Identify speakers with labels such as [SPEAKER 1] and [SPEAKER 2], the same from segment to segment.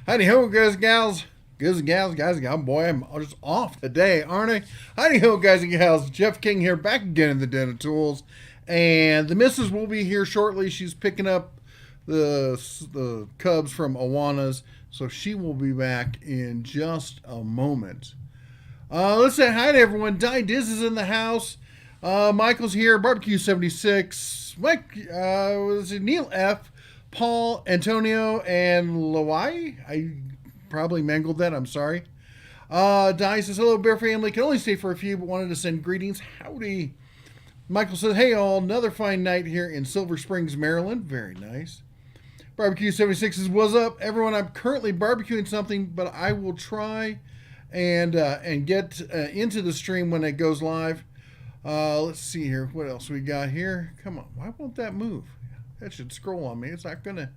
[SPEAKER 1] Howdy ho, guys and gals. Guys and gals, guys and gals. Boy, I'm just off today, aren't I? Howdy ho, guys and gals. Jeff King here, back again in the Den of Tools. And the missus will be here shortly. She's picking up the cubs from Awana's, so she will be back in just a moment. Let's say hi to everyone. Di Diz is in the house. Michael's here. Barbecue 76. Mike, was it Neil F., Paul, Antonio, and Lawai? I probably mangled that. I'm sorry. Di says, hello, Bear family. Can only stay for a few, but wanted to send greetings. Howdy. Michael says, hey, all. Another fine night here in Silver Springs, Maryland. Very nice. Barbecue 76 says, what's up, everyone? I'm currently barbecuing something, but I will try and get into the stream when it goes live. Let's see here. What else we got here? Come on. Why won't that move? That should scroll on me. It's not going to.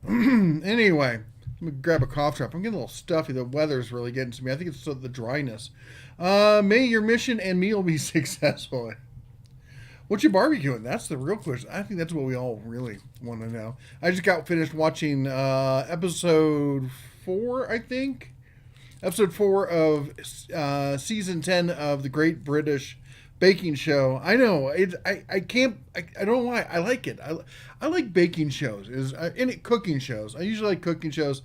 [SPEAKER 1] Anyway, let me grab a cough drop. I'm getting a little stuffy. The weather's really getting to me. I think it's the dryness. May your mission and meal be successful. What you barbecuing? That's the real question. I think that's what we all really want to know. I just got finished watching episode 4, I think. Episode 4 of season 10 of the Great British Baking Show. I know I can't. I don't know why. I like it. I like baking shows. Cooking shows. I usually like cooking shows.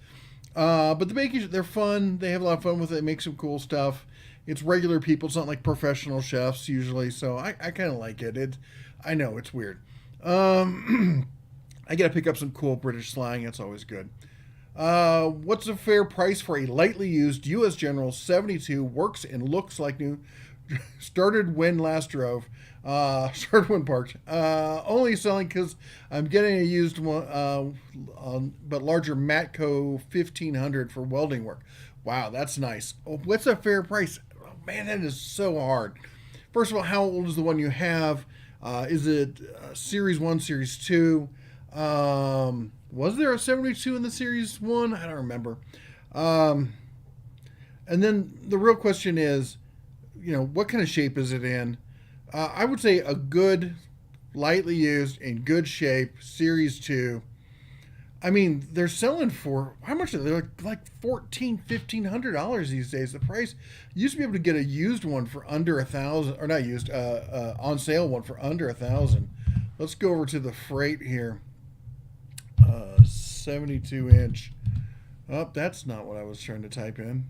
[SPEAKER 1] But the baking they're fun. They have a lot of fun with it. They make some cool stuff. It's regular people. It's not like professional chefs usually. So I kind of like it. I know it's weird. I got to pick up some cool British slang. It's always good. What's a fair price for a lightly used U.S. General 72? Works and looks like new. Started when last drove. Started when parked. Only selling because I'm getting a used one, but larger Matco 1500 for welding work. Wow, that's nice. Oh, what's a fair price? Oh, man, that is so hard. First of all, how old is the one you have? Is it Series 1, Series 2? Was there a 72 in the Series 1? I don't remember. And then the real question is, what kind of shape is it in? I would say a good, lightly used, in good shape, Series 2. I mean, they're selling for, how much are they? Like $1,400, $1,500 these days. The price, you used to be able to get a used one for under $1,000, or not used, on sale one for under $1,000. Let's go over to the freight here. 72 inch. Oh, that's not what I was trying to type in.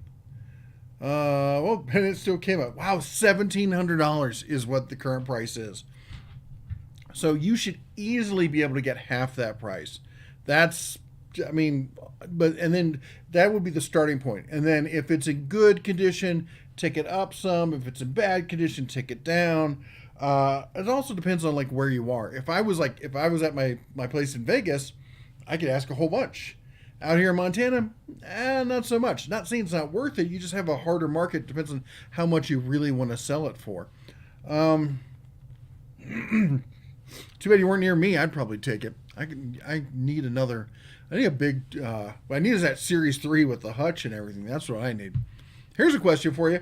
[SPEAKER 1] Well, and it still came up. Wow, $1,700 is what the current price is. So you should easily be able to get half that price. And then that would be the starting point. And then if it's in good condition, take it up some. If it's in bad condition, take it down. It also depends on where you are. If I was at my place in Vegas, I could ask a whole bunch. Out here in Montana, not so much. Not saying it's not worth it. You just have a harder market. Depends on how much you really want to sell it for. Too bad you weren't near me. I'd probably take it. I need another. I need a big. What I need is that Series 3 with the hutch and everything. That's what I need. Here's a question for you.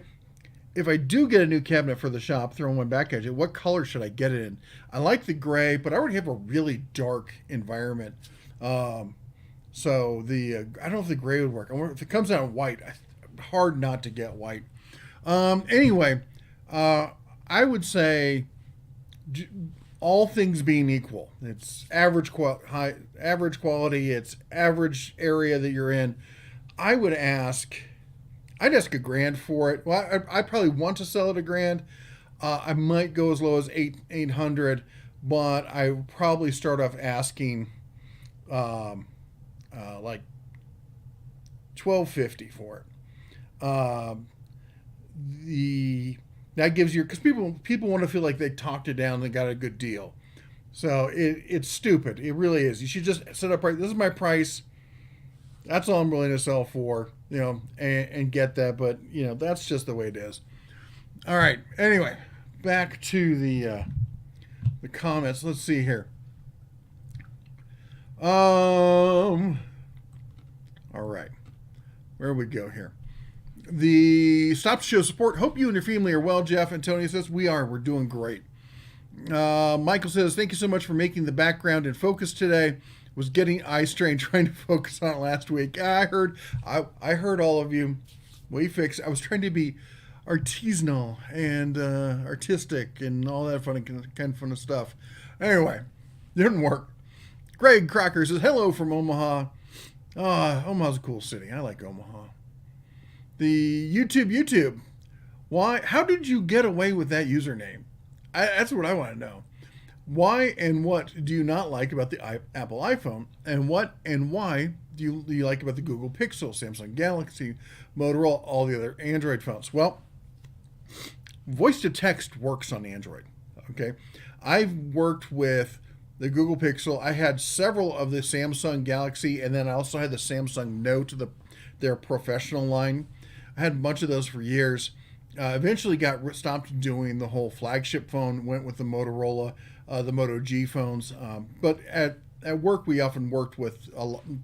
[SPEAKER 1] If I do get a new cabinet for the shop, throwing one back at you, what color should I get it in? I like the gray, but I already have a really dark environment. So I don't know if the gray would work. If it comes out in white, hard not to get white. Anyway, I would say, all things being equal, it's average quality, it's average area that you're in. I'd ask $1,000 for it. Well, I probably want to sell it $1,000. I might go as low as 800, but I would probably start off asking like $1,250 for it. That gives you, because people want to feel like they talked it down and got a good deal. So it's stupid. It really is. You should just set up right. This is my price. That's all I'm willing to sell for, and get that. But that's just the way it is. All right. Anyway, back to the comments. Let's see here. All right. Where we go here? The Stop Show support. Hope you and your family are well, Jeff. Antonio says, we are. We're doing great. Michael says, thank you so much for making the background in focus today. was getting eye strain trying to focus on it last week. I heard all of you. We fixed. I was trying to be artisanal and artistic and all that kind of fun stuff. Anyway, didn't work. Greg Crocker says hello from Omaha. Omaha's a cool city. I like Omaha. The YouTube. Why? How did you get away with that username? That's what I want to know. Why and what do you not like about the Apple iPhone? And what and why do you like about the Google Pixel, Samsung Galaxy, Motorola, all the other Android phones? Well, voice to text works on Android. Okay. I've worked with the Google Pixel. I had several of the Samsung Galaxy, and then I also had the Samsung Note, their professional line. I had a bunch of those for years. Eventually stopped doing the whole flagship phone, went with the Motorola, the Moto G phones. But at work, we often worked with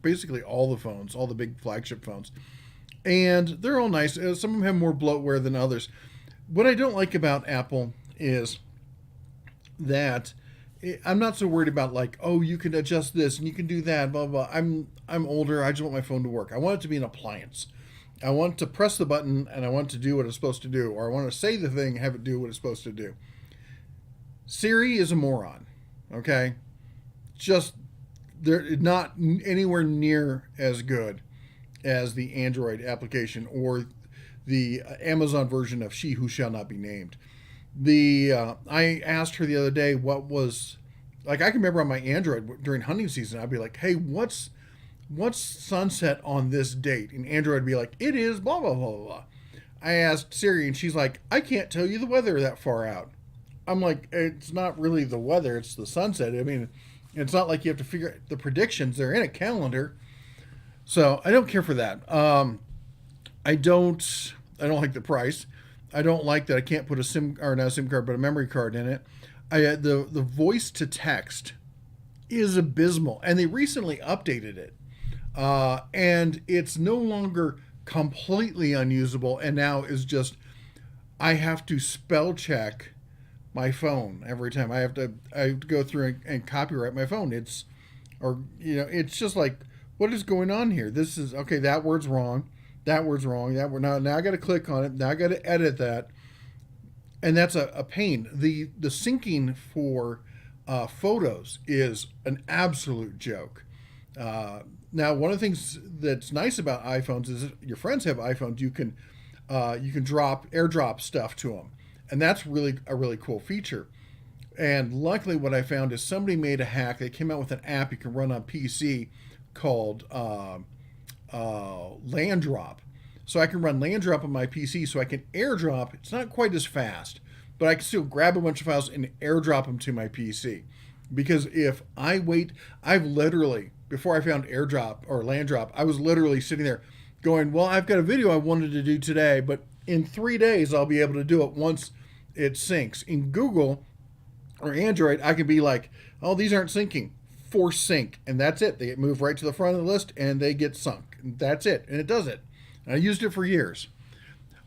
[SPEAKER 1] basically all the phones, all the big flagship phones. And they're all nice. Some of them have more bloatware than others. What I don't like about Apple is that I'm not so worried about like, oh, you can adjust this and you can do that, blah, blah. I'm older. I just want my phone to work. I want it to be an appliance. I want to press the button and I want to do what it's supposed to do, or I want to say the thing, have it do what it's supposed to do. Siri is a moron. Okay. Just they're not anywhere near as good as the Android application or the Amazon version of She Who Shall Not Be Named. I asked her the other day what was, like, I can remember on my Android during hunting season, I'd be like, hey, what's sunset on this date? And Android would be like, it is blah, blah, blah, blah. I asked Siri and she's like, I can't tell you the weather that far out. I'm like, it's not really the weather, it's the sunset. I mean, it's not like you have to figure out the predictions. They're in a calendar. So I don't care for that. I don't like the price. I don't like that I can't put not a SIM card, but a memory card in it. The voice to text is abysmal, and they recently updated it, and it's no longer completely unusable. And now is just I have to spell check my phone every time. I have to go through and copyright my phone. It's just like, what is going on here? This is okay. That word's wrong. That word's wrong. Now I got to click on it. Now I got to edit that, and that's a pain. The syncing for photos is an absolute joke. Now, one of the things that's nice about iPhones is if your friends have iPhones, you can airdrop stuff to them, and that's really a really cool feature. And luckily, what I found is somebody made a hack. They came out with an app you can run on PC called Land Drop. So I can run Land Drop on my PC so I can airdrop. It's not quite as fast, but I can still grab a bunch of files and airdrop them to my PC. Because if I wait, before I found airdrop or Land Drop, I was literally sitting there going, well, I've got a video I wanted to do today, but in 3 days I'll be able to do it once it syncs. In Google or Android, I can be like, oh, these aren't syncing. Force sync, and that's it. They move right to the front of the list and they get sunk. That's it, and it does it. And I used it for years.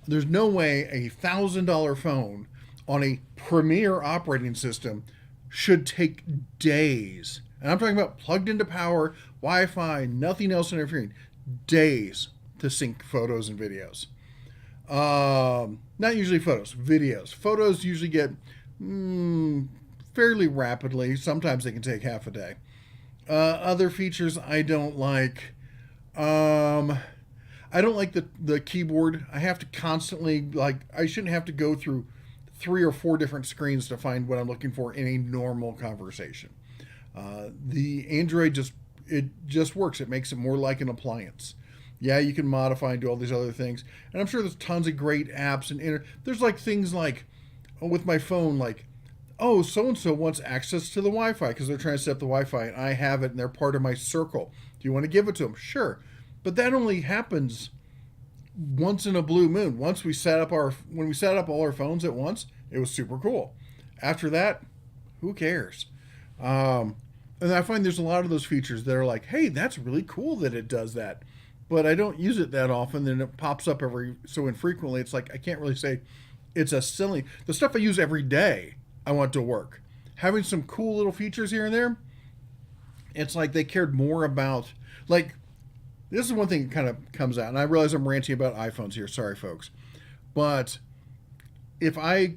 [SPEAKER 1] There's no way a $1,000 phone on a premier operating system should take days. And I'm talking about plugged into power, Wi-Fi, nothing else interfering. Days to sync photos and videos. Not usually photos, videos. Photos usually get fairly rapidly. Sometimes they can take half a day. Other features I don't like. I don't like the keyboard. I have to constantly, I shouldn't have to go through 3 or 4 different screens to find what I'm looking for in a normal conversation. The Android just works. It makes it more like an appliance. Yeah, you can modify and do all these other things. And I'm sure there's tons of great apps and there's things like, with my phone, oh, so-and-so wants access to the Wi-Fi because they're trying to set up the Wi-Fi and I have it and they're part of my circle. Do you want to give it to them? Sure. But that only happens once in a blue moon. When we set up all our phones at once, it was super cool. After that, who cares? And I find there's a lot of those features that are like, hey, that's really cool that it does that. But I don't use it that often, and it pops up every so infrequently. It's like I can't really say it's the stuff I use every day I want to work. Having some cool little features here and there, It's like they cared more about, like, this is one thing that kind of comes out, and I realize I'm ranting about iPhones here. Sorry, folks. But if I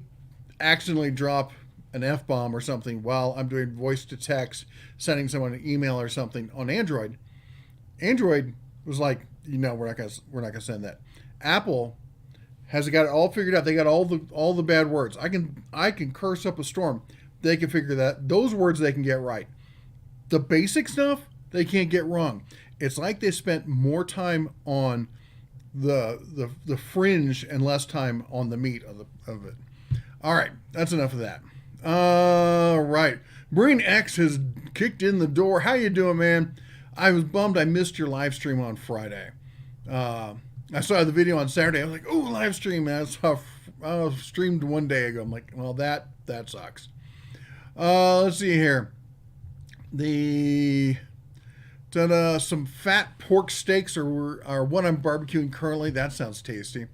[SPEAKER 1] accidentally drop an F-bomb or something while I'm doing voice to text, sending someone an email or something on Android, Android was like, we're not gonna send that. Apple has got it all figured out. They got all the bad words. I can curse up a storm. They can figure that. Those words they can get right. The basic stuff they can't get wrong. It's like they spent more time on the fringe and less time on the meat of it. All right, that's enough of that. All right, Marine X has kicked in the door. How you doing, man? I was bummed I missed your live stream on Friday. I saw the video on Saturday. I was like, "Oh, live stream!" Man, I streamed one day ago. I'm like, "Well, that sucks." Let's see here. Some fat pork steaks are what I'm barbecuing currently. That sounds tasty.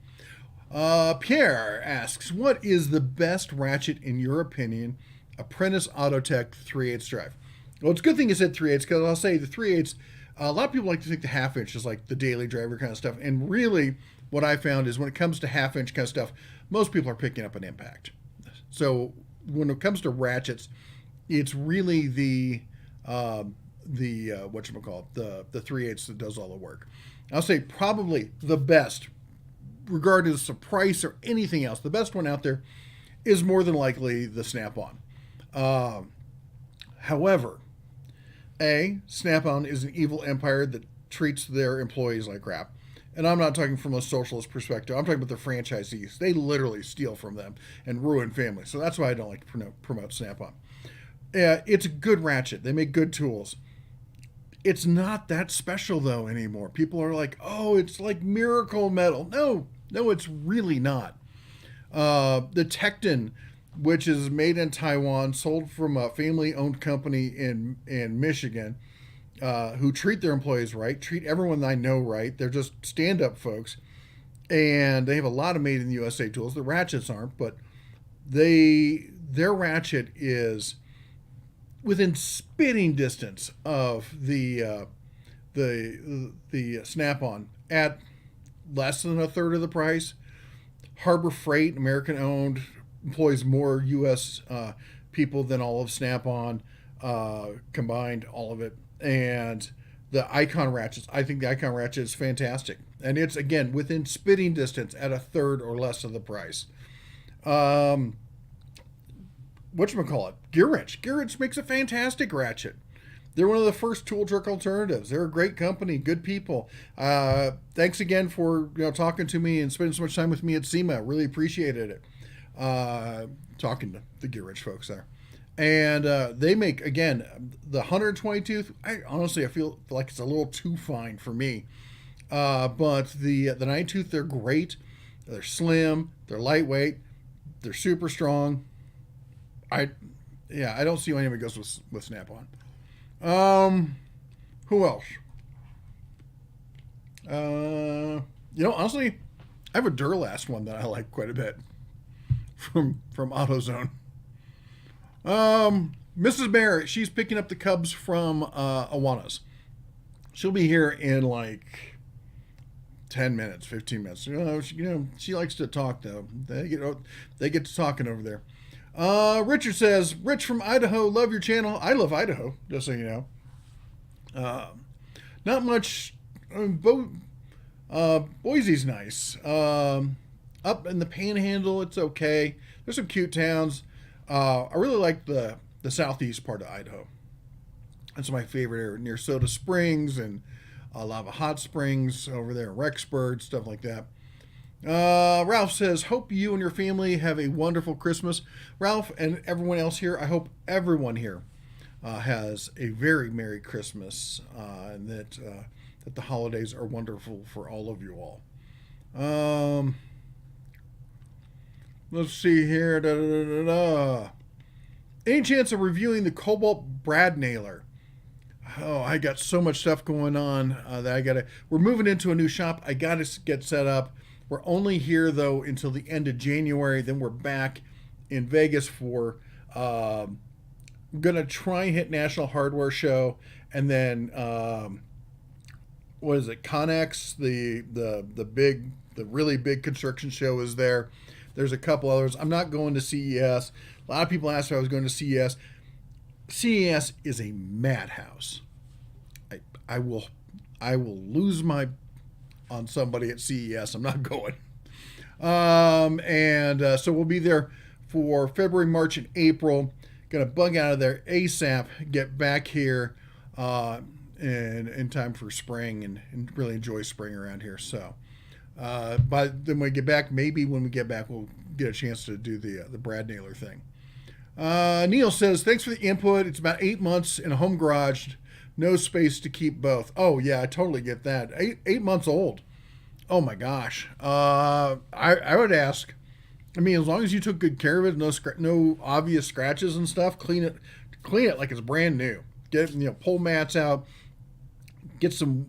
[SPEAKER 1] Pierre asks, what is the best ratchet in your opinion? Apprentice Autotech 3/8 drive. Well, it's a good thing you said 3/8 because I'll say the 3/8. A lot of people like to think the half-inch is like the daily driver kind of stuff. And really, what I found is when it comes to half-inch kind of stuff, most people are picking up an impact. So when it comes to ratchets, it's really the whatchamacallit, the 3/8 that does all the work. I'll say probably the best, regardless of price or anything else, the best one out there is more than likely the Snap-on. However, Snap-on is an evil empire that treats their employees like crap. And I'm not talking from a socialist perspective. I'm talking about the franchisees. They literally steal from them and ruin families. So that's why I don't like to promote Snap-on. It's a good ratchet. They make good tools. It's not that special, though, anymore. People are like, oh, it's like miracle metal. No, it's really not. The Tecton, which is made in Taiwan, sold from a family-owned company in Michigan, who treat their employees right, treat everyone I know right. They're just stand-up folks. And they have a lot of made-in-the-USA tools. The ratchets aren't, but their ratchet is within spitting distance of the Snap-on at less than a third of the price. Harbor Freight, American-owned, employs more U.S. People than all of Snap-on combined, all of it. And the Icon ratchets, I think the Icon ratchet is fantastic. And it's, again, within spitting distance at a third or less of the price. Whatchamacallit? Gear Wrench. Gear Wrench makes a fantastic ratchet. They're one of the first tool truck alternatives. They're a great company, good people. Thanks again for talking to me and spending so much time with me at SEMA. Really appreciated it. Talking to the Gear Wrench folks there. And they make, again, the 120 tooth. I feel like it's a little too fine for me. But the 9 tooth, they're great. They're slim. They're lightweight. They're super strong. I don't see why anybody goes with Snap-on. Who else? Honestly, I have a Duralast one that I like quite a bit from AutoZone. Mrs. Bear, she's picking up the cubs from Awanas. She'll be here in like 10 minutes, 15 minutes. She likes to talk though. They get to talking over there. Richard says, Rich from Idaho, love your channel. I love Idaho, just so you know. Not much. Boise's nice. Up in the Panhandle, it's okay. There's some cute towns. I really like the southeast part of Idaho. That's my favorite area, near Soda Springs and Lava Hot Springs over there, Rexburg, stuff like that. Ralph says, hope you and your family have a wonderful Christmas. Ralph and everyone else here, I hope everyone here has a very Merry Christmas and that the holidays are wonderful for all of you all. Let's see here. Any chance of reviewing the Cobalt Brad Nailer? Oh, I got so much stuff going on that we're moving into a new shop. I got to get set up. We're only here, though, until the end of January. Then we're back in Vegas for gonna try and hit National Hardware Show, and then what is it? Connex, the really big construction show is there. There's a couple others. I'm not going to CES. A lot of people asked if I was going to CES. CES is a madhouse. I will lose my on somebody at CES. I'm not going. So we'll be there for February, March, and April. Gonna bug out of there ASAP. Get back here in time for spring and really enjoy spring around here. So, but then when we get back, maybe when we get back, we'll get a chance to do the Brad Naylor thing. Neil says, thanks for the input. It's about 8 months in a home garage. No space to keep both. Oh, yeah, I totally get that. Eight months old. Oh, my gosh. I would ask, I mean, as long as you took good care of it, no obvious scratches and stuff, clean it like it's brand new. Get, pull mats out, get some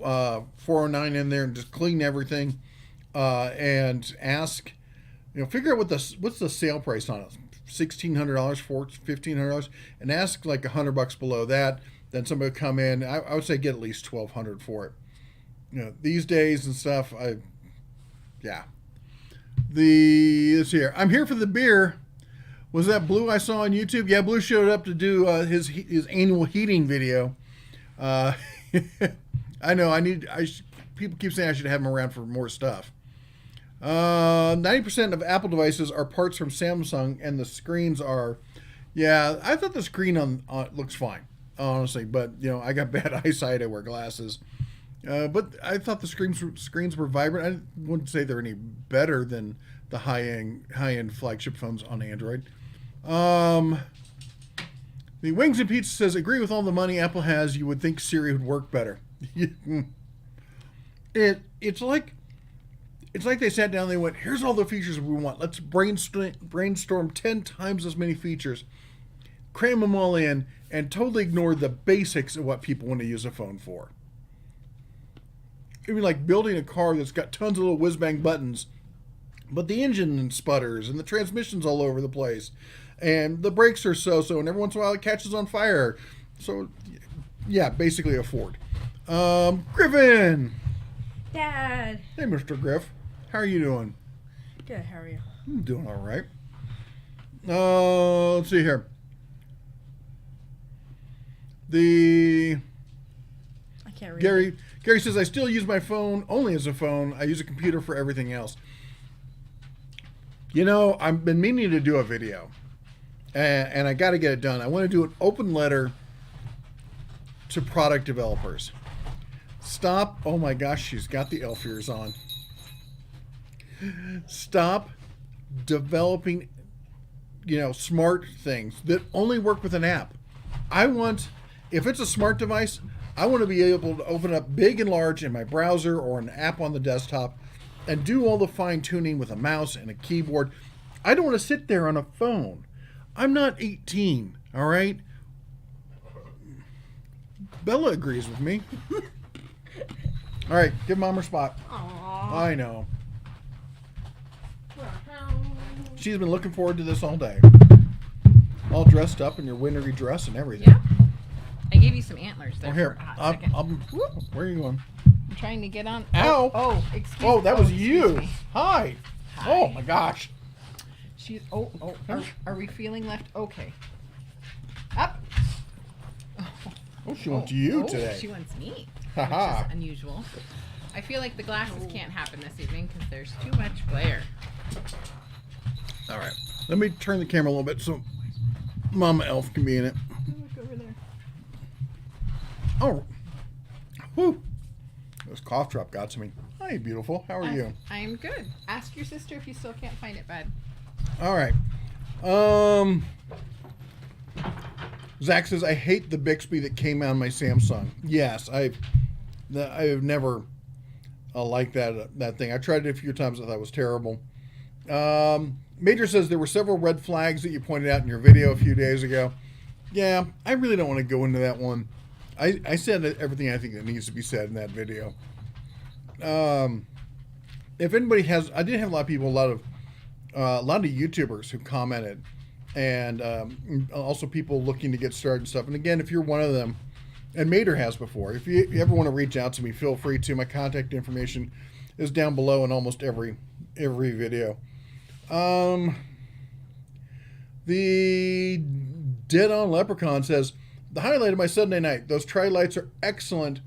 [SPEAKER 1] 409 in there and just clean everything. And ask, figure out what's the sale price on it. $1,600, $1,500, and ask like $100 below that. Then somebody will come in. I would say get at least $1,200 for it. These days and stuff. This here. I'm here for the beer. Was that Blue I saw on YouTube? Yeah, Blue showed up to do his annual heating video. I know. People keep saying I should have him around for more stuff. 90% of Apple devices are parts from Samsung, and the screens are. Yeah, I thought the screen on looks fine, honestly. But I got bad eyesight. I wear glasses. But I thought the screens were vibrant. I wouldn't say they're any better than the high end flagship phones on Android. The Wings and Pizza says, agree with all the money Apple has. You would think Siri would work better. It's like they sat down and they went, here's all the features we want. Let's brainstorm 10 times as many features, cram them all in, and totally ignore the basics of what people want to use a phone for. It'd be like building a car that's got tons of little whiz-bang buttons, but the engine sputters and the transmission's all over the place, and the brakes are so-so, and every once in a while it catches on fire. So, yeah, basically a Ford. Griffin!
[SPEAKER 2] Dad!
[SPEAKER 1] Hey, Mr. Griff. How are you doing?
[SPEAKER 2] Good, how are you?
[SPEAKER 1] I'm doing all right. Let's see here.
[SPEAKER 2] I can't read
[SPEAKER 1] Gary says, I still use my phone only as a phone. I use a computer for everything else. I've been meaning to do a video, and I got to get it done. I want to do an open letter to product developers. Stop. Oh my gosh, she's got the elf ears on. Stop developing, smart things that only work with an app. If it's a smart device, I want to be able to open up big and large in my browser or an app on the desktop and do all the fine tuning with a mouse and a keyboard. I don't want to sit there on a phone. I'm not 18, all right? Bella agrees with me. All right, give Mom her spot.
[SPEAKER 2] Aww.
[SPEAKER 1] I know. She's been looking forward to this all day. All dressed up in your wintry dress and everything.
[SPEAKER 2] Yeah. I gave you some antlers there.
[SPEAKER 1] Oh, here.
[SPEAKER 2] For a hot second.
[SPEAKER 1] Where are you going?
[SPEAKER 2] I'm trying to get on.
[SPEAKER 1] Ow!
[SPEAKER 2] Oh, excuse me.
[SPEAKER 1] Oh, that was you.
[SPEAKER 2] Me.
[SPEAKER 1] Hi. Oh my gosh.
[SPEAKER 2] She's. Are we feeling left? Okay. Up.
[SPEAKER 1] Oh, she wants you today.
[SPEAKER 2] She wants me.
[SPEAKER 1] Ha-ha.
[SPEAKER 2] Which is unusual. I feel like the glasses can't happen this evening because there's too much glare.
[SPEAKER 1] All right. Let me turn the camera a little bit so Mama Elf can be in it.
[SPEAKER 2] Look over there.
[SPEAKER 1] Oh. Whew. This cough drop got to me. Hi, beautiful. How are you?
[SPEAKER 2] I'm good. Ask your sister if you still can't find it, bud.
[SPEAKER 1] All right. Zach says, I hate the Bixby that came out on my Samsung. Yes, I've never liked that thing. I tried it a few times. I thought it was terrible. Major says there were several red flags that you pointed out in your video a few days ago. Yeah, I really don't want to go into that one. I said everything I think that needs to be said in that video. If anybody has, I did have a lot of people, a lot of YouTubers who commented and also people looking to get started and stuff. And again, if you're one of them, and Mater has before, if you ever want to reach out to me, feel free to. My contact information is down below in almost every video. The Dead On Leprechaun says, the highlight of my Sunday night, those tri-lights are excellent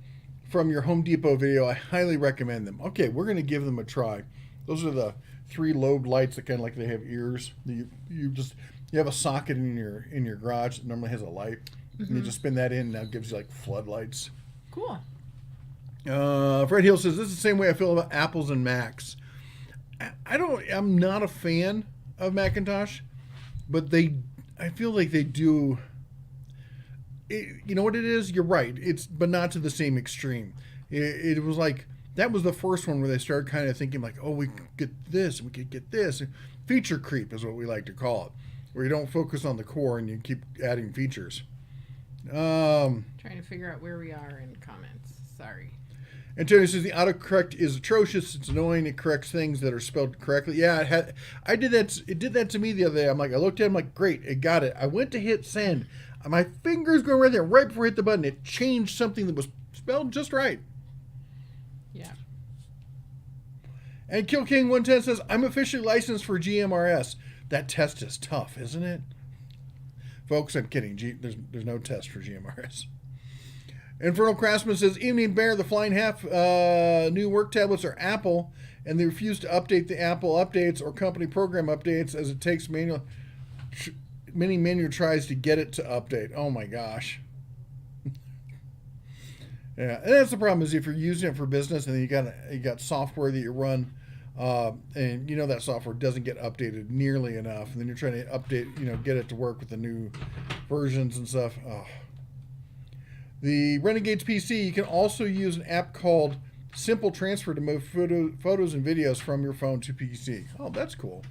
[SPEAKER 1] from your Home Depot video. I highly recommend them. Okay, we're going to give them a try. Those are the 3 lobe lights that kind of like they have ears. You have a socket in your garage that normally has a light. And you just spin that in, and that gives you like floodlights.
[SPEAKER 2] Cool.
[SPEAKER 1] Fred Hill says, this is the same way I feel about Apples and Macs. I'm not a fan of Macintosh, but I feel like they do. You know what it is? You're right. But not to the same extreme. It was like, that was the first one where they started kind of thinking like, oh, we could get this, and we could get this. Feature creep is what we like to call it, where you don't focus on the core and you keep adding features.
[SPEAKER 2] Trying to figure out where we are in comments. Sorry.
[SPEAKER 1] Antonio says the autocorrect is atrocious. It's annoying. It corrects things that are spelled correctly. Yeah, I did that. It did that to me the other day. I looked at it. I'm like, great, it got it. I went to hit send. My fingers going right there, right before I hit the button. It changed something that was spelled just right.
[SPEAKER 2] Yeah.
[SPEAKER 1] And Kill King 110 says, I'm officially licensed for GMRS. That test is tough, isn't it? Folks, I'm kidding. There's no test for GMRS. Infernal Craftsman says, Evening Bear, the Flying Half new work tablets are Apple, and they refuse to update the Apple updates or company program updates as it takes many manual tries to get it to update. Oh my gosh. Yeah, and that's the problem is if you're using it for business and then you got software that you run, and that software doesn't get updated nearly enough, and then you're trying to update, get it to work with the new versions and stuff. Oh. The Renegade's PC, you can also use an app called Simple Transfer to move photos and videos from your phone to PC. Oh, that's cool.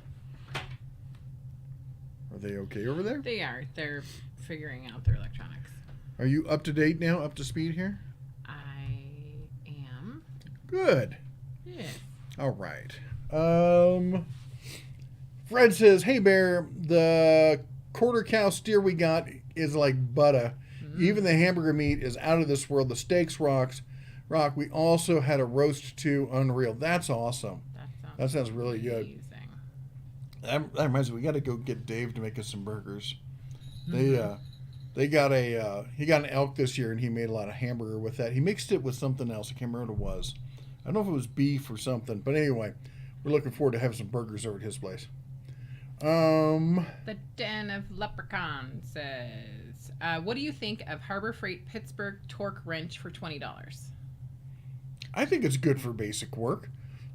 [SPEAKER 1] Are they okay over there?
[SPEAKER 2] They are. They're figuring out their electronics.
[SPEAKER 1] Are you up to date now? Up to speed here?
[SPEAKER 2] I am.
[SPEAKER 1] Good.
[SPEAKER 2] Yeah.
[SPEAKER 1] All right. Fred says, hey, Bear, the quarter cow steer we got is like butter. Even the hamburger meat is out of this world. The steaks rock. We also had a roast too. Unreal. That's awesome. That sounds really good. That reminds me, we got to go get Dave to make us some burgers. They got he got an elk this year, and he made a lot of hamburger with that. He mixed it with something else. I can't remember what it was. I don't know if it was beef or something, but anyway, we're looking forward to having some burgers over at his place.
[SPEAKER 2] The Den of Leprechaun says, what do you think of Harbor Freight Pittsburgh torque wrench for $20?
[SPEAKER 1] I think it's good for basic work.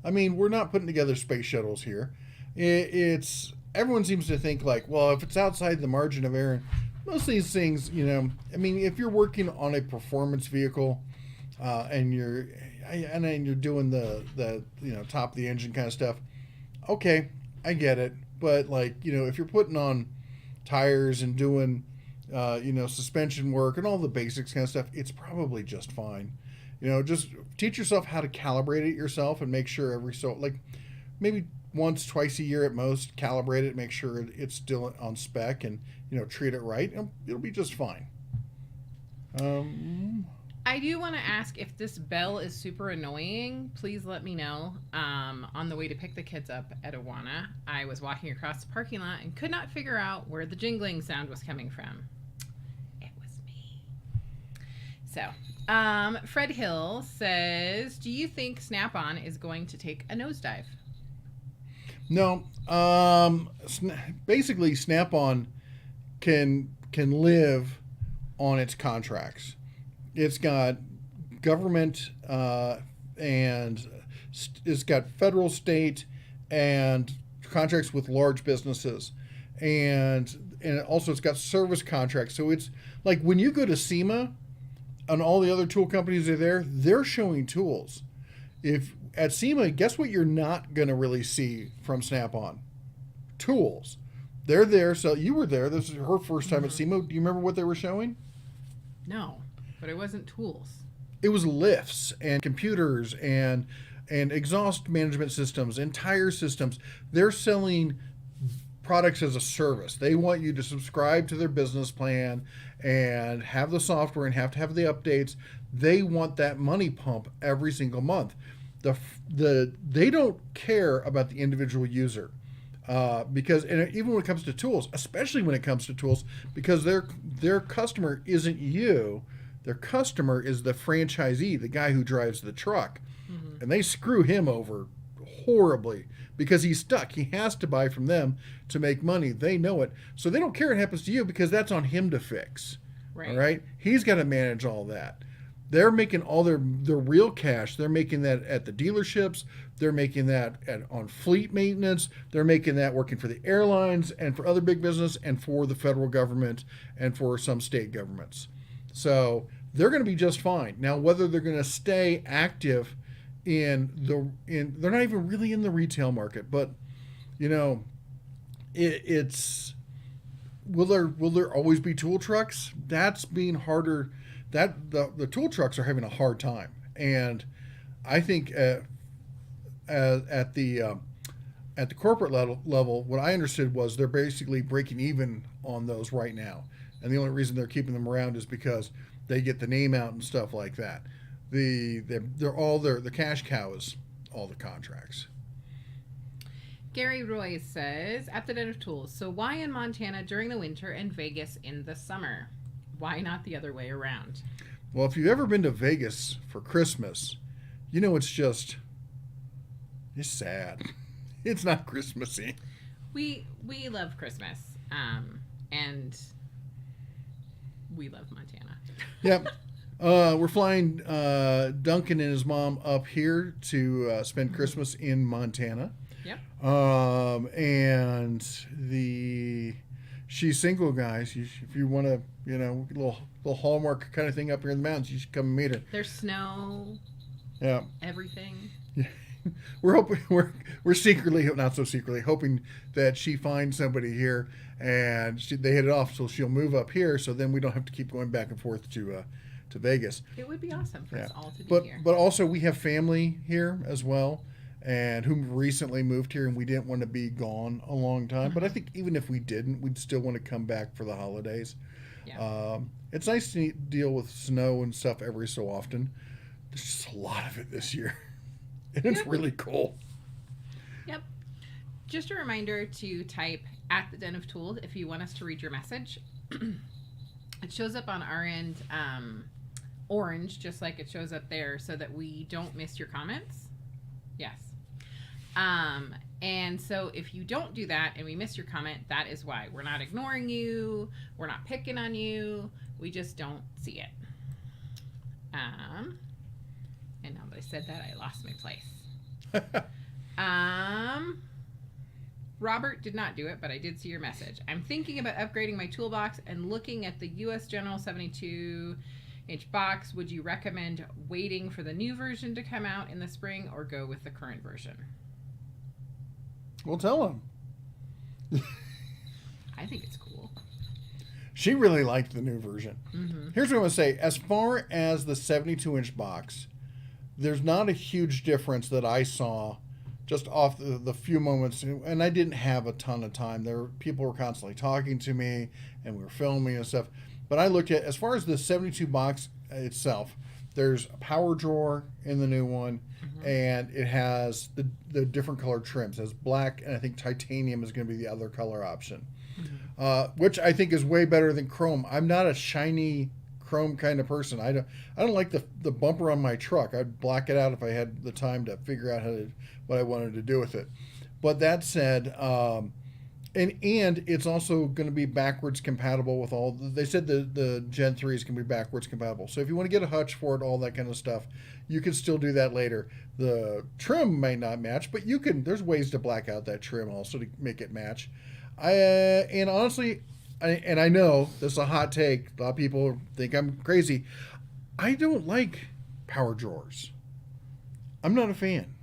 [SPEAKER 1] I mean, we're not putting together space shuttles here. Everyone seems to think like, well, if it's outside the margin of error, most of these things, I mean, if you're working on a performance vehicle, and you're doing the top of the engine kind of stuff, okay, I get it. But if you're putting on tires and doing, suspension work and all the basics kind of stuff, it's probably just fine. Just teach yourself how to calibrate it yourself and make sure maybe once, twice a year at most, calibrate it, make sure it's still on spec and, treat it right. It'll be just fine.
[SPEAKER 2] I do want to ask if this bell is super annoying. Please let me know. On the way to pick the kids up at Awana, I was walking across the parking lot and could not figure out where the jingling sound was coming from. It was me. So, Fred Hill says, do you think Snap-on is going to take a nosedive?
[SPEAKER 1] No. Basically, Snap-on can live on its contracts. It's got government and it's got federal, state, and contracts with large businesses, and also it's got service contracts. So it's like when you go to SEMA and all the other tool companies are there, they're showing tools. If at SEMA, guess what you're not going to really see from Snap-on? Tools. They're there. So you were there. This is her first time at SEMA. Do you remember what they were showing?
[SPEAKER 2] No, but it wasn't tools.
[SPEAKER 1] It was lifts and computers and exhaust management systems and tire systems. They're selling products as a service. They want you to subscribe to their business plan and have the software and have to have the updates. They want that money pump every single month. They don't care about the individual user. Because and even when it comes to tools, especially when it comes to tools, because their customer isn't you, their customer is the franchisee, the guy who drives the truck, and they screw him over horribly because he's stuck. He has to buy from them to make money. They know it, so they don't care what happens to you because that's on him to fix.
[SPEAKER 2] Right.
[SPEAKER 1] All right, he's got to manage all that. They're making all their real cash. They're making that at the dealerships. They're making that on fleet maintenance. They're making that working for the airlines and for other big business and for the federal government and for some state governments. So they're going to be just fine. Now, whether they're going to stay active they're not even really in the retail market, but it's will there always be tool trucks? That's being harder. That the tool trucks are having a hard time, and I think at the corporate level, what I understood was they're basically breaking even on those right now, and the only reason they're keeping them around is because they get the name out and stuff like that. The cash cow is all the contracts.
[SPEAKER 2] Gary Roy says, at the Den of Tools, so why in Montana during the winter and Vegas in the summer? Why not the other way around?
[SPEAKER 1] Well, if you've ever been to Vegas for Christmas, it's sad. It's not Christmassy.
[SPEAKER 2] We love Christmas, and we love Montana.
[SPEAKER 1] Yep. We're flying Duncan and his mom up here to spend Christmas in Montana.
[SPEAKER 2] Yep.
[SPEAKER 1] And she's single, guys. If you want to, little Hallmark kind of thing up here in the mountains, you should come and meet her.
[SPEAKER 2] There's snow.
[SPEAKER 1] Yeah.
[SPEAKER 2] Everything.
[SPEAKER 1] Yeah. We're hoping we're secretly, not so secretly, hoping that she finds somebody here and they hit it off, so she'll move up here. So then we don't have to keep going back and forth to Vegas.
[SPEAKER 2] It would be awesome for us all to be here.
[SPEAKER 1] But also we have family here as well, and who recently moved here, and we didn't want to be gone a long time. But I think even if we didn't, we'd still want to come back for the holidays.
[SPEAKER 2] Yeah.
[SPEAKER 1] It's nice to deal with snow and stuff every so often. There's just a lot of it this year, and it's really cool.
[SPEAKER 2] Yep. Just a reminder to type at the Den of Tools if you want us to read your message. It shows up on our end orange, just like it shows up there, so that we don't miss your comments. Yes. And so if you don't do that and we miss your comment, that is why. We're not ignoring you. We're not picking on you. We just don't see it. And now that I said that, I lost my place. Robert did not do it, but I did see your message. I'm thinking about upgrading my toolbox and looking at the U.S. General 72-inch box. Would you recommend waiting for the new version to come out in the spring or go with the current version?
[SPEAKER 1] Well, tell him.
[SPEAKER 2] I think it's cool.
[SPEAKER 1] She really liked the new version.
[SPEAKER 2] Mm-hmm.
[SPEAKER 1] Here's what I'm going to say. As far as the 72-inch box, there's not a huge difference that I saw just off the few moments, and I didn't have a ton of time. People were constantly talking to me, and we were filming and stuff. But I looked at, as far as the 72 box itself, there's a power drawer in the new one, and it has the different colored trims. It has black, and I think titanium is going to be the other color option, which I think is way better than chrome. I'm not a shiny chrome kind of person. I don't like the bumper on my truck. I'd black it out if I had the time to figure out what I wanted to do with it. But that said, and it's also going to be backwards compatible with all. They said the Gen 3s can be backwards compatible. So if you want to get a hutch for it, all that kind of stuff, you can still do that later. The trim may not match, but you can. There's ways to black out that trim also to make it match. And honestly, I know this is a hot take. A lot of people think I'm crazy. I don't like power drawers. I'm not a fan.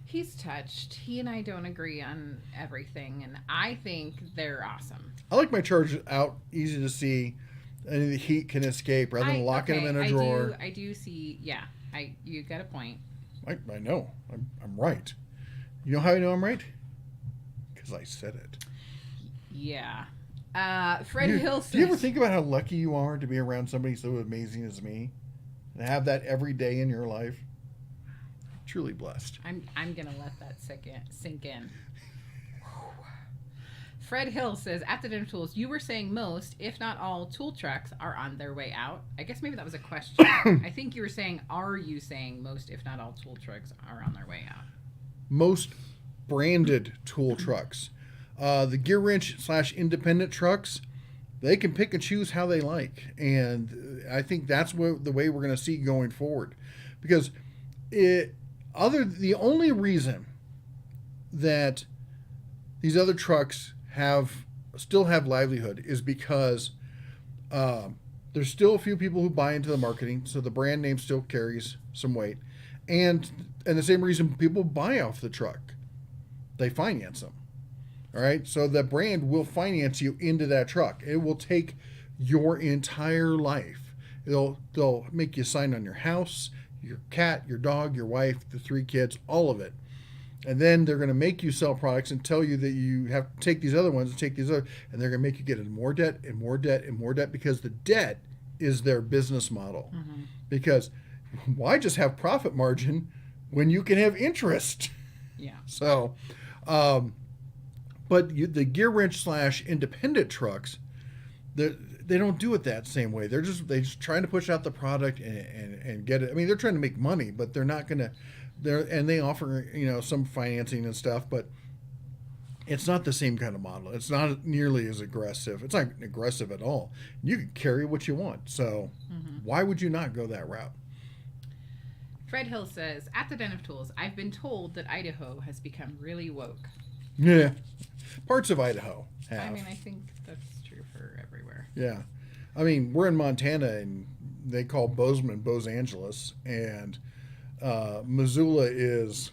[SPEAKER 2] He's touched. He and I don't agree on everything, and I think they're awesome.
[SPEAKER 1] I like my chargers out, easy to see, and the heat can escape rather than locking them in a drawer.
[SPEAKER 2] I do see. Yeah, you got a point.
[SPEAKER 1] I know. I'm right. You know how I know I'm right? Because because I said it.
[SPEAKER 2] Yeah. Fred Hill says...
[SPEAKER 1] Do you ever think about how lucky you are to be around somebody so amazing as me? And have that every day in your life? Truly blessed.
[SPEAKER 2] I'm going to let that sink in. Fred Hill says, at the Dinner Tools, you were saying most, if not all, tool trucks are on their way out. I guess maybe that was a question. I think you were saying, are you saying most, if not all, tool trucks are on their way out?
[SPEAKER 1] Most branded tool trucks. The gear wrench / independent trucks, they can pick and choose how they like. And I think that's the way we're going to see going forward. Because the only reason that these other trucks still have livelihood is because there's still a few people who buy into the marketing, so the brand name still carries some weight, and the same reason people buy off the truck, they finance them. All right, so the brand will finance you into that truck. It will take your entire life. They'll make you sign on your house, your cat, your dog, your wife, the 3 kids, all of it. And then they're going to make you sell products and tell you that you have to take these other ones and take these other, and they're going to make you get into more debt and more debt and more debt, because the debt is their business model. Mm-hmm. Because why just have profit margin when you can have interest?
[SPEAKER 2] Yeah.
[SPEAKER 1] So, but the gear wrench / independent trucks, they don't do it that same way. They're just trying to push out the product and get it. I mean, they're trying to make money, but they're not going to. And they offer, some financing and stuff, but it's not the same kind of model. It's not nearly as aggressive. It's not aggressive at all. You can carry what you want. So why would you not go that route?
[SPEAKER 2] Fred Hill says, at the Den of Tools, I've been told that Idaho has become really woke.
[SPEAKER 1] Yeah. Parts of Idaho have.
[SPEAKER 2] I mean, I think that's true for everywhere.
[SPEAKER 1] Yeah. I mean, we're in Montana, and they call Bozeman Bose Angeles, and Missoula is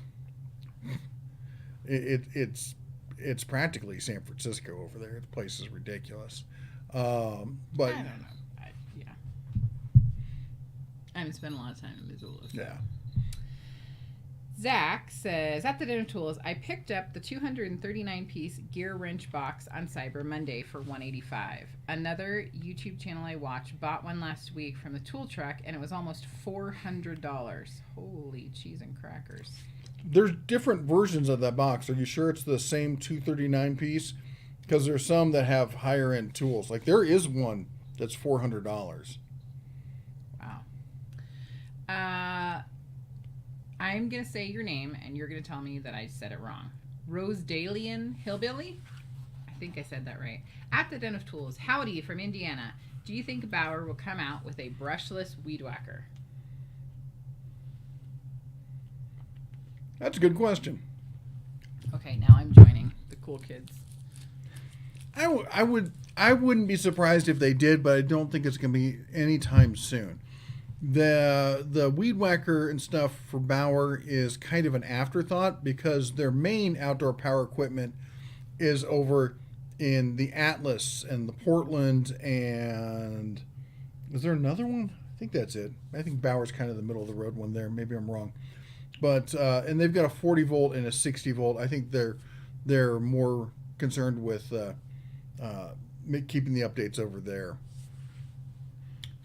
[SPEAKER 1] it's practically San Francisco over there. The place is ridiculous. But
[SPEAKER 2] I don't know. I haven't spent a lot of time in Missoula. So.
[SPEAKER 1] Yeah.
[SPEAKER 2] Zach says, at the Dinner Tools, I picked up the 239-piece gear wrench box on Cyber Monday for $185. Another YouTube channel I watch bought one last week from the tool truck, and it was almost $400. Holy cheese and crackers.
[SPEAKER 1] There's different versions of that box. Are you sure it's the same 239-piece? Because there's some that have higher-end tools. Like, there is one that's $400.
[SPEAKER 2] Wow. I'm going to say your name, and you're going to tell me that I said it wrong. Rosedalian Hillbilly? I think I said that right. At the Den of Tools, howdy from Indiana. Do you think Bauer will come out with a brushless weed whacker?
[SPEAKER 1] That's a good question.
[SPEAKER 2] Okay, now I'm joining the cool kids.
[SPEAKER 1] I wouldn't be surprised if they did, but I don't think it's going to be anytime soon. The weed whacker and stuff for Bauer is kind of an afterthought, because their main outdoor power equipment is over in the Atlas and the Portland, and is there another one? I think that's it. I think Bauer's kind of the middle of the road one there. Maybe I'm wrong. But and they've got a 40 volt and a 60 volt. I think they're more concerned with keeping the updates over there.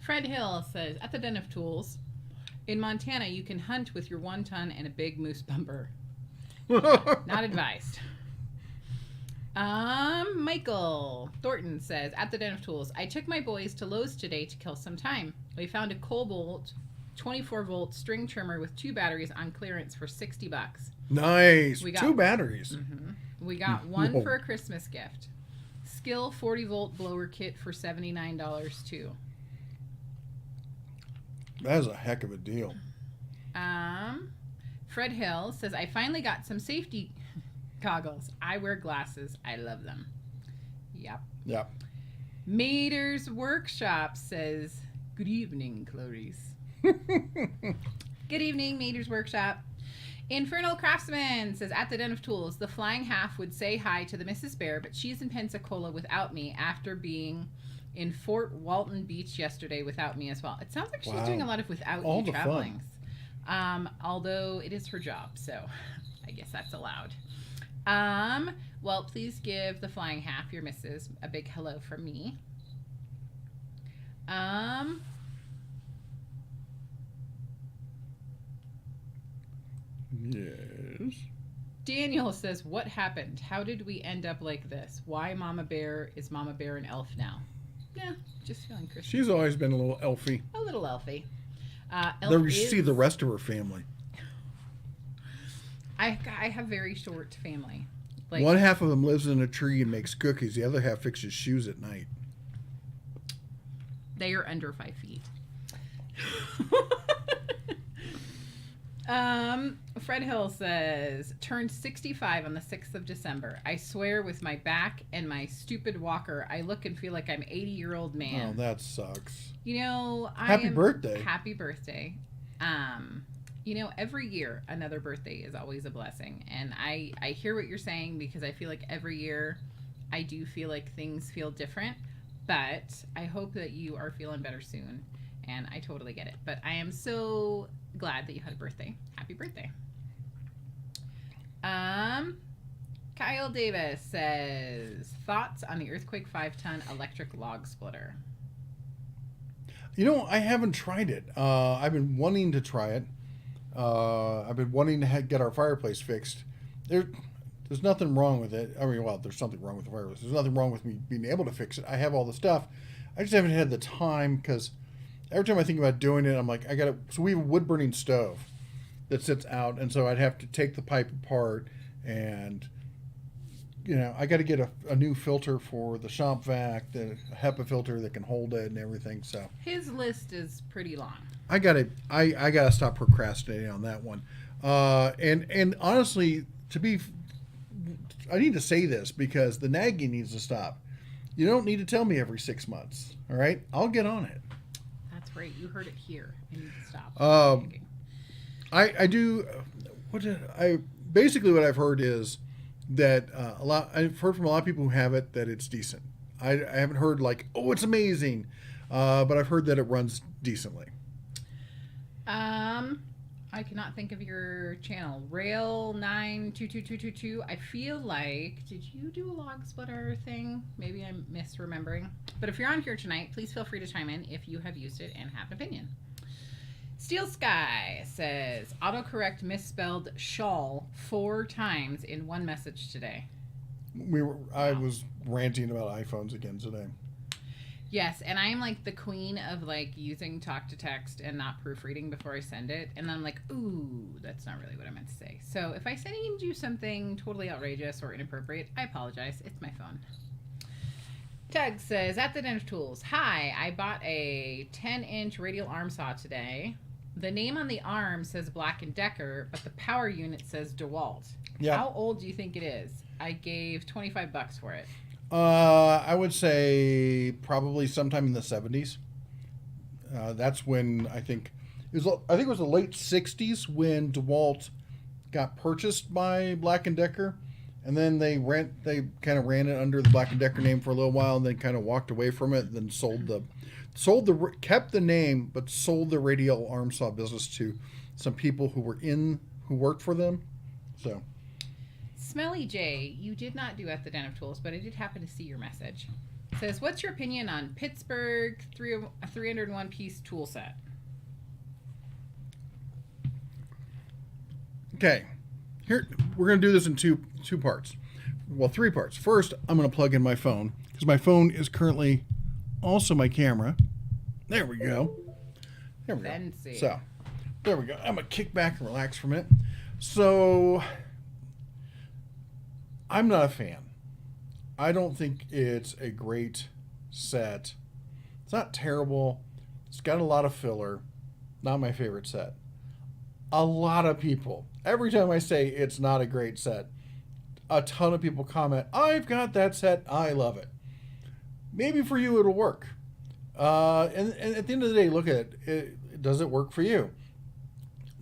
[SPEAKER 2] Fred Hill says, at the Den of Tools, in Montana, you can hunt with your 1 ton and a big moose bumper. Not advised. Michael Thornton says, at the Den of Tools, I took my boys to Lowe's today to kill some time. We found a Cobalt 24-volt string trimmer with 2 batteries on clearance for $60.
[SPEAKER 1] Nice. 2 batteries.
[SPEAKER 2] Mm-hmm. We got one for a Christmas gift. Skill 40-volt blower kit for $79 too.
[SPEAKER 1] That is a heck of a deal.
[SPEAKER 2] Fred Hill says, I finally got some safety goggles. I wear glasses. I love them. Yep. Mater's Workshop says, good evening, Clarice. Good evening, Mater's Workshop. Infernal Craftsman says, at the Den of Tools, the flying half would say hi to the Mrs. Bear, but she's in Pensacola without me after being in Fort Walton Beach yesterday without me as well. It sounds like she's doing a lot of without
[SPEAKER 1] all
[SPEAKER 2] you
[SPEAKER 1] the
[SPEAKER 2] traveling. Although it is her job, so I guess that's allowed. Well, please give the flying half, your missus, a big hello from me.
[SPEAKER 1] Yes.
[SPEAKER 2] Daniel says, what happened? How did we end up like this? Why Mama Bear is Mama Bear an elf now? Yeah, just feeling Christmas.
[SPEAKER 1] She's always been a little elfy.
[SPEAKER 2] A little elfy.
[SPEAKER 1] There we see the rest of her family.
[SPEAKER 2] I have very short family. Like,
[SPEAKER 1] one half of them lives in a tree and makes cookies. The other half fixes shoes at night.
[SPEAKER 2] They are under 5 feet. Fred Hill says, turned 65 on the 6th of December. I swear with my back and my stupid walker, I look and feel like I'm 80-year-old man.
[SPEAKER 1] Oh, that sucks.
[SPEAKER 2] You know,
[SPEAKER 1] Happy birthday.
[SPEAKER 2] Happy birthday. You know, every year, another birthday is always a blessing. And I hear what you're saying, because I feel like every year I do feel like things feel different. But I hope that you are feeling better soon. And I totally get it. But I am so glad that you had a birthday. Happy birthday. Kyle Davis says, thoughts on the Earthquake 5-ton electric log splitter?
[SPEAKER 1] You know, I haven't tried it. I've been wanting to try it. I've been wanting to get our fireplace fixed. There's nothing wrong with it. I mean, well, there's something wrong with the fireplace. There's nothing wrong with me being able to fix it. I have all the stuff. I just haven't had the time, because every time I think about doing it, I'm like, so we have a wood-burning stove that sits out, and so I'd have to take the pipe apart, and, you know, I got to get a new filter for the shop vac, the HEPA filter that can hold it and everything, so.
[SPEAKER 2] His list is pretty long.
[SPEAKER 1] I gotta stop procrastinating on that one. And honestly, I need to say this, because the nagging needs to stop. You don't need to tell me every 6 months. All right, I'll get on it. That's
[SPEAKER 2] Right, you heard it here. You need to stop.
[SPEAKER 1] I do. Basically what I've heard is that I've heard from a lot of people who have it that it's decent. I haven't heard like, oh, it's amazing, but I've heard that it runs decently.
[SPEAKER 2] I cannot think of your channel. Rail 922222. I feel like, did you do a log splitter thing? Maybe I'm misremembering. But if you're on here tonight, please feel free to chime in if you have used it and have an opinion. Steel Sky says, autocorrect misspelled shawl 4 times in one message today.
[SPEAKER 1] I was ranting about iPhones again today.
[SPEAKER 2] Yes, and I'm like the queen of like using talk to text and not proofreading before I send it. And then I'm like, ooh, that's not really what I meant to say. So if I send you something totally outrageous or inappropriate, I apologize. It's my phone. Tug says, at the Den of Tools, hi, I bought a 10-inch radial arm saw today. The name on the arm says Black & Decker, but the power unit says DeWalt.
[SPEAKER 1] Yeah.
[SPEAKER 2] How old do you think it is? I gave $25 for it.
[SPEAKER 1] I would say probably sometime in the 70s. That's when I think it was the late 60s when DeWalt got purchased by Black & Decker, and then they kind of ran it under the Black & Decker name for a little while, and then kind of walked away from it, and then kept the name, but sold the radial arm saw business to some people who worked for them. So.
[SPEAKER 2] Smelly J, you did not do at the Den of Tools, but I did happen to see your message. It says, what's your opinion on Pittsburgh 301-piece tool set?
[SPEAKER 1] Okay, here we're going to do this in two parts. Well, 3 parts. First, I'm going to plug in my phone, because my phone is currently also my camera. There we go. There we
[SPEAKER 2] Fancy.
[SPEAKER 1] go. So, there we go. I'm going to kick back and relax for a minute. So, I'm not a fan. I don't think it's a great set. It's not terrible. It's got a lot of filler. Not my favorite set. A lot of people, every time I say it's not a great set, a ton of people comment, I've got that set. I love it. Maybe for you it'll work. And at the end of the day, look at it. Does it work for you?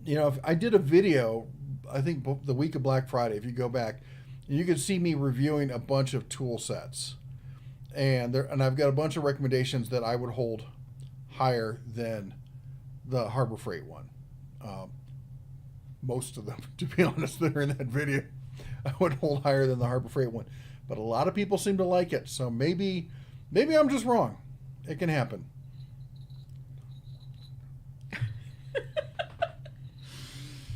[SPEAKER 1] You know, if I did a video, I think the week of Black Friday, if you go back, you can see me reviewing a bunch of tool sets, and I've got a bunch of recommendations that I would hold higher than the Harbor Freight one. Most of them, to be honest, that are in that video. I would hold higher than the Harbor Freight one. But a lot of people seem to like it, so maybe I'm just wrong. It can happen.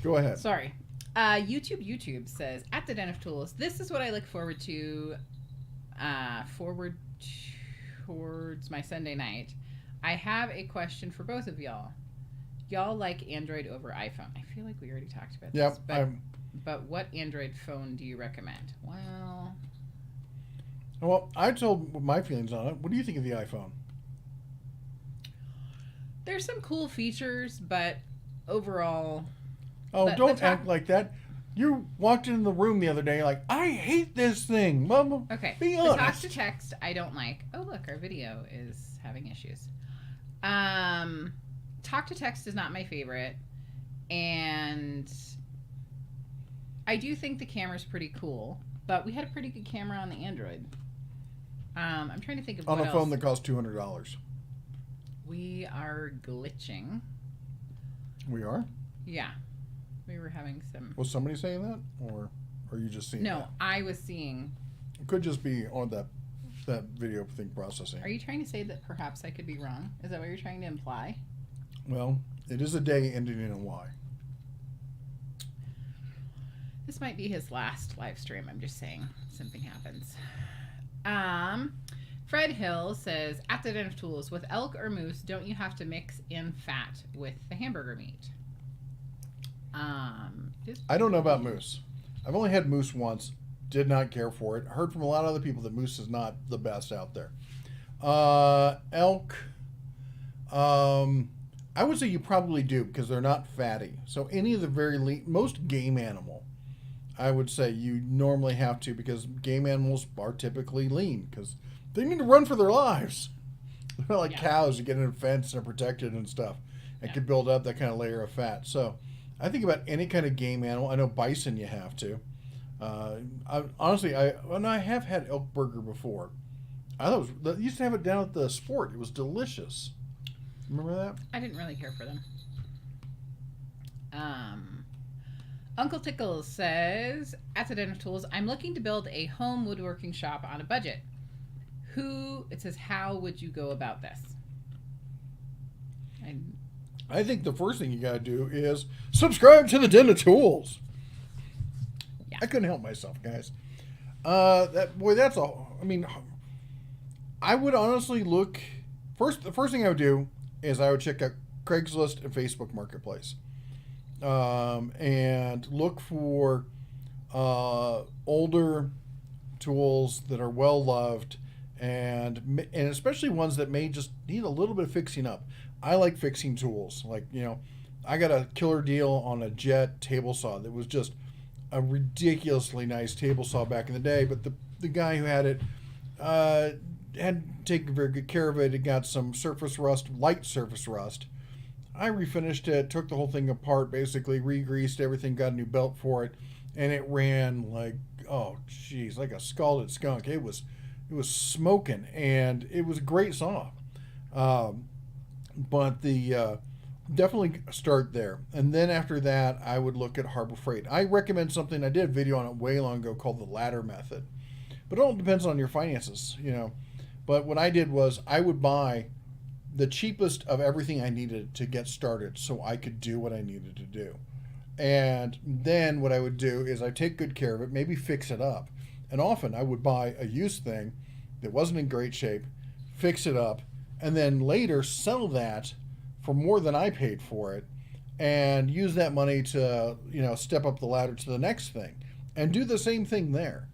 [SPEAKER 1] Go ahead.
[SPEAKER 2] Sorry. YouTube says, at the Den of Tools, this is what I look forward to towards my Sunday night. I have a question for both of y'all. Y'all like Android over iPhone? I feel like we already talked about this. But what Android phone do you recommend?
[SPEAKER 1] Well, I told my feelings on it. What do you think of the iPhone?
[SPEAKER 2] There's some cool features, but overall...
[SPEAKER 1] Oh, don't act like that. You walked in the room the other day like, I hate this thing. Mama,
[SPEAKER 2] okay.
[SPEAKER 1] Be
[SPEAKER 2] honest.
[SPEAKER 1] honest.
[SPEAKER 2] The talk to text, I don't like. Oh, look, our video is having issues. Talk to text is not my favorite. And I do think the camera's pretty cool. But we had a pretty good camera on the Android. I'm trying to think of
[SPEAKER 1] on
[SPEAKER 2] what
[SPEAKER 1] a phone
[SPEAKER 2] else.
[SPEAKER 1] that costs $200.
[SPEAKER 2] We are glitching.
[SPEAKER 1] We are?
[SPEAKER 2] Yeah. We were having some...
[SPEAKER 1] Was somebody saying that? Or are you just seeing
[SPEAKER 2] No,
[SPEAKER 1] that?
[SPEAKER 2] I was seeing...
[SPEAKER 1] It could just be on that video thing processing.
[SPEAKER 2] Are you trying to say that perhaps I could be wrong? Is that what you're trying to imply?
[SPEAKER 1] Well, it is a day ending in a Y.
[SPEAKER 2] This might be his last live stream. I'm just saying something happens. Fred Hill says, at the Den of Tools, with elk or moose, don't you have to mix in fat with the hamburger meat?
[SPEAKER 1] I don't know about moose. I've only had moose once. Did not care for it. Heard from a lot of other people that moose is not the best out there. Elk. I would say you probably do because they're not fatty. So any of the very lean, most game animal, I would say you normally have to because game animals are typically lean because they need to run for their lives. They're not like cows. You get in a fence and are protected and stuff. It could build up that kind of layer of fat. So I think about any kind of game animal. I know bison you have to. Honestly, I have had elk burger before. I thought I used to have it down at the Sport. It was delicious. Remember that?
[SPEAKER 2] I didn't really care for them. Uncle Tickles says, at the Den of Tools, I'm looking to build a home woodworking shop on a budget. It says, how would you go about this?
[SPEAKER 1] I think the first thing you got to do is subscribe to the Den of Tools. Yeah. I couldn't help myself, guys. That's all. I mean, I would honestly look the first thing I would do is I would check out Craigslist and Facebook Marketplace, and look for older tools that are well loved, and especially ones that may just need a little bit of fixing up. I like fixing tools. Like, I got a killer deal on a Jet table saw that was just a ridiculously nice table saw back in the day, but the guy who had it had taken very good care of it. It got some surface rust, light surface rust. I refinished it, took the whole thing apart, basically re-greased everything, got a new belt for it, and it ran like, oh geez, like a scalded skunk. It was smoking, and it was a great saw. But definitely start there, and then after that, I would look at Harbor Freight. I recommend something. I did a video on it way long ago called the ladder method, but it all depends on your finances, But what I did was I would buy the cheapest of everything I needed to get started, so I could do what I needed to do. And then what I would do is I take good care of it, maybe fix it up, and often I would buy a used thing that wasn't in great shape, fix it up, and then later sell that for more than I paid for it, and use that money to, step up the ladder to the next thing, and do the same thing there.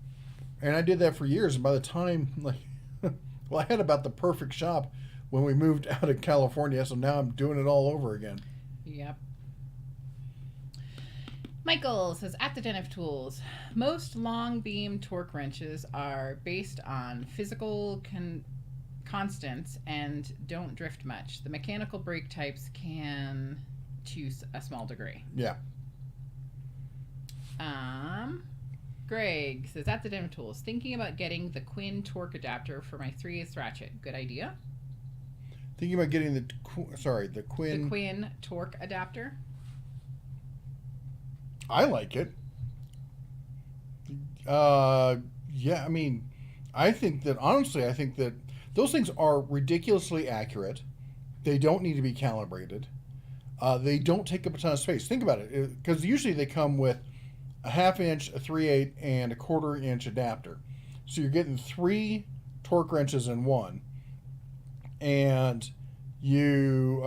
[SPEAKER 1] And I did that for years, and by the time, I had about the perfect shop when we moved out of California, so now I'm doing it all over again.
[SPEAKER 2] Yep. Michael says, at the Den of Tools, most long beam torque wrenches are based on physical constants and don't drift much. The mechanical brake types can to a small degree.
[SPEAKER 1] Yeah.
[SPEAKER 2] Greg says, at the Den of Tools, thinking about getting the Quinn torque adapter for my 3/8 ratchet. Good idea.
[SPEAKER 1] Thinking about getting the Quinn.
[SPEAKER 2] The Quinn torque adapter.
[SPEAKER 1] I like it. Yeah, I mean, I think that honestly, I think that those things are ridiculously accurate. They don't need to be calibrated. They don't take up a ton of space. Think about it, because usually they come with a half inch, a 3/8, and a quarter-inch adapter. So you're getting three torque wrenches in one, and you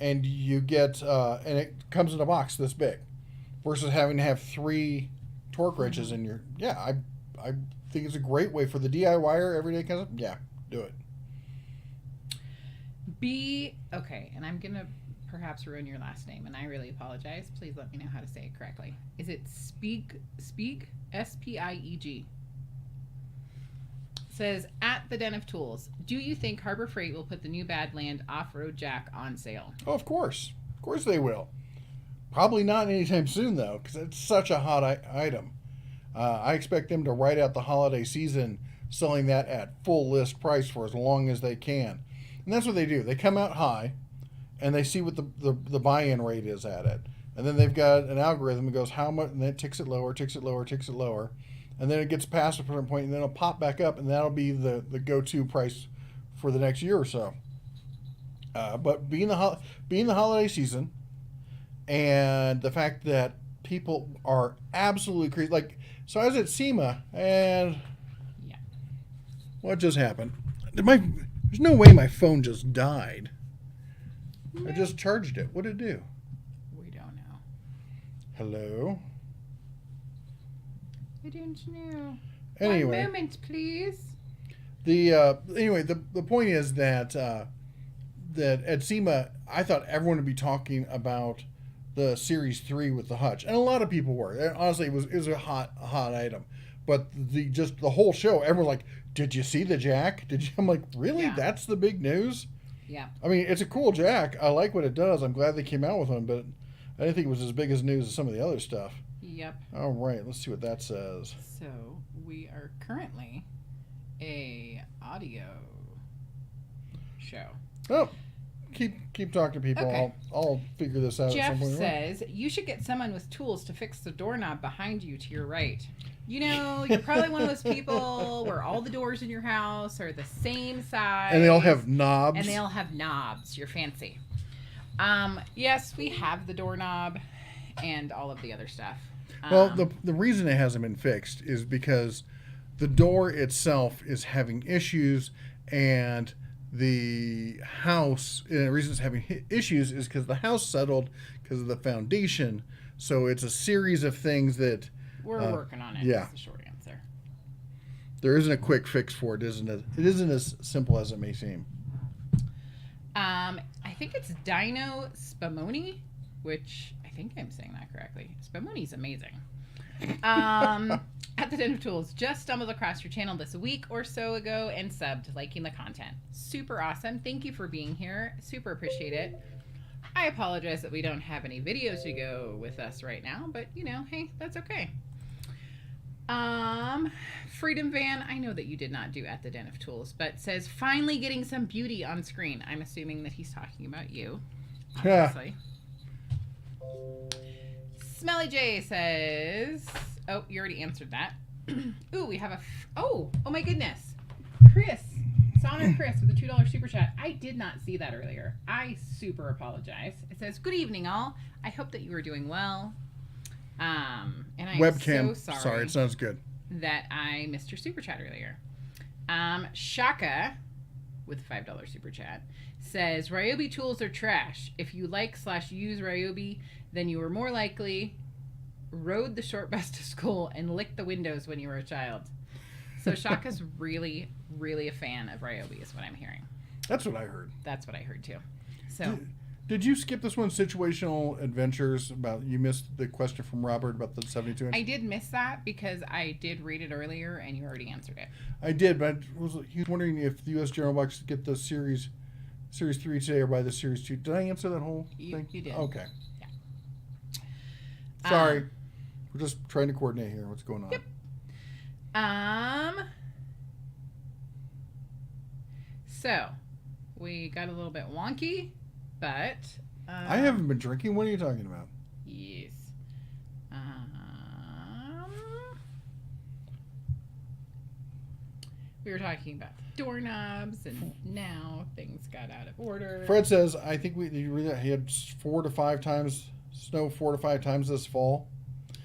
[SPEAKER 1] you get and it comes in a box this big, versus having to have three torque wrenches in your. Yeah, I think it's a great way for the DIYer everyday kind of. Yeah, do it.
[SPEAKER 2] Okay, and I'm gonna perhaps ruin your last name, and I really apologize. Please let me know how to say it correctly. Is it Spieg? Spieg? Says, at the Den of Tools, do you think Harbor Freight will put the new Badland off-road jack on sale?
[SPEAKER 1] Oh, of course they will. Probably not anytime soon though, because it's such a hot item. I expect them to ride out the holiday season selling that at full list price for as long as they can. And that's what they do. They come out high, and they see what the buy-in rate is at it. And then they've got an algorithm that goes how much, and then it ticks it lower, ticks it lower, ticks it lower. And then it gets past a certain point, and then it'll pop back up, and that'll be the go-to price for the next year or so. But being the holiday season, and the fact that people are absolutely crazy. Like, so I was at SEMA, and
[SPEAKER 2] yeah,
[SPEAKER 1] what just happened? There's no way my phone just died. I just charged it. What did it do?
[SPEAKER 2] We don't know.
[SPEAKER 1] Hello?
[SPEAKER 2] I don't know.
[SPEAKER 1] Anyway.
[SPEAKER 2] One moment, please.
[SPEAKER 1] The point is that that at SEMA, I thought everyone would be talking about the Series 3 with the hutch, and a lot of people were. And honestly, it was a hot item. But the whole show, everyone like, did you see the jack? I'm like, really?
[SPEAKER 2] Yeah.
[SPEAKER 1] That's the big news?
[SPEAKER 2] Yeah.
[SPEAKER 1] I mean, it's a cool jack. I like what it does. I'm glad they came out with one, but I didn't think it was as big as news as some of the other stuff.
[SPEAKER 2] Yep.
[SPEAKER 1] All right, let's see what that says.
[SPEAKER 2] So we are currently a audio show.
[SPEAKER 1] Oh, keep talking to people.
[SPEAKER 2] Okay.
[SPEAKER 1] I'll figure this out.
[SPEAKER 2] Jeff
[SPEAKER 1] at some point.
[SPEAKER 2] says you should get someone with tools to fix the doorknob behind you to your right. You know, you're probably one of those people where all the doors in your house are the same size.
[SPEAKER 1] And they all have knobs.
[SPEAKER 2] And they all have knobs. You're fancy. Yes, we have the doorknob and all of the other stuff.
[SPEAKER 1] Well, the reason it hasn't been fixed is because the door itself is having issues, and the house, and the reason it's having issues is because the house settled because of the foundation. So it's a series of things that
[SPEAKER 2] we're working on it.
[SPEAKER 1] Yeah.
[SPEAKER 2] That's the short answer.
[SPEAKER 1] There isn't a quick fix for it, isn't it? It isn't as simple as it may seem.
[SPEAKER 2] I think it's Dino Spumoni, which I think I'm saying that correctly. Spumoni's amazing. At the Den of Tools, just stumbled across your channel this week or so ago and subbed, liking the content. Super awesome. Thank you for being here. Super appreciate it. I apologize that we don't have any videos to go with us right now, but you know, hey, that's okay. Freedom Van, I know that you did not do at the Den of Tools, but says finally getting some beauty on screen. I'm assuming that he's talking about you, obviously. Smelly J says, oh, you already answered that. Ooh, we have oh my goodness. Chris, Sonic Chris with a $2 super chat. I did not see that earlier. I super apologize. It says, good evening all. I hope that you are doing well. And I'm
[SPEAKER 1] Webcam.
[SPEAKER 2] so
[SPEAKER 1] Sorry, it sounds good.
[SPEAKER 2] that I missed your super chat earlier. Shaka with a $5 super chat says, Ryobi tools are trash. If you like/use Ryobi, then you were more likely rode the short bus to school and licked the windows when you were a child. So Shaka's really, really a fan of Ryobi is what I'm hearing.
[SPEAKER 1] That's what I heard.
[SPEAKER 2] That's what I heard too. So
[SPEAKER 1] Did you skip this one, Situational Adventures? You missed the question from Robert about the 72 inch?
[SPEAKER 2] I did miss that because I did read it earlier and you already answered it.
[SPEAKER 1] I did, but he was wondering if the U.S. General Box get the Series 3 today or by the Series 2. Did I answer that whole thing?
[SPEAKER 2] You did.
[SPEAKER 1] Okay.
[SPEAKER 2] Yeah.
[SPEAKER 1] Sorry. We're just trying to coordinate here what's going on.
[SPEAKER 2] Yep. So, we got a little bit wonky, but...
[SPEAKER 1] I haven't been drinking. What are you talking about?
[SPEAKER 2] Yes. We were talking about doorknobs, and now things got out of order.
[SPEAKER 1] Fred says, I think he had 4 to 5 times snow 4 to 5 times this fall.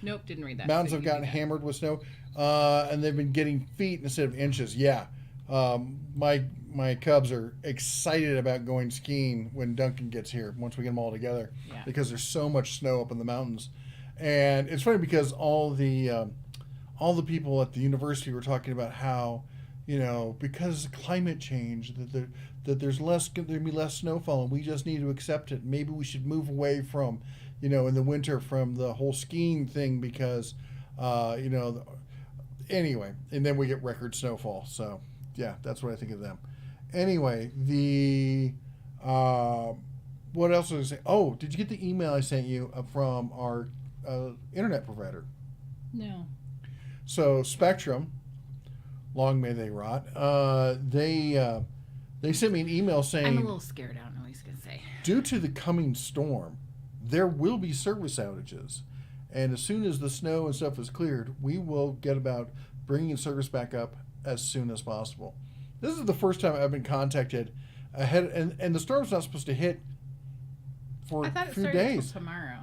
[SPEAKER 2] Nope, didn't read that.
[SPEAKER 1] Mountains have gotten hammered with snow, and they've been getting feet instead of inches. Yeah, my Cubs are excited about going skiing when Duncan gets here once we get them all together, because there's so much snow up in the mountains. And it's funny because all the people at the university were talking about how, because of climate change, that there's going to be less snowfall, and we just need to accept it. Maybe we should move away from, in the winter, from the whole skiing thing because, anyway, and then we get record snowfall. So, yeah, that's what I think of them. Anyway, what else was I saying? Oh, did you get the email I sent you from our internet provider?
[SPEAKER 2] No.
[SPEAKER 1] So Spectrum, long may they rot. They sent me an email saying,
[SPEAKER 2] I'm a little scared. I don't know what he's gonna say.
[SPEAKER 1] Due to the coming storm, there will be service outages, and as soon as the snow and stuff is cleared, we will get about bringing service back up as soon as possible. This is the first time I've been contacted ahead, and the storm's not supposed to hit for
[SPEAKER 2] I thought
[SPEAKER 1] a
[SPEAKER 2] it
[SPEAKER 1] few
[SPEAKER 2] started
[SPEAKER 1] days.
[SPEAKER 2] tomorrow.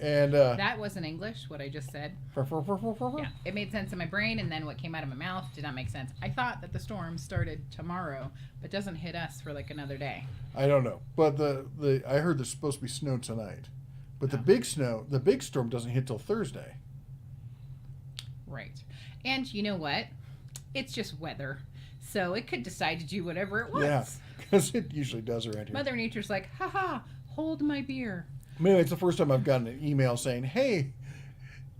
[SPEAKER 1] And
[SPEAKER 2] that wasn't English, what I just said. Yeah, it made sense in my brain, and then what came out of my mouth did not make sense. I thought that the storm started tomorrow, but doesn't hit us for like another day.
[SPEAKER 1] I don't know, but I heard there's supposed to be snow tonight, but the big storm doesn't hit till Thursday.
[SPEAKER 2] Right, and you know what? It's just weather, so it could decide to do whatever it wants.
[SPEAKER 1] Yeah, because it usually does around here.
[SPEAKER 2] Mother Nature's like, haha, hold my beer.
[SPEAKER 1] Anyway, it's the first time I've gotten an email saying, "Hey,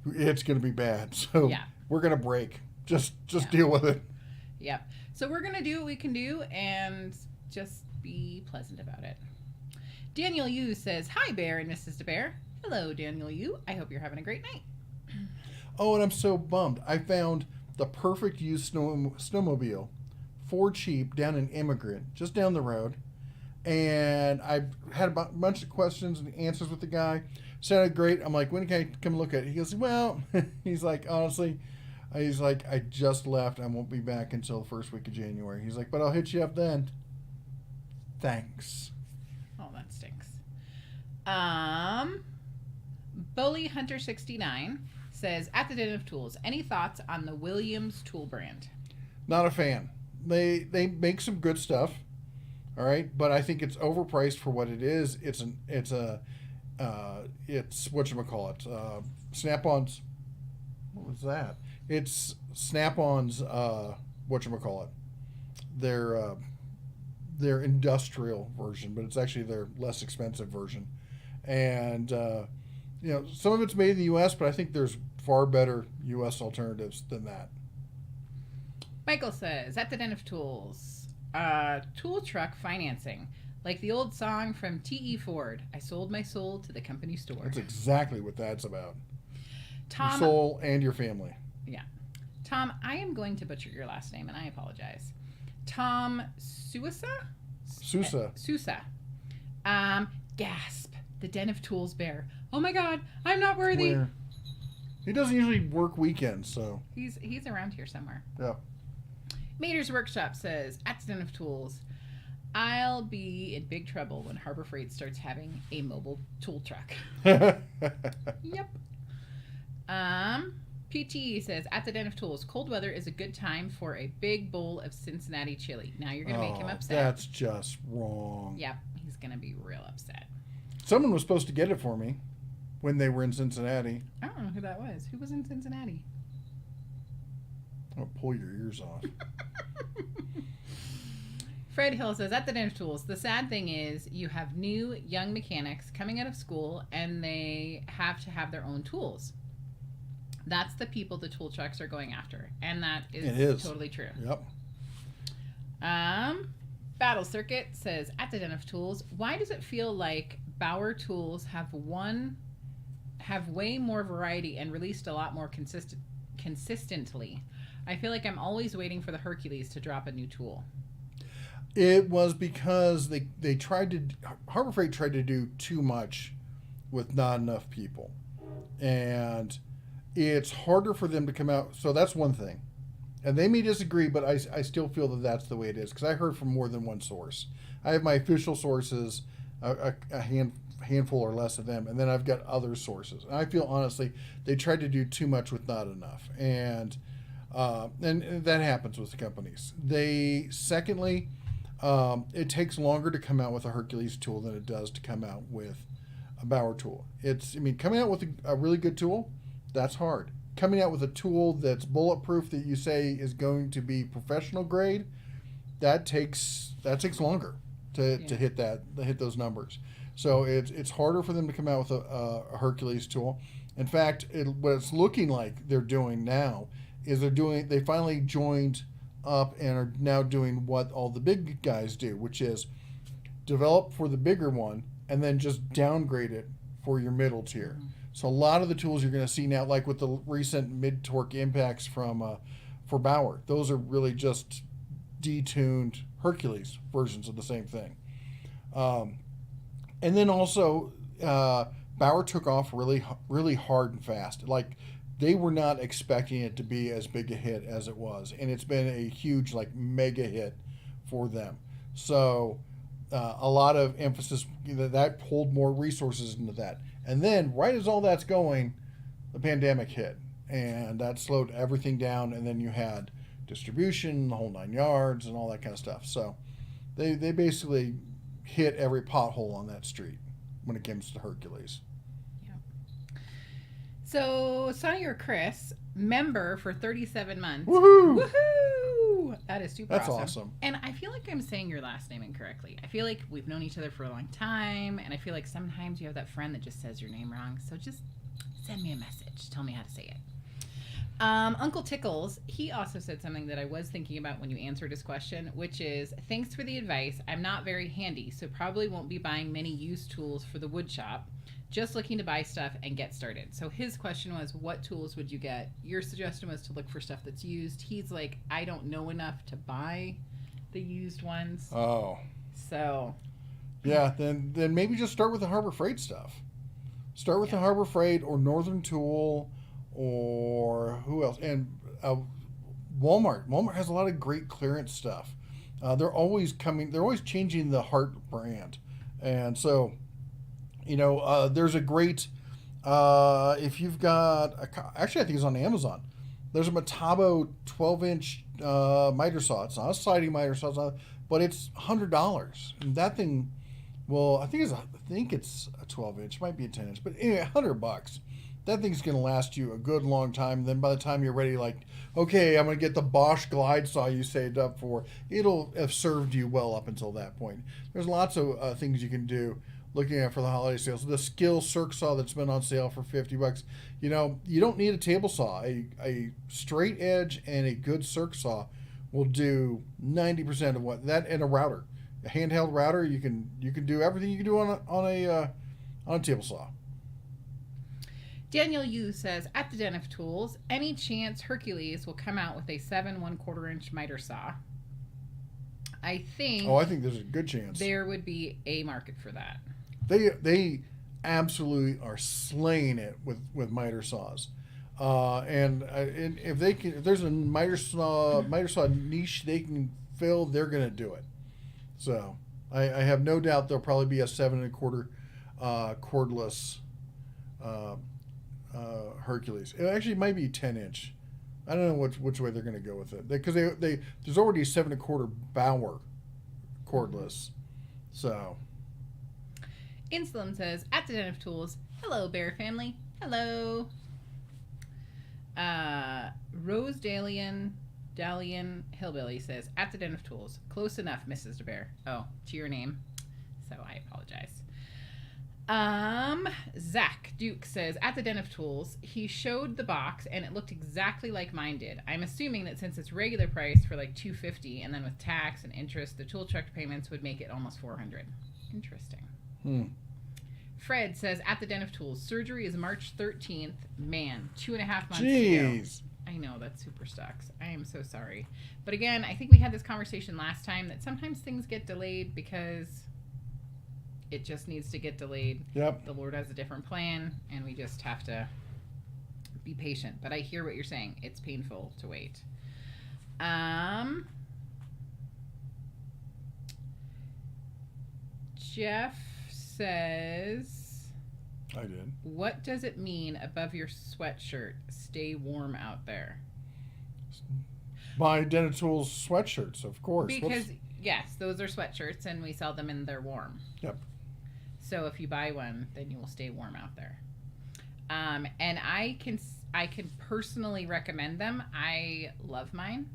[SPEAKER 1] it's going to be bad, so we're going to break. Just deal with it."
[SPEAKER 2] Yep. So we're going to do what we can do and just be pleasant about it. Daniel Yu says, "Hi, Bear and Mrs. DeBear." Hello, Daniel Yu. I hope you're having a great night.
[SPEAKER 1] Oh, and I'm so bummed. I found the perfect used snowmobile for cheap down in Immigrant, just down the road. And I had a bunch of questions and answers with the guy. Sounded great. I'm like, when can I come look at it? He goes, well, he's like, honestly, I just left. I won't be back until the first week of January. He's like, but I'll hit you up then. Thanks.
[SPEAKER 2] Oh, that stinks. Bully Hunter 69 says, at the Den of Tools, any thoughts on the Williams tool brand?
[SPEAKER 1] Not a fan. They make some good stuff. All right, but I think it's overpriced for what it is. It's whatchamacallit, Snap-on's. What was that? It's Snap-on's whatchamacallit. Their industrial version, but it's actually their less expensive version. And some of it's made in the U.S., but I think there's far better U.S. alternatives than that.
[SPEAKER 2] Michael says, at the Den of Tools, tool truck financing, like the old song from T.E. Ford, I sold my soul to the company store.
[SPEAKER 1] That's exactly what that's about.
[SPEAKER 2] Tom,
[SPEAKER 1] your soul and your family.
[SPEAKER 2] Yeah. Tom, I am going to butcher your last name, and I apologize. Tom Sousa. Gasp. The Den of Tools Bear. Oh my God, I'm not worthy.
[SPEAKER 1] Where? He doesn't usually work weekends, so.
[SPEAKER 2] He's around here somewhere.
[SPEAKER 1] Yeah.
[SPEAKER 2] Mater's Workshop says, at the Den of Tools, I'll be in big trouble when Harbor Freight starts having a mobile tool truck. Yep. PT says, at the Den of Tools, cold weather is a good time for a big bowl of Cincinnati chili. Now you're going to make him upset.
[SPEAKER 1] That's just wrong.
[SPEAKER 2] Yep, he's going to be real upset.
[SPEAKER 1] Someone was supposed to get it for me when they were in Cincinnati.
[SPEAKER 2] I don't know who that was. Who was in Cincinnati?
[SPEAKER 1] I'll pull your ears off.
[SPEAKER 2] Fred Hill says, at the Den of Tools, the sad thing is you have new young mechanics coming out of school and they have to have their own tools. That's the people the tool trucks are going after. And that is totally true.
[SPEAKER 1] Yep.
[SPEAKER 2] Battle Circuit says, at the Den of Tools, why does it feel like Bauer Tools have way more variety and released a lot more consistently? I feel like I'm always waiting for the Hercules to drop a new tool.
[SPEAKER 1] It was because Harbor Freight tried to do too much with not enough people. And it's harder for them to come out. So that's one thing. And they may disagree, but I still feel that that's the way it is because I heard from more than one source. I have my official sources, a handful or less of them, and then I've got other sources. And I feel honestly they tried to do too much with not enough, and that happens with the companies. Secondly, it takes longer to come out with a Hercules tool than it does to come out with a Bauer tool. Coming out with a really good tool, that's hard. Coming out with a tool that's bulletproof that you say is going to be professional grade, that takes longer to hit those numbers. So it's harder for them to come out with a Hercules tool. In fact, what it's looking like they're doing now is they finally joined up and are now doing what all the big guys do, which is develop for the bigger one and then just downgrade it for your middle tier. Mm-hmm. So a lot of the tools you're going to see now, like with the recent mid-torque impacts for Bauer, those are really just detuned Hercules versions of the same thing. And then also, Bauer took off really, really hard and fast. Like, they were not expecting it to be as big a hit as it was. And it's been a huge, mega hit for them. So, a lot of emphasis, that pulled more resources into that. And then, right as all that's going, the pandemic hit. And that slowed everything down. And then you had distribution, the whole 9 yards, and all that kind of stuff. So, they basically hit every pothole on that street when it comes to Hercules.
[SPEAKER 2] Yeah. So, Sonny or Chris, member for 37 months.
[SPEAKER 1] Woohoo!
[SPEAKER 2] Woohoo! That is super
[SPEAKER 1] That's awesome.
[SPEAKER 2] And I feel like I'm saying your last name incorrectly. I feel like we've known each other for a long time, and I feel like sometimes you have that friend that just says your name wrong. So just send me a message. Tell me how to say it. Uncle Tickles, he also said something that I was thinking about when you answered his question, which is, thanks for the advice. I'm not very handy, so probably won't be buying many used tools for the wood shop. Just looking to buy stuff and get started. So his question was, what tools would you get? Your suggestion was to look for stuff that's used. He's like, I don't know enough to buy the used ones.
[SPEAKER 1] Oh.
[SPEAKER 2] So.
[SPEAKER 1] Yeah, then maybe just start with the Harbor Freight stuff. Start with the Harbor Freight or Northern Tool. Or who else? And Walmart. Walmart has a lot of great clearance stuff. They're always changing the Hart brand. And so, there's a great, if you've got, actually I think it's on Amazon. There's a Metabo 12-inch miter saw. It's not a sliding miter saw, but it's $100. And that thing, well, I think it's a 12-inch. It might be a 10-inch. But anyway, $100. That thing's going to last you a good long time. And then by the time you're ready, okay, I'm going to get the Bosch glide saw you saved up for. It'll have served you well up until that point. There's lots of things you can do looking at for the holiday sales. The Skill Circ saw that's been on sale for $50. You don't need a table saw. A straight edge and a good Circ saw will do 90% of what that, and a router. A handheld router, you can do everything you can do on a table saw.
[SPEAKER 2] Daniel Yu says, at the Den of Tools, any chance Hercules will come out with a 7 1/4-inch miter saw? I think
[SPEAKER 1] there's a good chance.
[SPEAKER 2] There would be a market for that.
[SPEAKER 1] They absolutely are slaying it with miter saws. And if there's a miter saw niche they can fill, they're going to do it. So I have no doubt there'll probably be a 7 1/4 cordless Hercules. It actually might be 10-inch. I don't know which way they're going to go with it, because there's already a 7 1/4 Bauer cordless. So
[SPEAKER 2] Insulin says, at the Den of Tools, hello Bear family, hello. Rose Dalian Hillbilly says, at the Den of Tools, close enough, Mrs. DeBear. Oh, to your name, so I apologize. Zach Duke says, at the Den of Tools, he showed the box and it looked exactly like mine did. I'm assuming that since it's regular price for $250, and then with tax and interest, the tool truck payments would make it almost $400. Interesting. Fred says, at the Den of Tools, surgery is March 13th. Man, 2.5 months
[SPEAKER 1] Jeez.
[SPEAKER 2] ago. I know, that's super sucks. I am so sorry. But again, I think we had this conversation last time that sometimes things get delayed because it just needs to get delayed.
[SPEAKER 1] Yep.
[SPEAKER 2] The Lord has a different plan, and we just have to be patient. But I hear what you're saying. It's painful to wait. Jeff says,
[SPEAKER 1] I did.
[SPEAKER 2] what does it mean above your sweatshirt? Stay warm out there.
[SPEAKER 1] My Dental Tools sweatshirts, of course.
[SPEAKER 2] Because, yes, those are sweatshirts and we sell them and they're warm.
[SPEAKER 1] Yep.
[SPEAKER 2] So if you buy one, then you will stay warm out there. And I can personally recommend them. I love mine.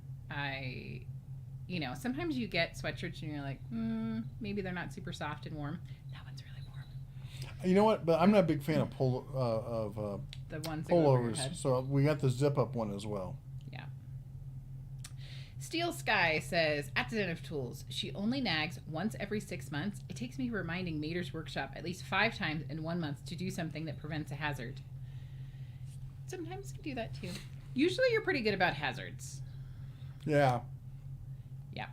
[SPEAKER 2] Sometimes you get sweatshirts and you're like, maybe they're not super soft and warm. That one's really warm.
[SPEAKER 1] You know what? But I'm not a big fan of
[SPEAKER 2] the ones that go over your
[SPEAKER 1] pullovers.
[SPEAKER 2] head.
[SPEAKER 1] So we got the zip up one as well.
[SPEAKER 2] Yeah. Steel Sky says, at the Den of Tools, she only nags once every 6 months. It takes me reminding Mater's Workshop at least 5 times in 1 month to do something that prevents a hazard. Sometimes you do that too. Usually you're pretty good about hazards.
[SPEAKER 1] Yeah.
[SPEAKER 2] Yeah.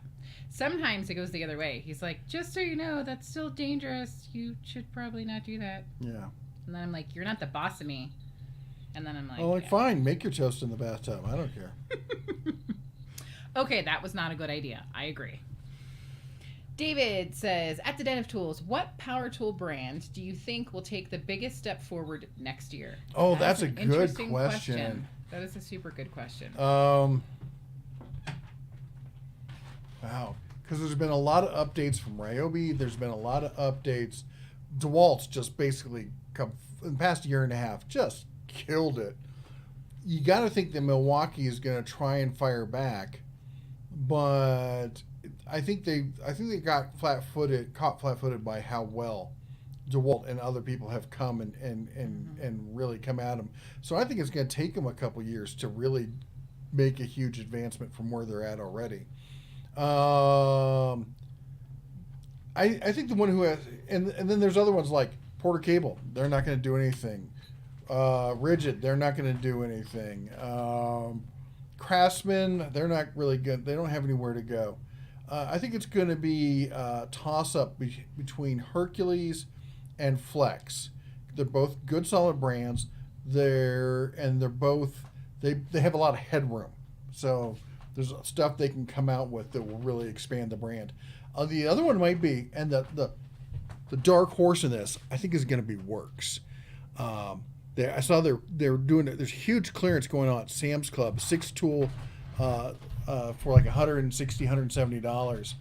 [SPEAKER 2] Sometimes it goes the other way. He's like, just so you know, that's still dangerous. You should probably not do that.
[SPEAKER 1] Yeah.
[SPEAKER 2] And then I'm like, you're not the boss of me. And then I'm like,
[SPEAKER 1] yeah. Fine, make your toast in the bathtub. I don't care.
[SPEAKER 2] Okay, that was not a good idea. I agree. David says, at the Den of Tools, what power tool brand do you think will take the biggest step forward next year?
[SPEAKER 1] Oh, that's a good question.
[SPEAKER 2] That is a super good question.
[SPEAKER 1] Wow. Because there's been a lot of updates from Ryobi. There's been a lot of updates. DeWalt's just basically come in the past year and a half, just killed it. You got to think that Milwaukee is going to try and fire back, but I think they got caught flat-footed by how well DeWalt and other people have come and really come at them. So I think it's going to take them a couple years to really make a huge advancement from where they're at already. I think the one who has, and then there's other ones like Porter Cable. They're not going to do anything. Rigid, they're not going to do anything. Craftsman, they're not really good. They don't have anywhere to go. I think it's going to be a toss-up between Hercules and Flex. They're both good, solid brands. They're both they have a lot of headroom. So there's stuff they can come out with that will really expand the brand. The other one might be, and the dark horse in this, I think, is going to be Works. I saw they're doing there's huge clearance going on at Sam's Club, 6-tool for like $160, $170.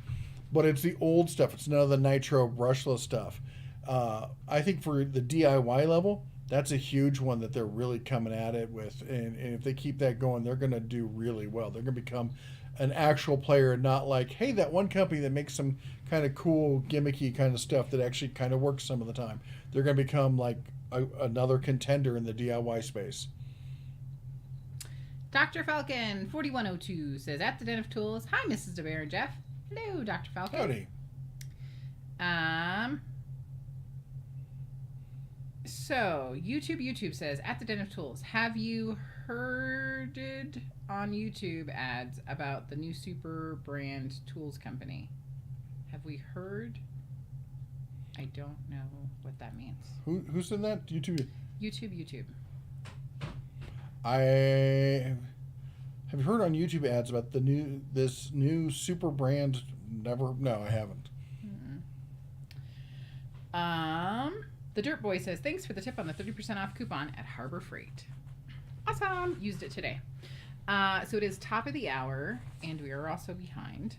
[SPEAKER 1] But it's the old stuff. It's none of the nitro brushless stuff. I think for the DIY level, that's a huge one that they're really coming at it with. And if they keep that going, they're going to do really well. They're going to become an actual player and not like, hey, that one company that makes some kind of cool, gimmicky kind of stuff that actually kind of works some of the time. They're going to become like another contender in the DIY space.
[SPEAKER 2] Dr. Falcon 4102 says, at the Den of Tools, hi, Mrs. DeBear and Jeff. Hello, Dr. Falcon.
[SPEAKER 1] Howdy.
[SPEAKER 2] So YouTube says, at the Den of Tools, have you heard on YouTube ads about the new super brand tools company? Have we heard? I don't know what that means.
[SPEAKER 1] Who said that? YouTube.
[SPEAKER 2] YouTube.
[SPEAKER 1] I have heard on YouTube ads about this new super brand. No, I haven't.
[SPEAKER 2] The Dirt Boy says, thanks for the tip on the 30% off coupon at Harbor Freight. Awesome. Used it today. So it is top of the hour, and we are also behind.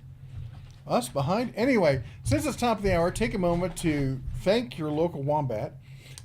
[SPEAKER 1] Us behind? Anyway, since it's top of the hour, take a moment to thank your local Wombat.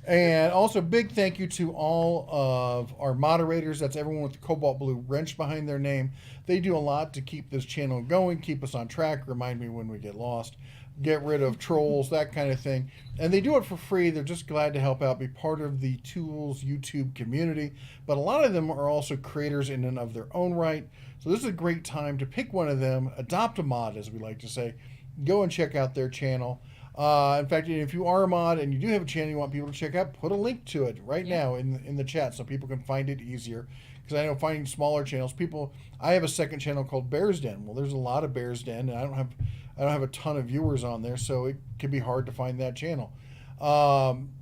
[SPEAKER 1] And also big thank you to all of our moderators. That's everyone with the cobalt blue wrench behind their name. They do a lot to keep this channel going, keep us on track, remind me when we get lost, get rid of trolls, that kind of thing. And they do it for free. They're just glad to help out, be part of the Tools YouTube community. But a lot of them are also creators in and of their own right. So this is a great time to pick one of them, adopt a mod, as we like to say. Go and check out their channel. In fact, if you are a mod and you do have a channel you want people to check out, put a link to it right now in the chat so people can find it easier. Because I know finding smaller channels, I have a second channel called Bears Den. Well, there's a lot of Bears Den, and I don't have a ton of viewers on there, so it can be hard to find that channel.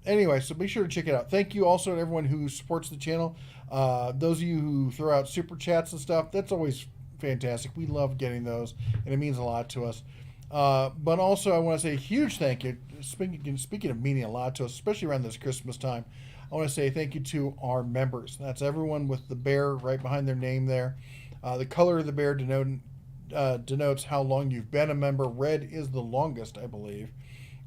[SPEAKER 1] Anyway, so be sure to check it out. Thank you also to everyone who supports the channel. Those of you who throw out super chats and stuff, that's always fantastic. We love getting those, and it means a lot to us. But also, I want to say a huge thank you. Speaking of meaning a lot to us, especially around this Christmas time, I want to say thank you to our members. That's everyone with the bear right behind their name there. The color of the bear denotes how long you've been a member. Red is the longest, I believe.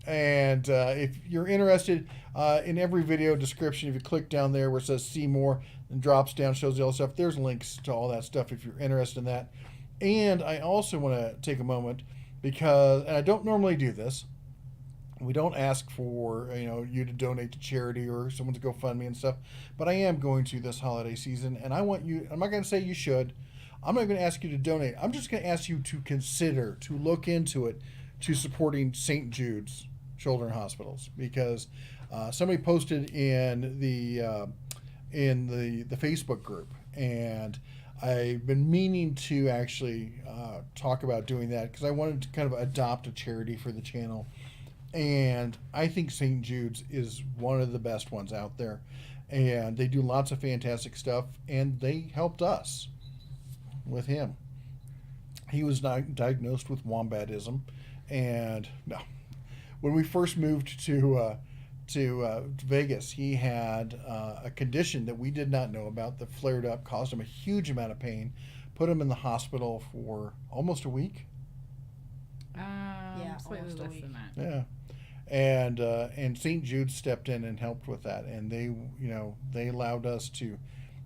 [SPEAKER 1] And if you're interested, in every video description, if you click down there where it says see more and drops down, shows you all the stuff, there's links to all that stuff if you're interested in that. And I also want to take a moment because, and I don't normally do this, we don't ask for you to donate to charity or someone to GoFundMe and stuff, but I am going to this holiday season, and I want you, I'm not going to say you should, I'm not going to ask you to donate, I'm just going to ask you to consider, to look into it, to supporting St. Jude's Children's Hospitals, because somebody posted in the Facebook group, and I've been meaning to actually talk about doing that because I wanted to kind of adopt a charity for the channel, and I think St. Jude's is one of the best ones out there, and they do lots of fantastic stuff, and they helped us with him. He was diagnosed with wombatism, and no, when we first moved to Vegas, he had a condition that we did not know about that flared up, caused him a huge amount of pain, put him in the hospital for almost a week.
[SPEAKER 2] Slightly less than that.
[SPEAKER 1] Yeah, and St. Jude stepped in and helped with that, and they allowed us to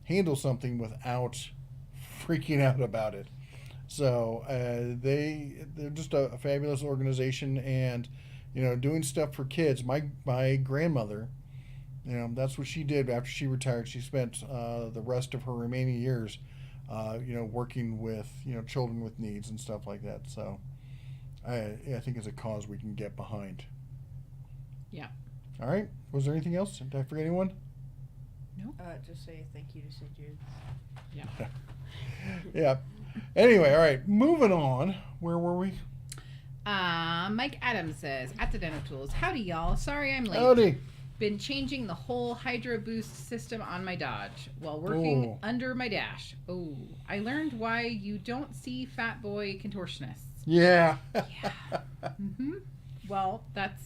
[SPEAKER 1] handle something without freaking out about it. So they're just a fabulous organization, and doing stuff for kids. My grandmother, that's what she did after she retired. She spent the rest of her remaining years, working with children with needs and stuff like that. So I think it's a cause we can get behind.
[SPEAKER 2] Yeah.
[SPEAKER 1] All right. Was there anything else? Did I forget anyone?
[SPEAKER 2] No.
[SPEAKER 3] Just say thank you to St. Jude.
[SPEAKER 2] Yeah.
[SPEAKER 1] Yeah. Anyway, all right. Moving on. Where were we?
[SPEAKER 2] Mike Adams says, at the Den of Tools, howdy y'all. Sorry I'm late.
[SPEAKER 1] Howdy.
[SPEAKER 2] Been changing the whole Hydro Boost system on my Dodge while working under my dash. Oh, I learned why you don't see fat boy contortionists.
[SPEAKER 1] Yeah.
[SPEAKER 2] Yeah. Well, that's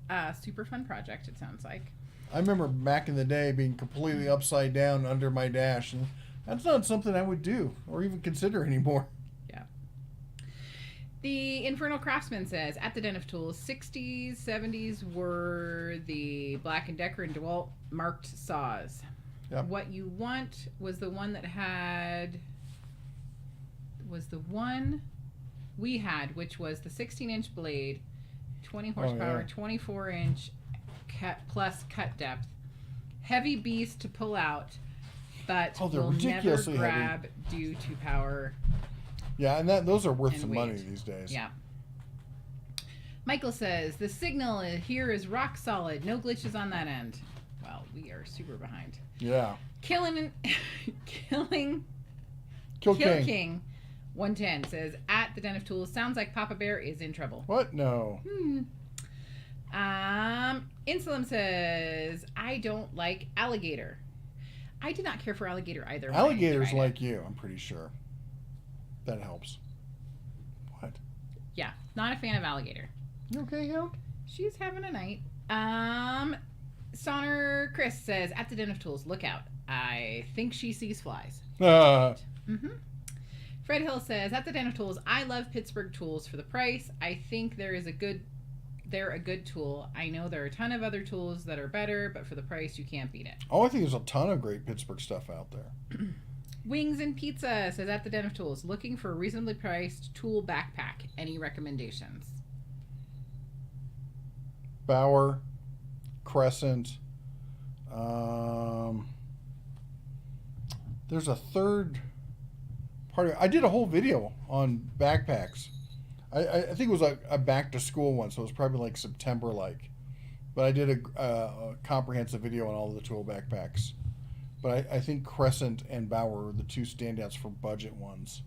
[SPEAKER 2] a super fun project, it sounds like.
[SPEAKER 1] I remember back in the day being completely upside down under my dash, and that's not something I would do or even consider anymore.
[SPEAKER 2] Yeah. The Infernal Craftsman says, at the Den of Tools, 60s, 70s were the Black & Decker and DeWalt marked saws.
[SPEAKER 1] Yep.
[SPEAKER 2] What you want was the one that had... was the one we had, which was the 16-inch blade, 20 horsepower, 24-inch plus cut depth. Heavy beast to pull out, but will never grab due to power.
[SPEAKER 1] Yeah, and those are worth some
[SPEAKER 2] weight.
[SPEAKER 1] money these days.
[SPEAKER 2] Yeah. Michael says, the signal here is rock solid. No glitches on that end. Well, we are super behind.
[SPEAKER 1] Yeah.
[SPEAKER 2] Kill King 110 says, at the Den of Tools, sounds like Papa Bear is in trouble.
[SPEAKER 1] What? No.
[SPEAKER 2] Insulin says, I don't like alligator. I did not care for alligator either.
[SPEAKER 1] Alligators like you, I'm pretty sure. That helps. What?
[SPEAKER 2] Yeah, not a fan of alligator.
[SPEAKER 1] You okay, Hound?
[SPEAKER 2] She's having a night. Sonner Chris says, at the Den of Tools, look out. I think she sees flies. Fred Hill says, at the Den of Tools, I love Pittsburgh tools for the price. I think they're a good tool. I know there are a ton of other tools that are better, but for the price, you can't beat it.
[SPEAKER 1] Oh, I think there's a ton of great Pittsburgh stuff out there.
[SPEAKER 2] Wings and Pizza says, at the Den of Tools, looking for a reasonably priced tool backpack. Any recommendations?
[SPEAKER 1] Bauer, Crescent. There's a third part of it. I did a whole video on backpacks. I think it was like a back to school one, so it was probably like September like. But I did a comprehensive video on all of the tool backpacks. But I think Crescent and Bauer are the two standouts for budget ones.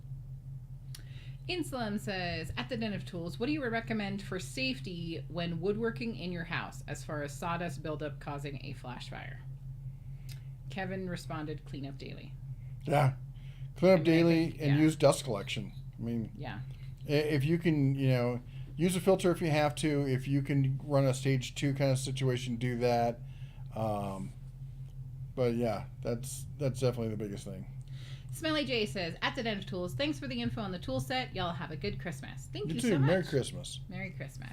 [SPEAKER 2] Insulin says, at the Den of Tools, what do you recommend for safety when woodworking in your house as far as sawdust buildup causing a flash fire? Kevin responded, clean up daily.
[SPEAKER 1] Yeah. Clean up
[SPEAKER 2] I
[SPEAKER 1] daily
[SPEAKER 2] think,
[SPEAKER 1] and
[SPEAKER 2] yeah.
[SPEAKER 1] use dust collection. I mean,
[SPEAKER 2] Yeah.
[SPEAKER 1] if you can, use a filter if you have to. If you can run a stage 2 kind of situation, do that. But yeah, that's definitely the biggest thing.
[SPEAKER 2] Smelly J says, at the Den of Tools, thanks for the info on the tool set. Y'all have a good Christmas. Thank you
[SPEAKER 1] too.
[SPEAKER 2] so much.
[SPEAKER 1] Merry Christmas.
[SPEAKER 2] Merry Christmas.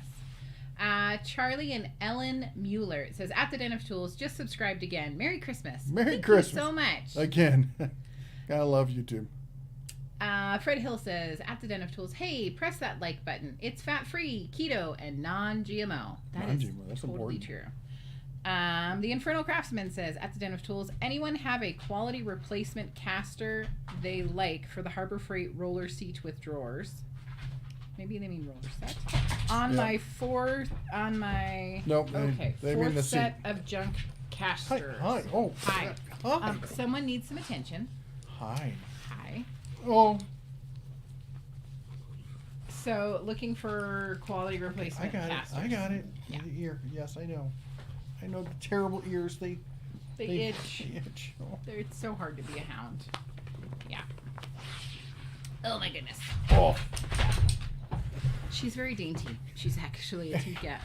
[SPEAKER 2] Charlie and Ellen Mueller, it says, at the Den of Tools, just subscribed again. Merry Christmas.
[SPEAKER 1] Merry
[SPEAKER 2] Thank
[SPEAKER 1] Christmas.
[SPEAKER 2] you so much.
[SPEAKER 1] Again, gotta love YouTube.
[SPEAKER 2] Fred Hill says, at the Den of Tools, hey, press that like button. It's fat-free, keto, and non-GMO. That is
[SPEAKER 1] That's
[SPEAKER 2] totally
[SPEAKER 1] important.
[SPEAKER 2] true. The Infernal Craftsman says, at the Den of Tools, anyone have a quality replacement caster they like for the Harbor Freight roller seat with drawers? Maybe they mean roller set.
[SPEAKER 1] Nope. They mean
[SPEAKER 2] fourth
[SPEAKER 1] the
[SPEAKER 2] set
[SPEAKER 1] seat.
[SPEAKER 2] of junk casters.
[SPEAKER 1] Hi. Oh.
[SPEAKER 2] Hi.
[SPEAKER 1] Hi.
[SPEAKER 2] Someone needs some attention.
[SPEAKER 1] Hi.
[SPEAKER 2] Hi.
[SPEAKER 1] Oh.
[SPEAKER 2] So, looking for quality replacement casters.
[SPEAKER 1] I got it.
[SPEAKER 2] Yeah.
[SPEAKER 1] The ear. Yes, I know. I know the terrible ears. They
[SPEAKER 2] itch.
[SPEAKER 1] itch. Oh.
[SPEAKER 2] It's so hard to be a hound. Yeah. Oh my goodness.
[SPEAKER 1] Oh.
[SPEAKER 2] She's very dainty. She's actually a teacup.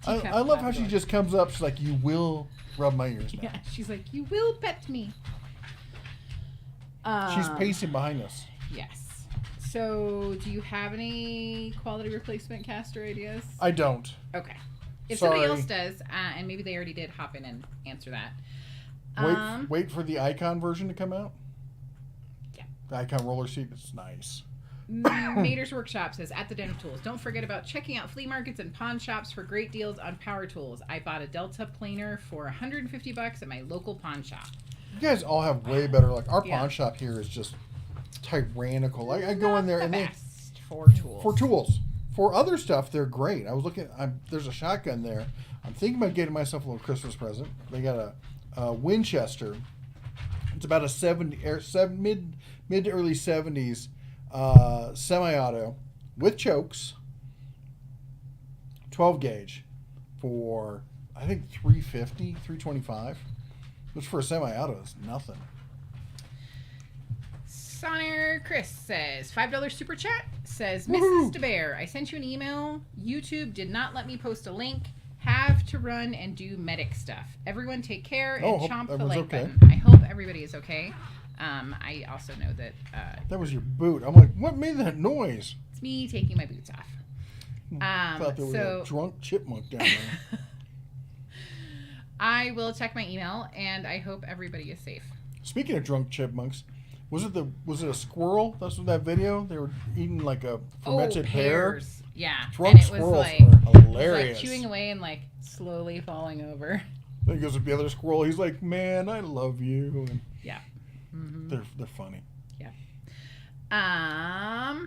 [SPEAKER 1] I love how she just comes up. She's like, "You will rub my ears now."
[SPEAKER 2] Yeah, she's like, "You will pet me."
[SPEAKER 1] She's pacing behind us.
[SPEAKER 2] Yes. So, do you have any quality replacement caster ideas?
[SPEAKER 1] I don't.
[SPEAKER 2] Okay. If
[SPEAKER 1] Sorry.
[SPEAKER 2] somebody else does, and maybe they already did, hop in and answer that.
[SPEAKER 1] Wait for the Icon version to come out.
[SPEAKER 2] Yeah.
[SPEAKER 1] The Icon roller seat is nice.
[SPEAKER 2] Mater's Workshop says, at the Den of Tools, don't forget about checking out flea markets and pawn shops for great deals on power tools. I bought a Delta planer for $150 at my local pawn shop.
[SPEAKER 1] You guys all have way better. Like our
[SPEAKER 2] Yeah.
[SPEAKER 1] pawn shop here is just tyrannical. I go in there and they
[SPEAKER 2] best for tools.
[SPEAKER 1] for tools. For other stuff, they're great. I was looking. There's a shotgun there. I'm thinking about getting myself a little Christmas present. They got a Winchester. It's about a mid to early 70s semi-auto with chokes, 12 gauge for I think $350, $325, which for a semi-auto is nothing.
[SPEAKER 2] Sonner Chris says, $5 super chat, says,
[SPEAKER 1] Woohoo!
[SPEAKER 2] Mrs. DeBear, I sent you an email. YouTube did not let me post a link. Have to run and do medic stuff. Everyone take care and
[SPEAKER 1] hope
[SPEAKER 2] chomp the
[SPEAKER 1] everyone's
[SPEAKER 2] like
[SPEAKER 1] okay.
[SPEAKER 2] button. I hope everybody is okay. I also know that
[SPEAKER 1] That was your boot. I'm like, what made that noise?
[SPEAKER 2] it's me taking my boots off.
[SPEAKER 1] Thought there was a drunk chipmunk down there.
[SPEAKER 2] I will check my email, and I hope everybody is safe.
[SPEAKER 1] Speaking of drunk chipmunks, was it a squirrel? That's what that video. They were eating like a fermented hair.
[SPEAKER 2] Pears. Yeah.
[SPEAKER 1] Drunk
[SPEAKER 2] and it was
[SPEAKER 1] squirrels
[SPEAKER 2] like,
[SPEAKER 1] are hilarious.
[SPEAKER 2] like chewing away and like slowly falling over.
[SPEAKER 1] Then he goes with the other squirrel. He's like, "Man, I love you." And
[SPEAKER 2] Yeah. Mm-hmm.
[SPEAKER 1] they're funny.
[SPEAKER 2] Yeah. I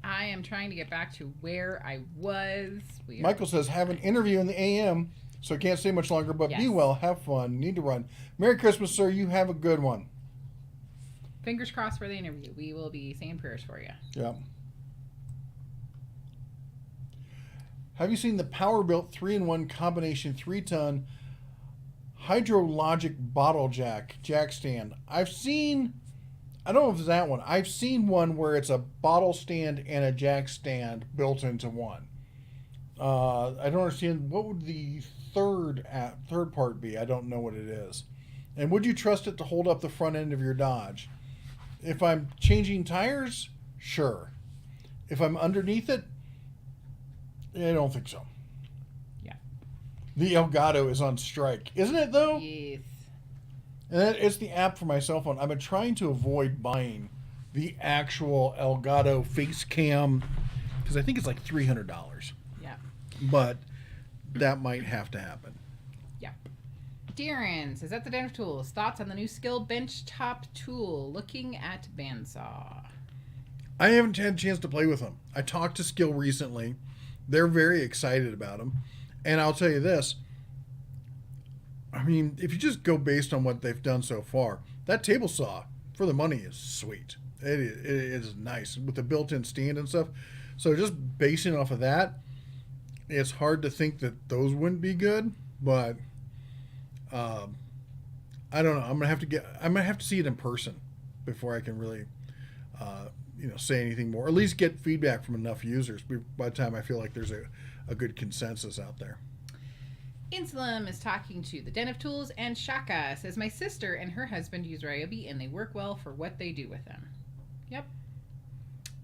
[SPEAKER 2] am trying to get back to where I was.
[SPEAKER 1] Michael says, "Have an interview in the AM, so I can't stay much longer. But be
[SPEAKER 2] Yes.
[SPEAKER 1] well, have fun. Need to run. Merry Christmas, sir. You have a good one."
[SPEAKER 2] Fingers crossed for the interview. We will be saying prayers for you.
[SPEAKER 1] Yeah. Have you seen the Powerbuilt 3-in-1 combination 3-ton hydrologic bottle jack stand? I don't know if it's that one. I've seen one where it's a bottle stand and a jack stand built into one. I don't understand. What would the third part be? I don't know what it is. And would you trust it to hold up the front end of your Dodge? If I'm changing tires, sure. If I'm underneath it, I don't think so.
[SPEAKER 2] Yeah.
[SPEAKER 1] The Elgato is on strike, isn't it though?
[SPEAKER 2] Yes.
[SPEAKER 1] And it's the app for my cell phone. I've been trying to avoid buying the actual Elgato face cam because I think it's like $300.
[SPEAKER 2] Yeah.
[SPEAKER 1] But that might have to happen.
[SPEAKER 2] Yeah. Darren says, at the Den of Tools, thoughts on the new Skill benchtop tool, looking at bandsaw.
[SPEAKER 1] I haven't had a chance to play with them. I talked to Skill recently. They're very excited about them. And I'll tell you this. I mean, if you just go based on what they've done so far, that table saw for the money is sweet. It is nice with the built-in stand and stuff. So just basing off of that, it's hard to think that those wouldn't be good. But I don't know. I'm gonna have to see it in person before I can really say anything more. At least get feedback from enough users by the time I feel like there's a good consensus out there.
[SPEAKER 2] Insulum is talking to the Den of Tools, and Shaka says, my sister and her husband use Ryobi, and they work well for what they do with them. Yep.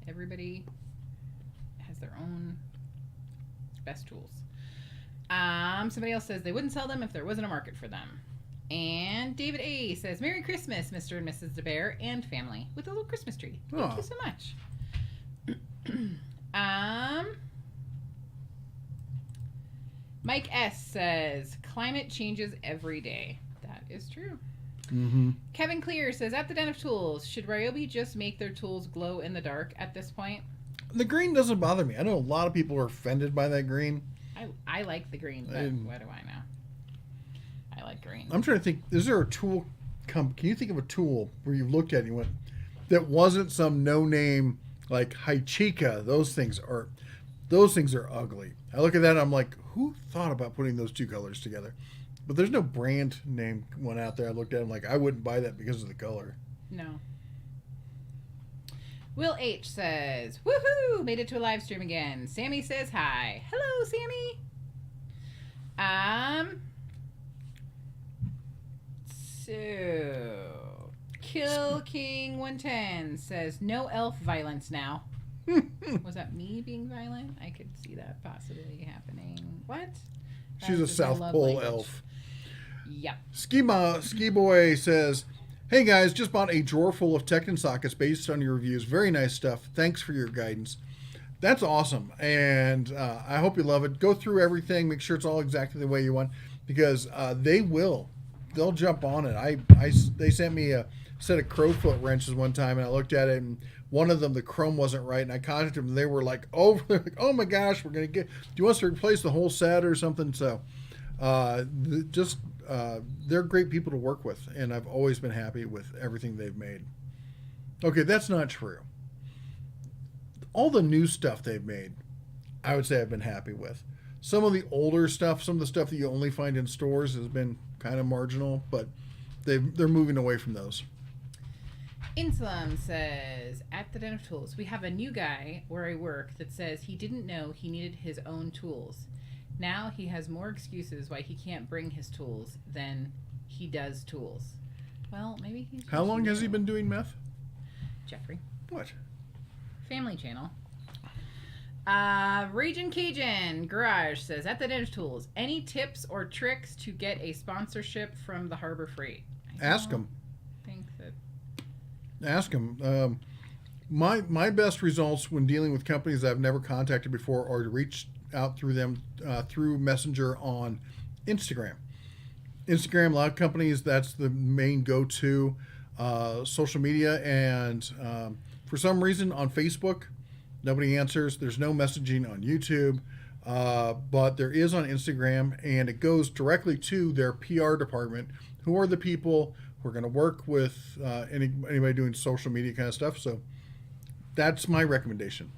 [SPEAKER 2] Everybody has their own best tools. Somebody else says they wouldn't sell them if there wasn't a market for them. And David A. says, Merry Christmas, Mr. and Mrs. DeBear and family, with a little Christmas tree. Thank you so much. Mike S. says, climate changes every day. That is true.
[SPEAKER 1] Mm-hmm.
[SPEAKER 2] Kevin Clear says, at the Den of Tools, should Ryobi just make their tools glow in the dark at this point?
[SPEAKER 1] The green doesn't bother me. I know a lot of people are offended by that green.
[SPEAKER 2] I like the green, but what do I know? I like green.
[SPEAKER 1] I'm trying to think, is there a tool, can you think of a tool where you looked at it and you went, that wasn't some no-name, like Haichika, those things are ugly. I look at that and I'm like, who thought about putting those two colors together? But there's no brand name one out there. I looked at it, I'm like, I wouldn't buy that because of the color.
[SPEAKER 2] No. Will H says, woohoo, made it to a live stream again. Sammy says hi. Hello, Sammy. So Kill King 110 says, no elf violence now. Was that me being violent? I could see that possibly happening. What?
[SPEAKER 1] She's a South Pole elf.
[SPEAKER 2] Yep.
[SPEAKER 1] Ski Boy says, hey guys, just bought a drawer full of Tekton sockets based on your reviews. Very nice stuff. Thanks for your guidance. That's awesome. And I hope you love it. Go through everything. Make sure it's all exactly the way you want, because they'll jump on it. They sent me a set of crowfoot wrenches one time, and I looked at it, and one of them, the chrome wasn't right, and I contacted them, and they were like, oh my gosh, do you want us to replace the whole set or something? So they're great people to work with, and I've always been happy with everything they've made. Okay, that's not true. All the new stuff they've made, I would say I've been happy with. Some of the older stuff, some of the stuff that you only find in stores has been kind of marginal, but they're moving away from those.
[SPEAKER 2] Insulum says, at the Den of Tools, we have a new guy where I work that says he didn't know he needed his own tools. Now he has more excuses why he can't bring his tools than he does tools. Well, maybe he's...
[SPEAKER 1] How long has he been doing meth?
[SPEAKER 2] Jeffrey.
[SPEAKER 1] What?
[SPEAKER 2] Family Channel. Ragin' Cajun Garage says, at the Den of Tools, any tips or tricks to get a sponsorship from the Harbor Freight?
[SPEAKER 1] Ask him. Ask him. My best results when dealing with companies I've never contacted before are to reach out through them through Messenger on Instagram. Instagram, a lot of companies, that's the main go-to social media, and for some reason on Facebook, nobody answers. There's no messaging on YouTube, but there is on Instagram, and it goes directly to their PR department, who are the people who are going to work with anybody doing social media kind of stuff. So that's my recommendation.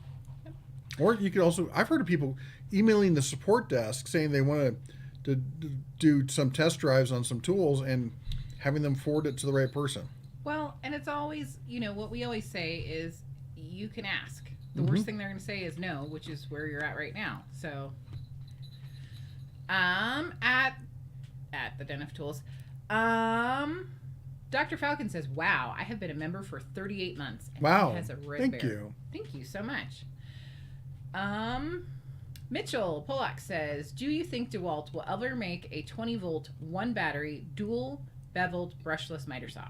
[SPEAKER 1] Yep. Or you could also, I've heard of people emailing the support desk saying they want to do some test drives on some tools and having them forward it to the right person.
[SPEAKER 2] Well, and it's always, what we always say is you can ask. The worst thing they're going to say is no, which is where you're at right now. So, at the Den of Tools, Dr. Falcon says, wow, I have been a member for 38 months. And
[SPEAKER 1] wow.
[SPEAKER 2] He has a red
[SPEAKER 1] Thank
[SPEAKER 2] bear.
[SPEAKER 1] you.
[SPEAKER 2] Thank you so much. Mitchell Polak says, do you think DeWalt will ever make a 20-volt, one battery, dual beveled brushless miter saw?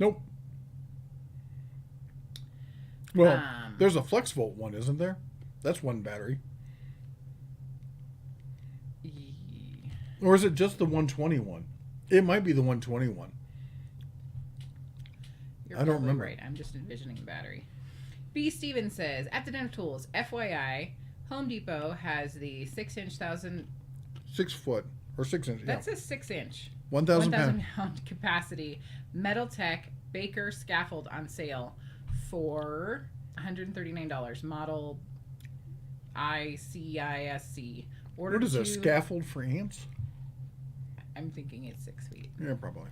[SPEAKER 1] Nope. Well, there's a flex volt one, isn't there? That's one battery. Or is it just the 121? It might be the 121.
[SPEAKER 2] I don't remember. Right. I'm just envisioning a battery. B. Stevens says, at the Den of Tools, FYI, Home Depot has the 6-inch
[SPEAKER 1] 6 foot or 6 inch.
[SPEAKER 2] That's a 6-inch.
[SPEAKER 1] 1,000
[SPEAKER 2] pound capacity Metal Tech Baker scaffold on sale for $139. Model ICISC.
[SPEAKER 1] What is a scaffold for ants?
[SPEAKER 2] I'm thinking it's 6 feet.
[SPEAKER 1] Yeah, probably.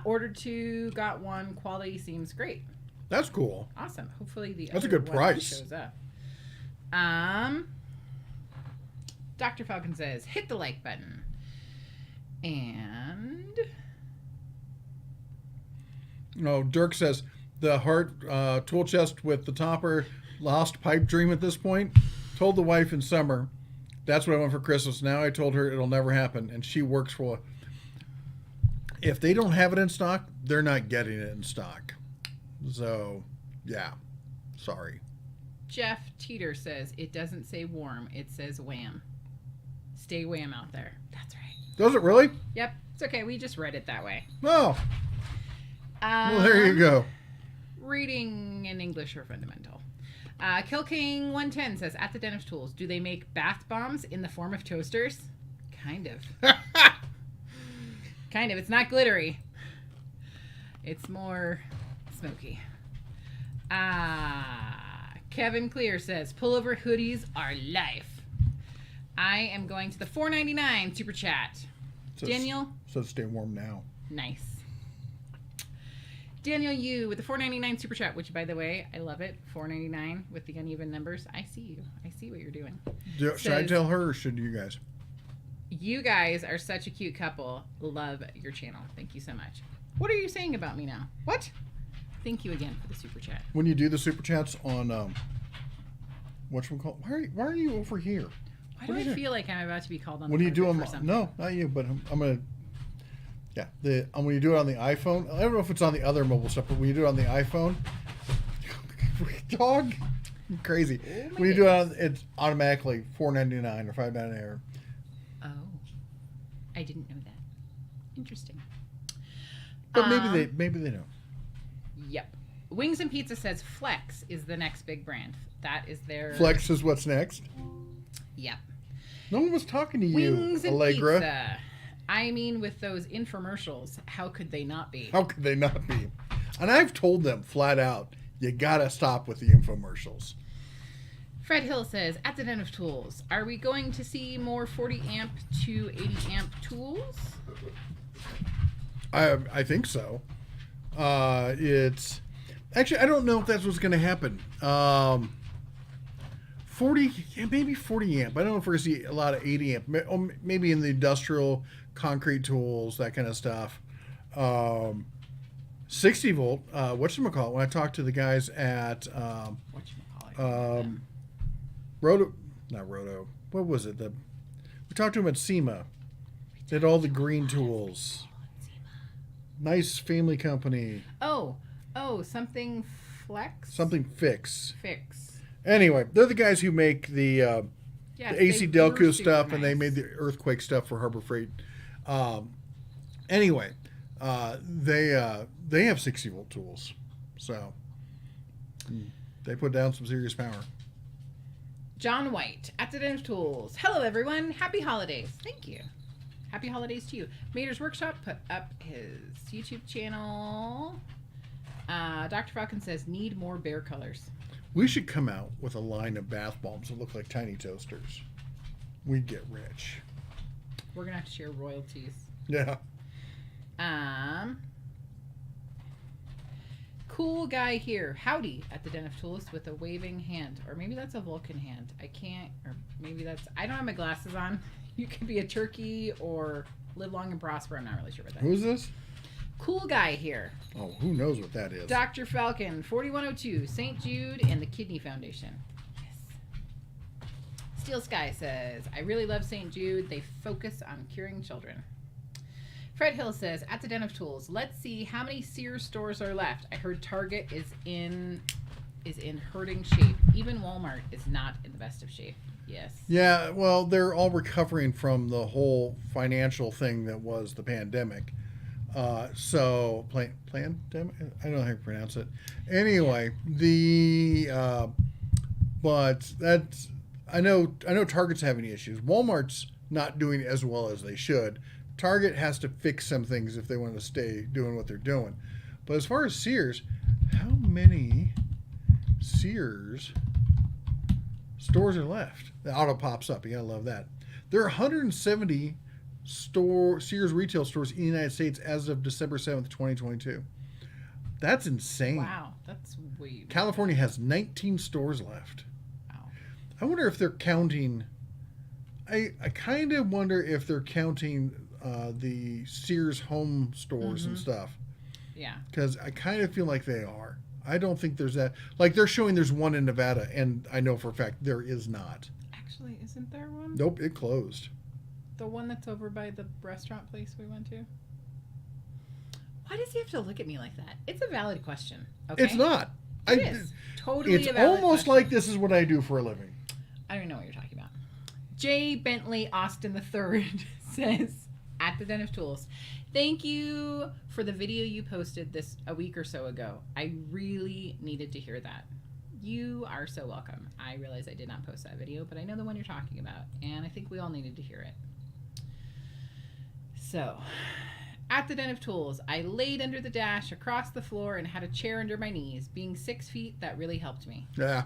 [SPEAKER 2] Ordered 2, got 1. Quality seems great.
[SPEAKER 1] That's cool.
[SPEAKER 2] Awesome. Hopefully the
[SPEAKER 1] That's a
[SPEAKER 2] other
[SPEAKER 1] good
[SPEAKER 2] one
[SPEAKER 1] price.
[SPEAKER 2] shows up. Dr. Falcon says, hit the like button. And
[SPEAKER 1] No, Dirk says the Hart tool chest with the topper, lost pipe dream at this point. Told the wife in summer, that's what I want for Christmas. Now I told her it'll never happen, and she works for. If they don't have it in stock, they're not getting it in stock. So, yeah, sorry.
[SPEAKER 2] Jeff Teeter says, it doesn't say warm, it says wham. Stay wham out there. That's right.
[SPEAKER 1] Does it really?
[SPEAKER 2] Yep, it's okay. We just read it that way.
[SPEAKER 1] Oh, well, there you go.
[SPEAKER 2] Reading in English or fundamental. Kill King 110 says, at the Den of Tools, do they make bath bombs in the form of toasters? Kind of. Kind of. It's not glittery. It's more smoky. Kevin Clear says, pullover hoodies are life. I am going to the $4.99 super chat. Daniel?
[SPEAKER 1] So stay warm now.
[SPEAKER 2] Nice. Daniel Yu with the $4.99 super chat, which, by the way, I love it. $4.99 with the uneven numbers. I see you. I see what you're doing.
[SPEAKER 1] Should I tell her or should you guys?
[SPEAKER 2] You guys are such a cute couple. Love your channel. Thank you so much. What are you saying about me now? What? Thank you again for the super chat.
[SPEAKER 1] When you do the super chats on, whatchamacallit? Why are you over here?
[SPEAKER 2] Why do I feel like I'm about to be called on
[SPEAKER 1] When
[SPEAKER 2] the
[SPEAKER 1] you do
[SPEAKER 2] carpet
[SPEAKER 1] them,
[SPEAKER 2] for something?
[SPEAKER 1] no, not you, but I'm gonna. Yeah, when you do it on the iPhone, I don't know if it's on the other mobile stuff, but when you do it on the iPhone, dog, you're crazy. When you do it on, it's automatically $4.99 or $5.99.
[SPEAKER 2] Oh, I didn't know that. Interesting.
[SPEAKER 1] But maybe they know.
[SPEAKER 2] Yep. Wings and Pizza says Flex is the next big brand. That is their
[SPEAKER 1] Flex is what's next.
[SPEAKER 2] Yep.
[SPEAKER 1] No one was talking to you,
[SPEAKER 2] Wings and
[SPEAKER 1] Allegra.
[SPEAKER 2] Pizza. I mean, with those infomercials, how could they not be?
[SPEAKER 1] How could they not be? And I've told them flat out, you gotta stop with the infomercials.
[SPEAKER 2] Fred Hill says, at the Den of Tools, are we going to see more 40 amp to 80 amp tools?
[SPEAKER 1] I think so. It's actually, I don't know if that's what's going to happen. 40, maybe 40 amp. I don't know if we're going to see a lot of 80 amp. Maybe in the industrial concrete tools, that kind of stuff. 60 volt. Whatchamacallit? When I talked to the guys at Roto, not Roto. What was it? We talked to them at SEMA. They had all the green tools. Nice family company.
[SPEAKER 2] Oh, something Flex?
[SPEAKER 1] Something Fix.
[SPEAKER 2] Fix.
[SPEAKER 1] Anyway, they're the guys who make the AC
[SPEAKER 2] they were
[SPEAKER 1] Delco
[SPEAKER 2] super
[SPEAKER 1] stuff, and they
[SPEAKER 2] nice.
[SPEAKER 1] made the earthquake stuff for Harbor Freight. Anyway, they have 60 volt tools, so they put down some serious power.
[SPEAKER 2] John White, at the Den of Tools. Hello, everyone. Happy holidays. Thank you. Happy holidays to you. Mater's Workshop put up his YouTube channel. Dr. Falcon says, need more bear colors.
[SPEAKER 1] We should come out with a line of bath bombs that look like tiny toasters. We'd get rich.
[SPEAKER 2] We're going to have to share royalties.
[SPEAKER 1] Yeah.
[SPEAKER 2] Cool guy here. Howdy at the Den of Tools with a waving hand. Or maybe that's a Vulcan hand. I can't. Or maybe that's... I don't have my glasses on. You could be a turkey or live long and prosper. I'm not really sure what that is.
[SPEAKER 1] Who's this?
[SPEAKER 2] Cool guy here.
[SPEAKER 1] Oh, who knows what that is?
[SPEAKER 2] Dr. Falcon, 4102, St. Jude, and the Kidney Foundation. Yes. Steel Sky says, I really love St. Jude. They focus on curing children. Fred Hill says, at the Den of Tools, let's see how many Sears stores are left. I heard Target is in hurting shape. Even Walmart is not in the best of shape. Yes.
[SPEAKER 1] Yeah, well, they're all recovering from the whole financial thing that was the pandemic. Pandemic? I don't know how you pronounce it. Anyway, but that's, I know Target's having issues. Walmart's not doing as well as they should. Target has to fix some things if they want to stay doing what they're doing. But as far as Sears, how many Sears stores are left? The auto pops up. You gotta love that. There are 170 Sears retail stores in the United States as of December 7th, 2022. That's insane.
[SPEAKER 2] Wow, that's way.
[SPEAKER 1] California has 19 stores left.
[SPEAKER 2] Wow.
[SPEAKER 1] I wonder if they're counting. I kind of wonder if they're counting the Sears home stores and stuff.
[SPEAKER 2] Yeah.
[SPEAKER 1] Because I kind of feel like they are. I don't think there's that. Like they're showing there's one in Nevada, and I know for a fact there is not.
[SPEAKER 2] Actually, isn't there one?
[SPEAKER 1] Nope, it closed.
[SPEAKER 2] The one that's over by the restaurant place we went to? Why does he have to look at me like that? It's a valid question. Okay?
[SPEAKER 1] It's not.
[SPEAKER 2] It is. Totally
[SPEAKER 1] It's
[SPEAKER 2] a valid
[SPEAKER 1] almost
[SPEAKER 2] question.
[SPEAKER 1] like this is what I do for a living.
[SPEAKER 2] I don't even know what you're talking about. J. Bentley Austin III says, at the Den of Tools, thank you for the video you posted this a week or so ago. I really needed to hear that. You are so welcome. I realize I did not post that video, but I know the one you're talking about, and I think we all needed to hear it. So, at the Den of Tools, I laid under the dash across the floor and had a chair under my knees. Being 6 feet, that really helped me.
[SPEAKER 1] Yeah.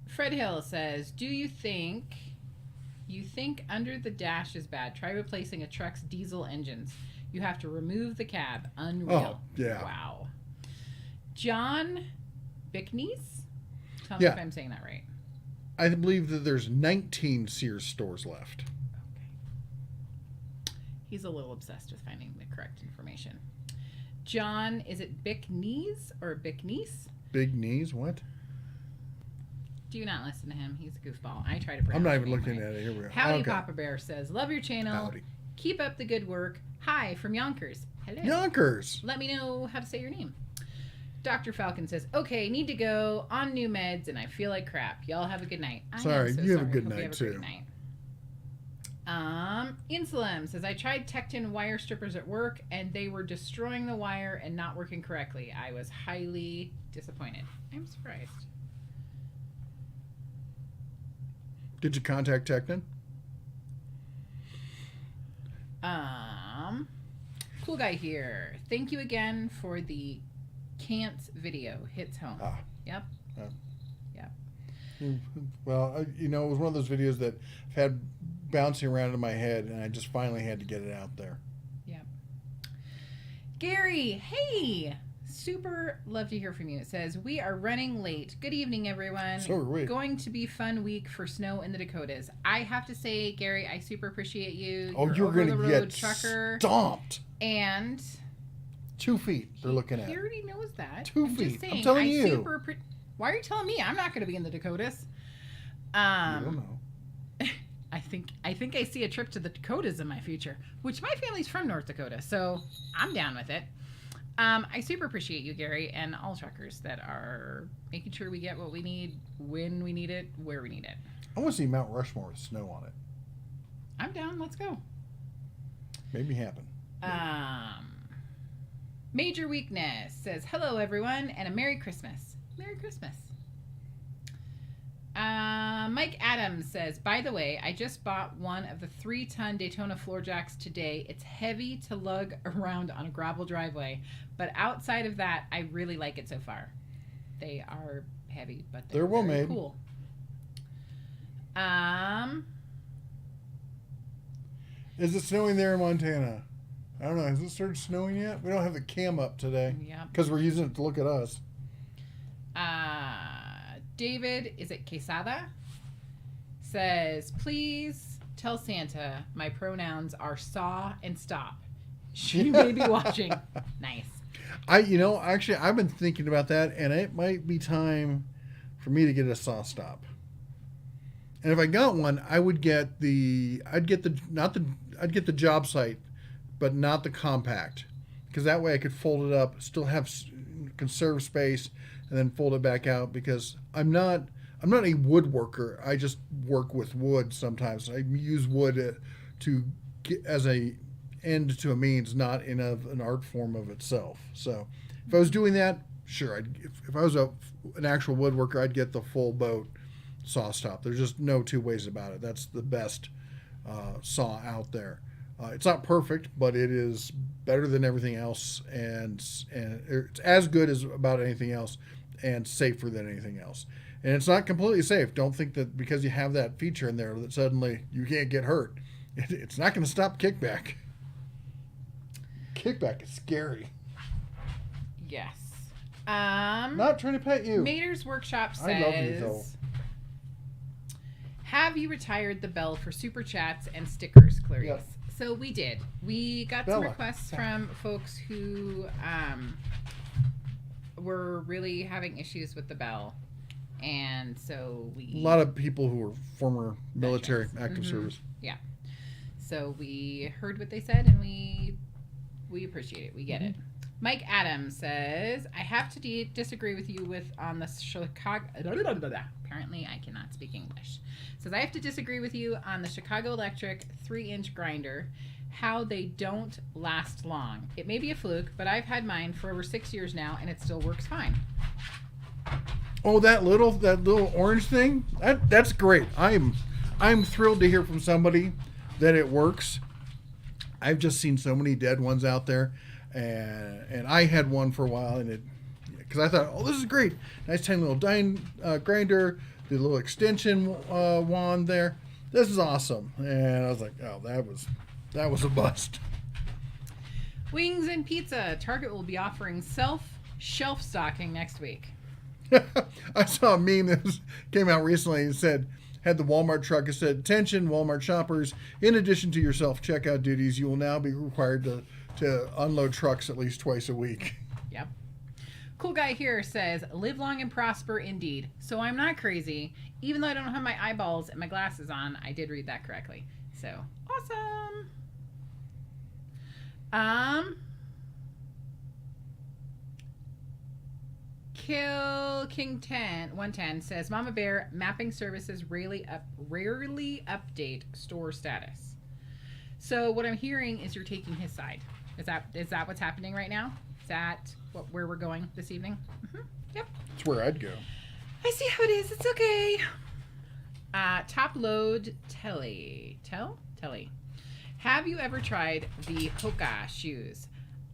[SPEAKER 2] Fred Hill says, do you think under the dash is bad? Try replacing a truck's diesel engines. You have to remove the cab. Unreal.
[SPEAKER 1] Oh, yeah.
[SPEAKER 2] Wow. John Bickneys? Tell me
[SPEAKER 1] Yeah.
[SPEAKER 2] if I'm saying that right.
[SPEAKER 1] I believe that there's 19 Sears stores left.
[SPEAKER 2] Okay. He's a little obsessed with finding the correct information. John, is it Bickneys or Bickneys?
[SPEAKER 1] Big knees? What?
[SPEAKER 2] Do not listen to him. He's a goofball. I try to pronounce
[SPEAKER 1] I'm not
[SPEAKER 2] his
[SPEAKER 1] even
[SPEAKER 2] name
[SPEAKER 1] looking
[SPEAKER 2] right.
[SPEAKER 1] at it. Here we go.
[SPEAKER 2] Howdy,
[SPEAKER 1] Okay.
[SPEAKER 2] Papa Bear says, love your channel.
[SPEAKER 1] Howdy.
[SPEAKER 2] Keep up the good work. Hi from Yonkers. Hello.
[SPEAKER 1] Yonkers.
[SPEAKER 2] Let me know how to say your name. Dr. Falcon says, okay, need to go on new meds and I feel like crap. Y'all have a good night. I am
[SPEAKER 1] Sorry,
[SPEAKER 2] so
[SPEAKER 1] you have a
[SPEAKER 2] sorry.
[SPEAKER 1] good
[SPEAKER 2] Hope you
[SPEAKER 1] night,
[SPEAKER 2] have a
[SPEAKER 1] too.
[SPEAKER 2] great night. Insulum says, I tried Tecton wire strippers at work and they were destroying the wire and not working correctly. I was highly disappointed. I'm surprised.
[SPEAKER 1] Did you contact Tecton?
[SPEAKER 2] Cool guy here. Thank you again for the Cants video. Hits home.
[SPEAKER 1] Ah.
[SPEAKER 2] Yep. Yep.
[SPEAKER 1] Well, it was one of those videos that I've had bouncing around in my head, and I just finally had to get it out there.
[SPEAKER 2] Yep. Gary, hey! Super love to hear from you. It says, we are running late. Good evening, everyone.
[SPEAKER 1] So are we.
[SPEAKER 2] Going to be fun week for snow in the Dakotas. I have to say, Gary, I super appreciate you.
[SPEAKER 1] Oh, you're
[SPEAKER 2] going to
[SPEAKER 1] get
[SPEAKER 2] trucker.
[SPEAKER 1] stomped.
[SPEAKER 2] And
[SPEAKER 1] 2 feet they're looking at.
[SPEAKER 2] He already knows that.
[SPEAKER 1] 2
[SPEAKER 2] I'm
[SPEAKER 1] feet.
[SPEAKER 2] Just saying,
[SPEAKER 1] I'm telling you.
[SPEAKER 2] Why are you telling me? I'm not going to be in the Dakotas.
[SPEAKER 1] I don't know.
[SPEAKER 2] I think I see a trip to the Dakotas in my future, which my family's from North Dakota, so I'm down with it. I super appreciate you, Gary, and all truckers that are making sure we get what we need, when we need it, where we need it.
[SPEAKER 1] I want to see Mount Rushmore with snow on it.
[SPEAKER 2] I'm down. Let's go.
[SPEAKER 1] Maybe happen.
[SPEAKER 2] Major Weakness says, hello, everyone, and a Merry Christmas. Merry Christmas. Mike Adams says, by the way, I just bought one of the 3-ton Daytona floor jacks today. It's heavy to lug around on a gravel driveway, but outside of that, I really like it so far. They are heavy, but they're
[SPEAKER 1] well
[SPEAKER 2] very
[SPEAKER 1] made.
[SPEAKER 2] Cool.
[SPEAKER 1] Is it snowing there in Montana? I don't know. Has it started snowing yet? We don't have the cam up today.
[SPEAKER 2] Yeah.
[SPEAKER 1] Because we're using it to look at us.
[SPEAKER 2] David, is it Quesada? Says, please tell Santa my pronouns are saw and stop. She may be watching. Nice.
[SPEAKER 1] Actually, I've been thinking about that, and it might be time for me to get a saw stop. And if I got one, I'd get the job site, but not the compact, because that way I could fold it up, still have conserve space, and then fold it back out. Because I'm not a woodworker. I just work with wood sometimes. I use wood to get as a end to a means, not in an art form of itself. So if I was doing that, sure. If I was an actual woodworker, I'd get the full boat saw stop. There's just no two ways about it. That's the best saw out there. It's not perfect, but it is better than everything else, and it's as good as about anything else, and safer than anything else. And it's not completely safe. Don't think that because you have that feature in there that suddenly you can't get hurt. It's not going to stop kickback. Kickback is scary.
[SPEAKER 2] Yes.
[SPEAKER 1] Not trying to pet you.
[SPEAKER 2] Mater's Workshop says,
[SPEAKER 1] I love you, though.
[SPEAKER 2] have you retired the bell for super chats and stickers, Clarice?
[SPEAKER 1] Yep.
[SPEAKER 2] So we did. We got
[SPEAKER 1] Bella.
[SPEAKER 2] some requests from folks who were really having issues with the bell. And so we...
[SPEAKER 1] A lot of people who were former military active
[SPEAKER 2] Mhm.
[SPEAKER 1] service.
[SPEAKER 2] Yeah. So we heard what they said, and we appreciate it. We get it. Mike Adams says, I have to disagree with you on the Chicago... Apparently, I cannot speak English. Says, I have to disagree with you on the Chicago Electric 3-inch grinder, how they don't last long. It may be a fluke, but I've had mine for over 6 years now, and it still works fine.
[SPEAKER 1] Oh, that little orange thing? That's great. I'm thrilled to hear from somebody that it works. I've just seen so many dead ones out there, and I had one for a while, and because I thought, oh, this is great, nice tiny little grinder, the little extension wand there. This is awesome, and I was like, oh, that was a bust.
[SPEAKER 2] Wings and pizza. Target will be offering shelf stocking next week.
[SPEAKER 1] I saw a meme that came out recently and had the Walmart truck. It said, attention Walmart shoppers, in addition to your self-checkout duties, you will now be required to unload trucks at least twice a week.
[SPEAKER 2] Yep. Cool guy here says, live long and prosper indeed. So I'm not crazy. Even though I don't have my eyeballs and my glasses on, I did read that correctly. So awesome. Kill King 110 says, Mama Bear, mapping services rarely update store status. So what I'm hearing is you're taking his side. Is that what's happening right now? Is that where we're going this evening? Mm-hmm. Yep.
[SPEAKER 1] That's where I'd go.
[SPEAKER 2] I see how it is. It's okay. Top load Telly. Have you ever tried the Hoka shoes?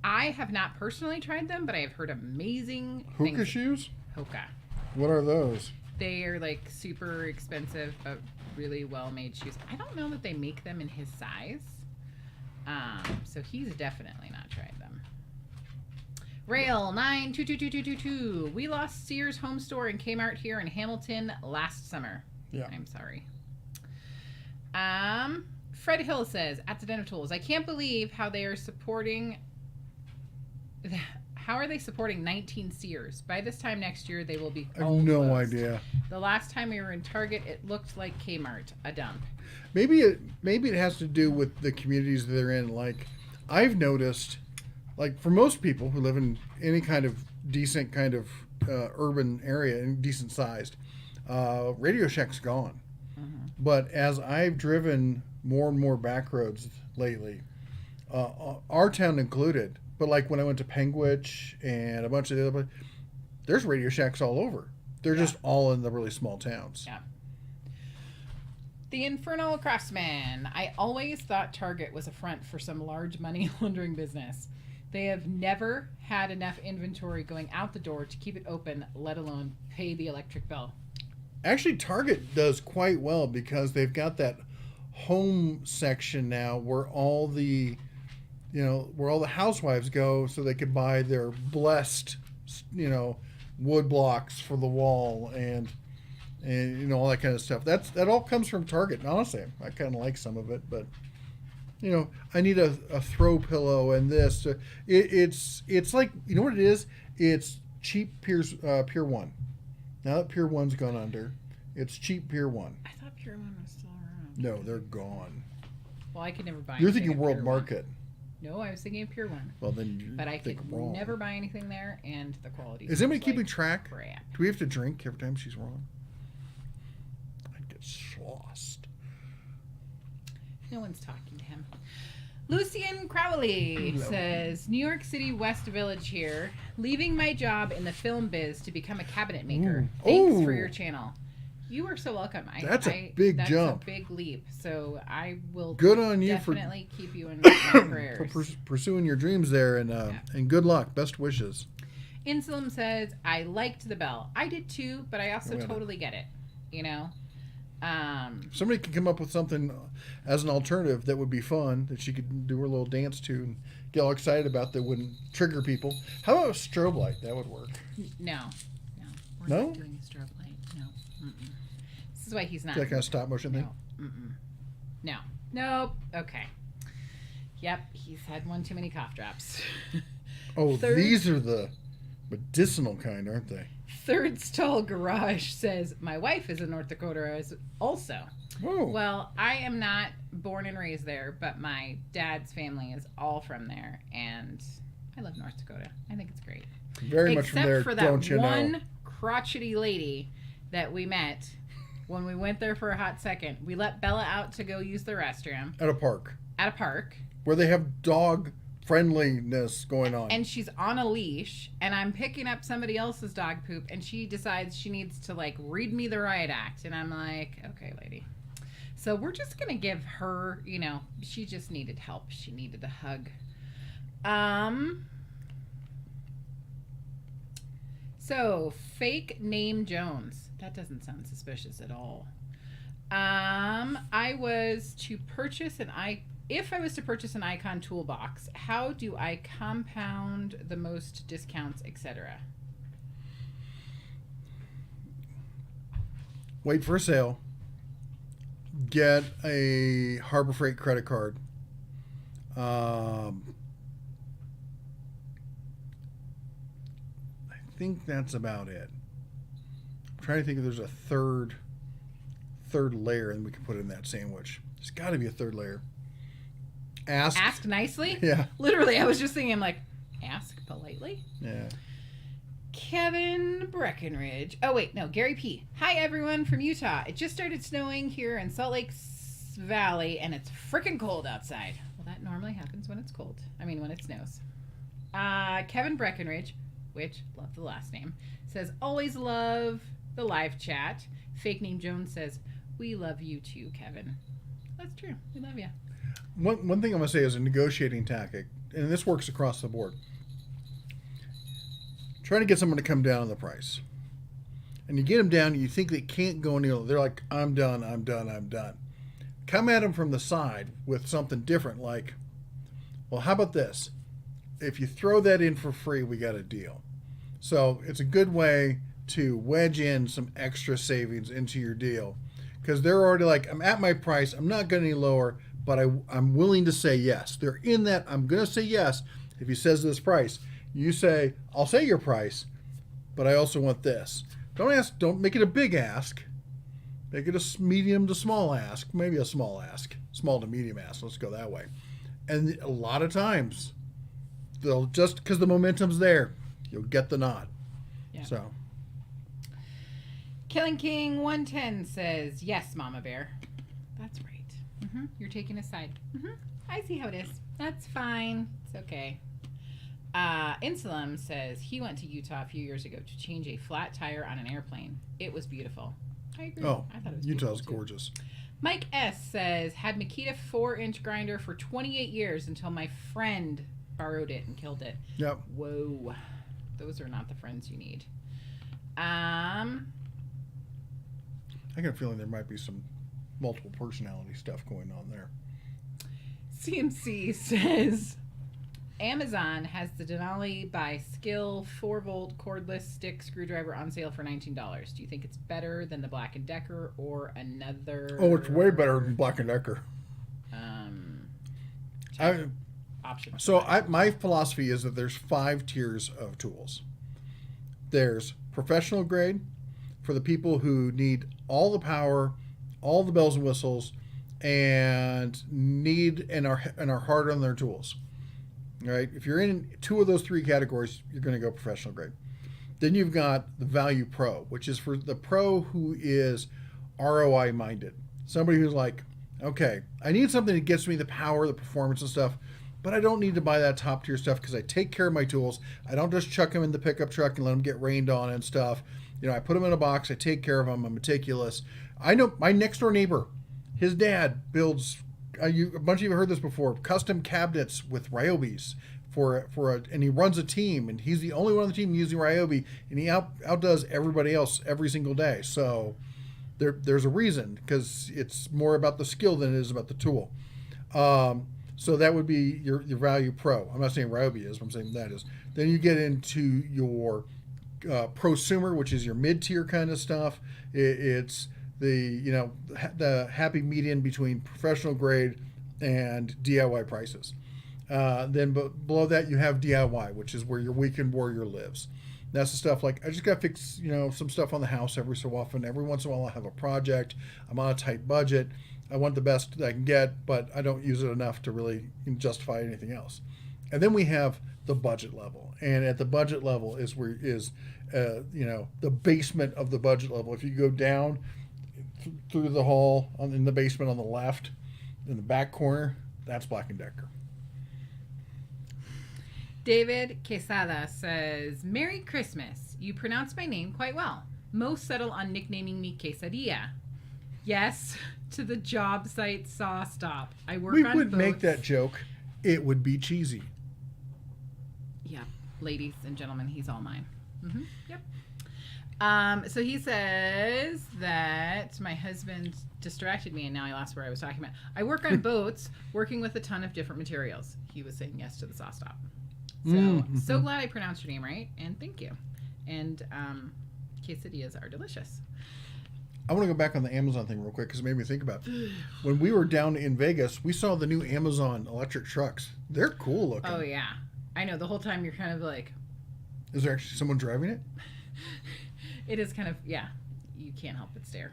[SPEAKER 2] I have not personally tried them, but I have heard amazing things.
[SPEAKER 1] Hoka shoes?
[SPEAKER 2] Hoka.
[SPEAKER 1] What are those?
[SPEAKER 2] They are like super expensive, but really well-made shoes. I don't know that they make them in his size. So he's definitely not tried them. Rail 922222. We lost Sears Home Store and Kmart here in Hamilton last summer.
[SPEAKER 1] Yeah.
[SPEAKER 2] I'm sorry. Fred Hill says, at the Den of Tools, I can't believe how they are supporting... How are they supporting 19 Sears? By this time next year, they will be
[SPEAKER 1] I have
[SPEAKER 2] all
[SPEAKER 1] no
[SPEAKER 2] closed.
[SPEAKER 1] idea.
[SPEAKER 2] The last time we were in Target, it looked like Kmart, a dump.
[SPEAKER 1] Maybe it has to do with the communities they're in. Like, I've noticed, like for most people who live in any kind of decent kind of urban area and decent sized, Radio Shack's gone.
[SPEAKER 2] Mm-hmm.
[SPEAKER 1] But as I've driven more and more back roads lately, our town included, but like when I went to Penguich and a bunch of the other, there's Radio Shacks all over. They're just all in the really small towns.
[SPEAKER 2] Yeah. The Infernal Craftsman. I always thought Target was a front for some large money laundering business. They have never had enough inventory going out the door to keep it open, let alone pay the electric bill.
[SPEAKER 1] Actually, Target does quite well because they've got that home section now where all the housewives go so they could buy their blessed, wood blocks for the wall and all that kind of stuff. That all comes from Target. And honestly, I kind of like some of it, but I need a throw pillow and this. It's like, you know what it is? It's cheap Pier 1. Now that Pier 1's gone under, it's cheap Pier 1.
[SPEAKER 2] I thought Pier 1 was still around.
[SPEAKER 1] No, they're gone.
[SPEAKER 2] Well, I could never buy
[SPEAKER 1] You're
[SPEAKER 2] anything
[SPEAKER 1] thinking
[SPEAKER 2] at
[SPEAKER 1] World
[SPEAKER 2] Pier
[SPEAKER 1] Market.
[SPEAKER 2] 1. No, I was thinking of Pier 1.
[SPEAKER 1] Well, then
[SPEAKER 2] But I could
[SPEAKER 1] wrong.
[SPEAKER 2] never buy anything there, and the quality
[SPEAKER 1] Is anybody
[SPEAKER 2] seems
[SPEAKER 1] keeping
[SPEAKER 2] like
[SPEAKER 1] track?
[SPEAKER 2] crap.
[SPEAKER 1] Do we have to drink every time she's wrong? I'd get lost.
[SPEAKER 2] No one's talking to him. Lucian Crowley says, New York City West Village here. Leaving my job in the film biz to become a cabinet maker.
[SPEAKER 1] Ooh.
[SPEAKER 2] Thanks for
[SPEAKER 1] Ooh.
[SPEAKER 2] your channel. You are so welcome.
[SPEAKER 1] That's a big jump.
[SPEAKER 2] That's a big leap. So I will
[SPEAKER 1] Good on you for
[SPEAKER 2] definitely keep you in my prayers.
[SPEAKER 1] for pursuing your dreams there, and good luck. Best wishes.
[SPEAKER 2] Insulum says, I liked the bell. I did too, but I also
[SPEAKER 1] Yeah.
[SPEAKER 2] totally get it.
[SPEAKER 1] Somebody could come up with something as an alternative that would be fun that she could do her little dance to and get all excited about that wouldn't trigger people. How about a strobe light? That would work.
[SPEAKER 2] No. We're
[SPEAKER 1] No?
[SPEAKER 2] not doing a strobe light. No. Mm-mm. This is why he's not.
[SPEAKER 1] That kind of stop motion thing?
[SPEAKER 2] No. Mm-mm. No. Nope. Okay. Yep. He's had one too many cough drops.
[SPEAKER 1] Oh, these are the medicinal kind, aren't they?
[SPEAKER 2] Third Stall Garage says, my wife is in North Dakota also.
[SPEAKER 1] Oh.
[SPEAKER 2] Well, I am not born and raised there, but my dad's family is all from there, and I love North Dakota. I think it's great.
[SPEAKER 1] Very much from there,
[SPEAKER 2] Except for that
[SPEAKER 1] don't you
[SPEAKER 2] one
[SPEAKER 1] know?
[SPEAKER 2] crotchety lady that we met when we went there for a hot second. We let Bella out to go use the restroom.
[SPEAKER 1] At a park.
[SPEAKER 2] At a park.
[SPEAKER 1] Where they have dog friendliness going on.
[SPEAKER 2] And she's on a leash, and I'm picking up somebody else's dog poop, and she decides she needs to, like, read me the riot act. And I'm like, okay, lady. So we're just going to give her, you know, she just needed help. She needed a hug. So, fake name Jones. That doesn't sound suspicious at all. If I was to purchase an Icon toolbox, how do I compound the most discounts, etc.?
[SPEAKER 1] Wait for a sale. Get a Harbor Freight credit card. I think that's about it. I'm trying to think if there's a third layer and we can put it in that sandwich. There's got to be a third layer.
[SPEAKER 2] Ask nicely?
[SPEAKER 1] Yeah.
[SPEAKER 2] Literally, I was just thinking, like, ask politely?
[SPEAKER 1] Yeah.
[SPEAKER 2] Kevin Breckenridge. Oh, wait, no, Gary P. Hi, everyone from Utah. It just started snowing here in Salt Lake Valley, and it's freaking cold outside. Well, that normally happens when it's cold. When it snows. Kevin Breckenridge, which, love the last name, says, always love the live chat. Fake name Jones says, we love you too, Kevin. That's true. We love you.
[SPEAKER 1] One thing I'm going to say is a negotiating tactic, and this works across the board. Trying to get someone to come down on the price. And you get them down, and you think they can't go any lower. They're like, I'm done. Come at them from the side with something different, like, well, how about this? If you throw that in for free, we got a deal. So it's a good way to wedge in some extra savings into your deal. Because they're already like, I'm at my price. I'm not going any lower, but I'm willing to say yes. They're in that, I'm going to say yes. If he says this price, you say, I'll say your price, but I also want this. Don't make it a big ask. Make it a medium to small ask. Maybe a small ask. Small to medium ask. Let's go that way. And a lot of times, they'll just, because the momentum's there, you'll get the nod.
[SPEAKER 2] Yeah.
[SPEAKER 1] So.
[SPEAKER 2] Killing King 110 says, yes, Mama Bear. That's right. You're taking a side. I see how it is. That's fine. It's okay. Insulum says he went to Utah a few years ago to change a flat tire on an airplane. It was beautiful. I agree.
[SPEAKER 1] Oh,
[SPEAKER 2] I thought it was
[SPEAKER 1] Utah's
[SPEAKER 2] beautiful,
[SPEAKER 1] gorgeous.
[SPEAKER 2] Mike S says, had Makita 4-inch grinder for 28 years until my friend borrowed it and killed it.
[SPEAKER 1] Yep.
[SPEAKER 2] Whoa. Those are not the friends you need. I
[SPEAKER 1] I got a feeling there might be some multiple personality stuff going on there.
[SPEAKER 2] CMC says, Amazon has the Denali by Skill 4-volt cordless stick screwdriver on sale for $19. Do you think it's better than the Black & Decker or another?
[SPEAKER 1] Oh, it's way better than Black & Decker.
[SPEAKER 2] Option.
[SPEAKER 1] So my philosophy is that there's 5 tiers of tools. There's professional grade for the people who need all the power, all the bells and whistles, and are hard on their tools. All right. If you're in 2 of those 3 categories, you're going to go professional grade. Then you've got the value pro, which is for the pro who is ROI minded. Somebody who's like, okay, I need something that gets me the power, the performance and stuff, but I don't need to buy that top tier stuff because I take care of my tools. I don't just chuck them in the pickup truck and let them get rained on and stuff. I put them in a box. I take care of them. I'm meticulous. I know my next door neighbor, his dad builds, a bunch of you have heard this before, custom cabinets with Ryobis and he runs a team, and he's the only one on the team using Ryobi, and he outdoes everybody else every single day. So There's a reason, because it's more about the skill than it is about the tool. So that would be your value pro. I'm not saying Ryobi is, but I'm saying that is. Then you get into your prosumer, which is your mid-tier kind of stuff. It's the happy median between professional grade and DIY prices. Then below that you have DIY, which is where your weekend warrior lives. That's the stuff like, I just got to fix, some stuff on the house every so often. Every once in a while I have a project. I'm on a tight budget. I want the best that I can get, but I don't use it enough to really justify anything else. And then we have the budget level. And at the budget level is where the basement of the budget level. If you go down through the hall in the basement on the left, in the back corner, that's Black & Decker.
[SPEAKER 2] David Quesada says, Merry Christmas. You pronounce my name quite well. Most settle on nicknaming me Quesadilla. Yes, to the job site saw stop. I work on boats.
[SPEAKER 1] We would make that joke. It would be cheesy.
[SPEAKER 2] Yeah, ladies and gentlemen, he's all mine. Mm-hmm. Yep. So he says that my husband distracted me and now I lost where I was talking about. I work on boats, working with a ton of different materials. He was saying yes to the saw stop. So glad I pronounced your name right, and thank you. And quesadillas are delicious.
[SPEAKER 1] I want to go back on the Amazon thing real quick because it made me think about it. When we were down in Vegas, we saw the new Amazon electric trucks. They're cool looking.
[SPEAKER 2] Oh, yeah. I know. The whole time you're kind of like...
[SPEAKER 1] Is there actually someone driving it?
[SPEAKER 2] It is kind of, yeah. You can't help but stare.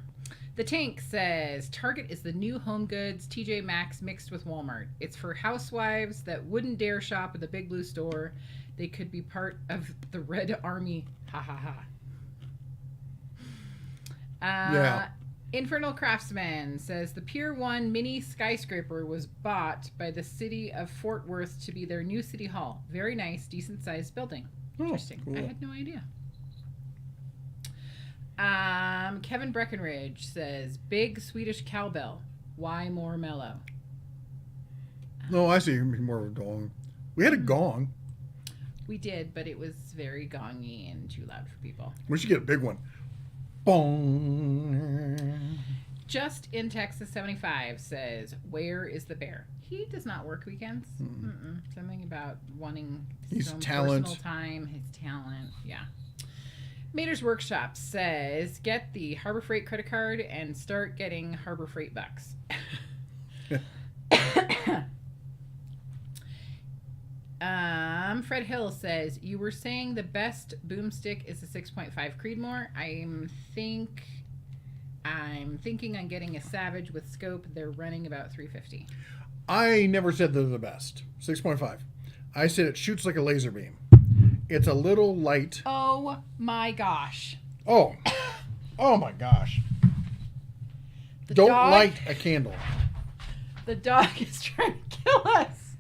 [SPEAKER 2] The Tank says, Target is the new Home Goods TJ Maxx mixed with Walmart. It's for housewives that wouldn't dare shop at the Big Blue store. They could be part of the Red Army. Ha ha ha.
[SPEAKER 1] Yeah.
[SPEAKER 2] Infernal Craftsman says, the Pier 1 mini skyscraper was bought by the city of Fort Worth to be their new city hall. Very nice, decent sized building. Interesting.
[SPEAKER 1] Cool.
[SPEAKER 2] I had no idea. Kevin Breckenridge says, big Swedish cowbell. Why more mellow?
[SPEAKER 1] No, I see more of a gong. We had a gong.
[SPEAKER 2] We did, but it was very gongy and too loud for people.
[SPEAKER 1] We should get a big one. Bong.
[SPEAKER 2] Just in Texas 75 says, where is the bear? He does not work weekends. Something about wanting
[SPEAKER 1] his
[SPEAKER 2] some
[SPEAKER 1] talent.
[SPEAKER 2] personal time, his talent. Yeah. Mater's Workshop says, get the Harbor Freight credit card and start getting Harbor Freight bucks. Fred Hill says, you were saying the best boomstick is the 6.5 Creedmoor. I'm thinking on getting a Savage with scope. They're running about $350.
[SPEAKER 1] I never said they're the best. 6.5. I said it shoots like a laser beam. It's a little light.
[SPEAKER 2] Oh my gosh.
[SPEAKER 1] Oh. Oh my gosh.
[SPEAKER 2] The
[SPEAKER 1] Don't
[SPEAKER 2] dog,
[SPEAKER 1] light a candle.
[SPEAKER 2] The dog is trying to kill us.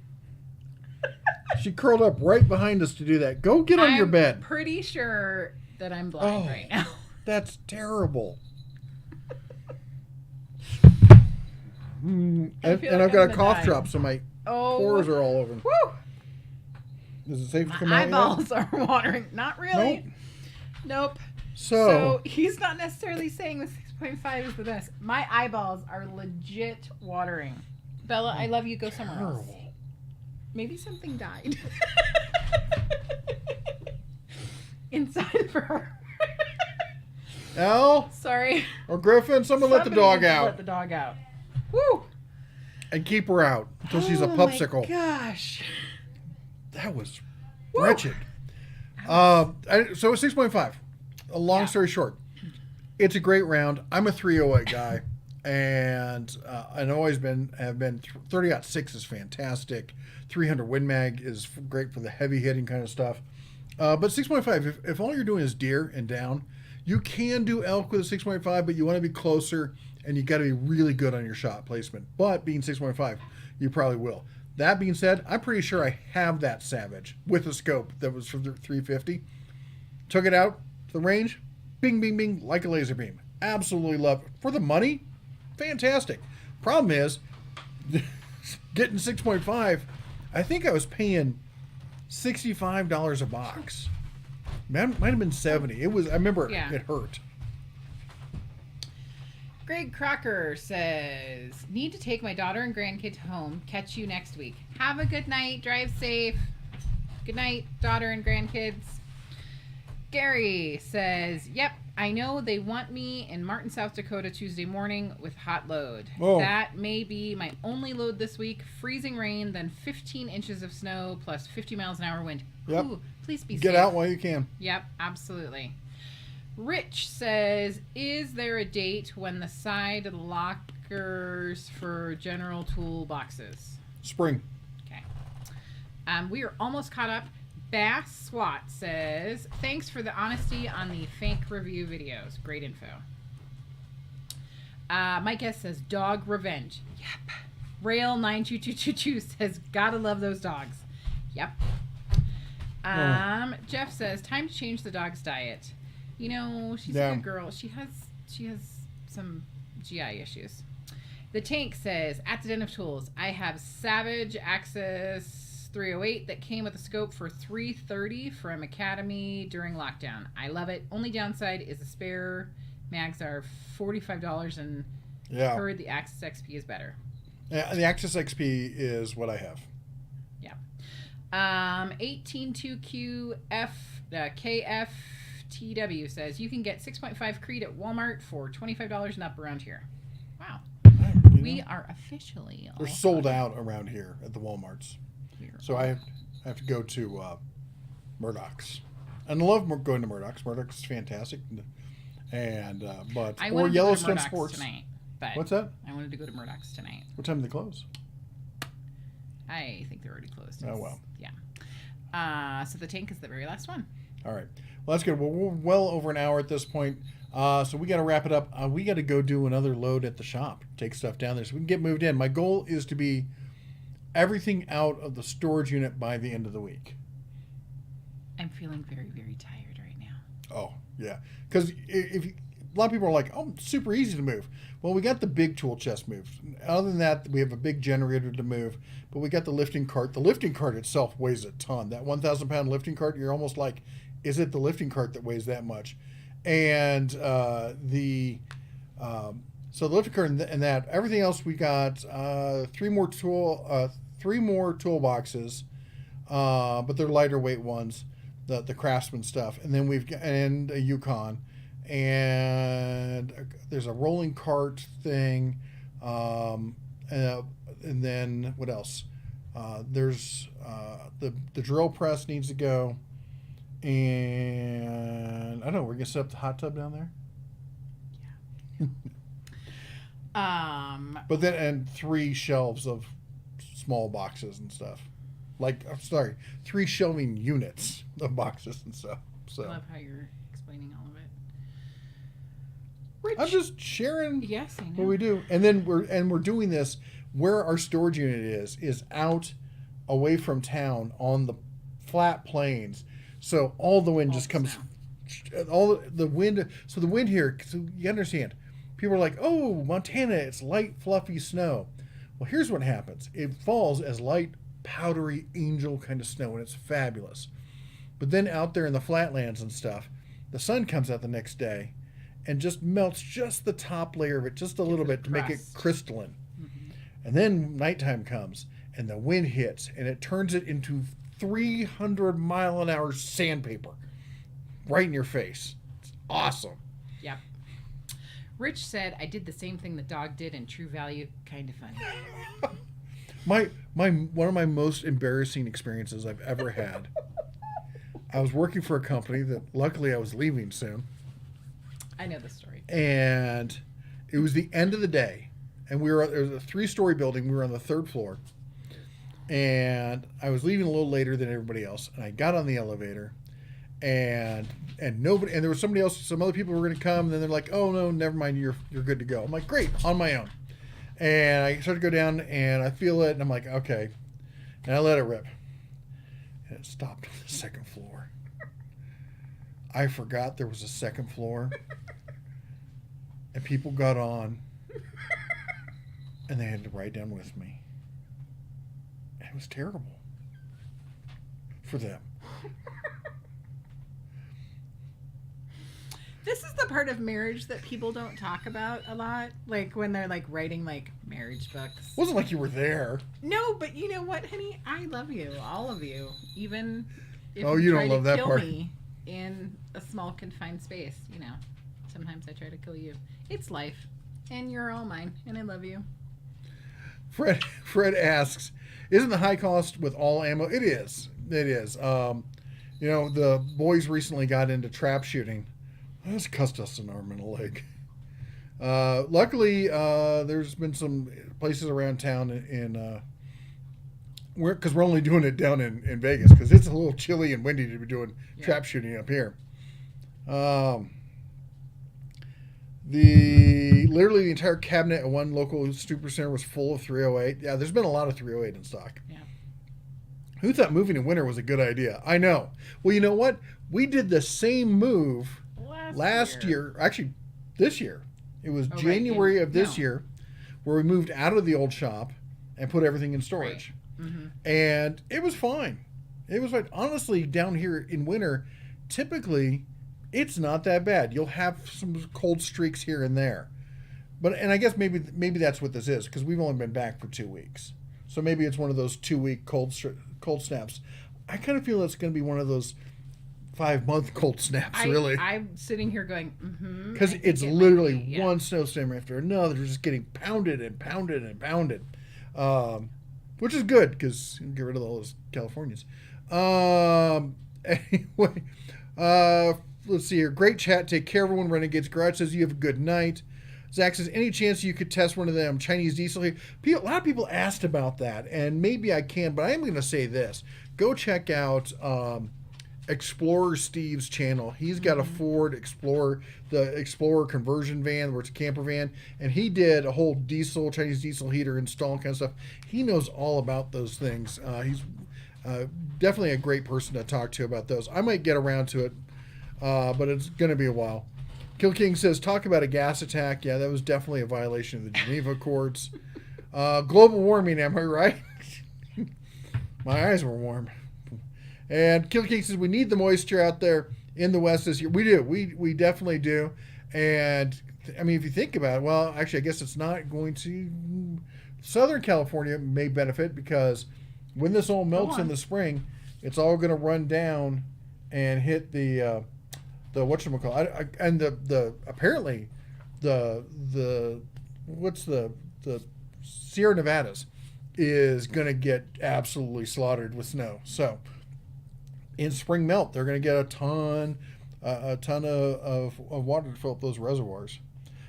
[SPEAKER 1] She curled up right behind us to do that. Go get on your bed.
[SPEAKER 2] I'm pretty sure that I'm blind right now.
[SPEAKER 1] That's terrible. And I've got a cough drop, so my pores are all over.
[SPEAKER 2] Woo!
[SPEAKER 1] Is it safe to come
[SPEAKER 2] My
[SPEAKER 1] out
[SPEAKER 2] eyeballs are watering. Not really. Nope.
[SPEAKER 1] So
[SPEAKER 2] he's not necessarily saying the 6.5 is the best. My eyeballs are legit watering. Bella, I love you. Go somewhere else. Maybe something died. Inside of her.
[SPEAKER 1] Al?
[SPEAKER 2] Sorry.
[SPEAKER 1] Or Griffin, someone let the dog out.
[SPEAKER 2] Let the dog out. Woo!
[SPEAKER 1] And keep her out until she's a pupsicle.
[SPEAKER 2] Oh my gosh.
[SPEAKER 1] That was wretched. So it's 6.5. A long story short, it's a great round. I'm a 308 guy, and I've always have been 30-06 is fantastic. 300 Win Mag is great for the heavy hitting kind of stuff. But 6.5, if all you're doing is deer and down, you can do elk with a 6.5, but you want to be closer, and you got to be really good on your shot placement. But being 6.5, you probably will. That being said, I'm pretty sure I have that Savage with a scope that was for 350. Took it out to the range, bing, bing, bing, like a laser beam. Absolutely love it. For the money, fantastic. Problem is, getting 6.5, I think I was paying $65 a box. Might have been $70. I remember it hurt.
[SPEAKER 2] Greg Crocker says, need to take my daughter and grandkids home. Catch you next week. Have a good night. Drive safe. Good night, daughter and grandkids. Gary says, yep, I know they want me in Martin, South Dakota Tuesday morning with hot load.
[SPEAKER 1] Oh.
[SPEAKER 2] That may be my only load this week. Freezing rain, then 15 inches of snow plus 50 miles an hour wind.
[SPEAKER 1] Yep.
[SPEAKER 2] Ooh, please be safe.
[SPEAKER 1] Get out while you can.
[SPEAKER 2] Yep, absolutely. Rich says, is there a date when the side lockers for general tool boxes?
[SPEAKER 1] Spring.
[SPEAKER 2] Okay. We are almost caught up. Bass SWAT says, thanks for the honesty on the Fank review videos. Great info. Mike S says, dog revenge. Yep. Rail 92222 says, gotta love those dogs. Yep. Jeff says, time to change the dog's diet. You know, she's a good girl. She has some GI issues. The Tank says, at the Den of Tools, I have Savage Axis 308 that came with a scope for $330 from Academy during lockdown. I love it. Only downside is the spare mags are $45 and heard the Axis XP is better.
[SPEAKER 1] Yeah, the Axis XP is what I have.
[SPEAKER 2] Yeah. 182QF KFTW says, you can get 6.5 Creed at Walmart for $25 and up around here. Wow. We are officially
[SPEAKER 1] they're sold out around here at the Walmarts. So I have to go to Murdoch's. And I love going to Murdoch's. Murdoch's is fantastic. And or Yellowstone Sports
[SPEAKER 2] tonight. But
[SPEAKER 1] what's that?
[SPEAKER 2] I wanted to go to Murdoch's tonight.
[SPEAKER 1] What time do they close?
[SPEAKER 2] I think they're already closed.
[SPEAKER 1] Oh, well.
[SPEAKER 2] Yeah. So the Tank is the very last one.
[SPEAKER 1] All right. Well, that's good. Well, we're well over an hour at this point. So we got to wrap it up. We got to go do another load at the shop. Take stuff down there so we can get moved in. My goal is to be everything out of the storage unit by the end of the week.
[SPEAKER 2] I'm feeling very, very tired right now.
[SPEAKER 1] Oh, yeah. Because a lot of people are like, oh, it's super easy to move. Well, we got the big tool chest moved. Other than that, we have a big generator to move, but we got the lifting cart. The lifting cart itself weighs a ton. That 1,000-pound lifting cart, you're almost like, is it the lifting cart that weighs that much? And so the lifting cart and that, everything else we got, three more toolboxes, but they're lighter weight ones, the Craftsman stuff, and then and a Yukon. And there's a rolling cart thing, and then what else? There's the drill press needs to go, and I don't know. We're gonna set up the hot tub down there.
[SPEAKER 2] Yeah.
[SPEAKER 1] But then and 3 shelves of small boxes and stuff. Three shelving units of boxes and stuff. So
[SPEAKER 2] I love how you're explaining all of it.
[SPEAKER 1] I'm just sharing
[SPEAKER 2] yes, I know.
[SPEAKER 1] what we do. And then we're doing this where our storage unit is out away from town on the flat plains. So all the wind just comes all the wind. So the wind here, so you understand, people are like, oh, Montana, it's light, fluffy snow. Well, here's what happens. It falls as light, powdery angel kind of snow, and it's fabulous. But then out there in the flatlands and stuff, the sun comes out the next day and just melts just the top layer of it just a little bit to make it crystalline. Mm-hmm. And then nighttime comes and the wind hits and it turns it into 300-mile-an-hour sandpaper right in your face. It's awesome.
[SPEAKER 2] Yep. Rich said, I did the same thing the dog did in True Value. Kind of funny.
[SPEAKER 1] One of my most embarrassing experiences I've ever had. I was working for a company that luckily I was leaving soon.
[SPEAKER 2] I know the story.
[SPEAKER 1] And it was the end of the day. And there was a 3-story building. We were on the 3rd floor. And I was leaving a little later than everybody else. And I got on the elevator. And nobody, and there was somebody else, some other people were going to come. And then they're like, oh, no, never mind. You're good to go. I'm like, great, on my own. And I started to go down and I feel it. And I'm like, okay. And I let it rip. And it stopped on the 2nd floor. I forgot there was a 2nd floor. And people got on. And they had to ride down with me. And it was terrible. For them.
[SPEAKER 2] This is the part of marriage that people don't talk about a lot. Like when they're like writing like marriage books.
[SPEAKER 1] Wasn't like you were there.
[SPEAKER 2] No, but you know what, honey? I love you, all of you. Even if
[SPEAKER 1] You
[SPEAKER 2] try
[SPEAKER 1] don't
[SPEAKER 2] to
[SPEAKER 1] love that
[SPEAKER 2] kill
[SPEAKER 1] part.
[SPEAKER 2] me in a small confined space, you know. Sometimes I try to kill you. It's life. And you're all mine, and I love you.
[SPEAKER 1] Fred asks, isn't the high cost with all ammo? It is. It is. The boys recently got into trap shooting. It's cost us an arm and a leg. Luckily, there's been some places around town because we're only doing it down in Vegas because it's a little chilly and windy to be doing trap shooting up here. Literally the entire cabinet at one local super center was full of 308. Yeah, there's been a lot of 308 in stock.
[SPEAKER 2] Yeah.
[SPEAKER 1] Who thought moving in winter was a good idea? I know. Well, you know what? We did the same move last year. Actually, this year. It was January of this year where we moved out of the old shop and put everything in storage.
[SPEAKER 2] Right. Mm-hmm.
[SPEAKER 1] And it was fine. It was fine. Honestly, down here in winter, typically it's not that bad. You'll have some cold streaks here and there. And I guess maybe that's what this is because we've only been back for 2 weeks. So maybe it's one of those 2-week cold snaps. I kind of feel it's going to be one of those 5-month cold snaps, really.
[SPEAKER 2] I'm sitting here going, mm-hmm.
[SPEAKER 1] Because it's literally one snowstorm after another. They're just getting pounded and pounded and pounded. Which is good because you can get rid of all those Californians. Anyway, let's see here. Great chat. Take care, everyone. Renegades Garage says you have a good night. Zach says, any chance you could test one of them Chinese diesel here? A lot of people asked about that, and maybe I can, but I am going to say this. Go check out Explorer Steve's channel. He's got a Ford Explorer, the Explorer conversion van, where it's a camper van, and he did a whole Chinese diesel heater install kind of stuff. He knows all about those things. He's definitely a great person to talk to about those. I might get around to it, but it's going to be a while. Kill King says, talk about a gas attack. Yeah, that was definitely a violation of the Geneva Accords. Global warming, am I right? My eyes were warm. And Kill King says, we need the moisture out there in the West this year. We do. We definitely do. And, I mean, if you think about it, well, actually, I guess it's not going to... Southern California may benefit because when this all melts in the spring, it's all going to run down and hit the whatchamacallit, and the apparently the Sierra Nevadas is going to get absolutely slaughtered with snow. So in spring melt, they're going to get a ton of water to fill up those reservoirs.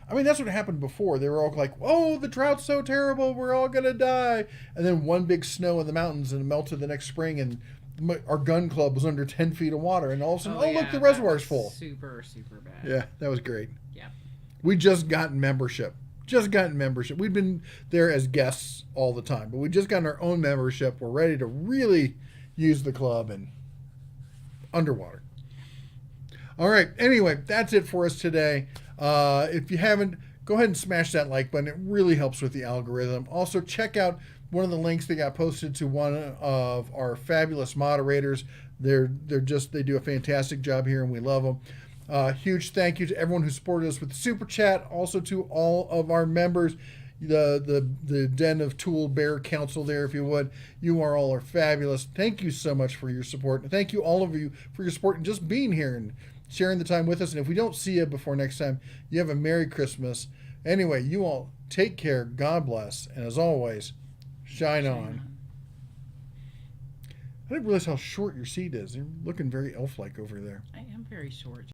[SPEAKER 1] I mean, that's what happened before. They were all like, oh, the drought's so terrible, we're all going to die. And then one big snow in the mountains and it melted the next spring, and our gun club was under 10 feet of water, and all of a sudden, look, the reservoir's full.
[SPEAKER 2] Super, super bad.
[SPEAKER 1] Yeah, that was great.
[SPEAKER 2] Yeah.
[SPEAKER 1] We just gotten membership. We've been there as guests all the time, but we just gotten our own membership. We're ready to really use the club and underwater. All right. Anyway, that's it for us today. If you haven't, go ahead and smash that like button. It really helps with the algorithm. Also, check out one of the links that got posted to one of our fabulous moderators. They do a fantastic job here, and we love them. Huge thank you to everyone who supported us with the super chat. Also to all of our members, the Den of Tool Bear Council there, if you would. You all are fabulous. Thank you so much for your support, and thank you all of you for your support and just being here and sharing the time with us. And if we don't see you before next time, you have a Merry Christmas. Anyway, you all take care. God bless, and as always, shine on. I didn't realize how short your seat is. You're looking very elf-like over there.
[SPEAKER 2] I am very short.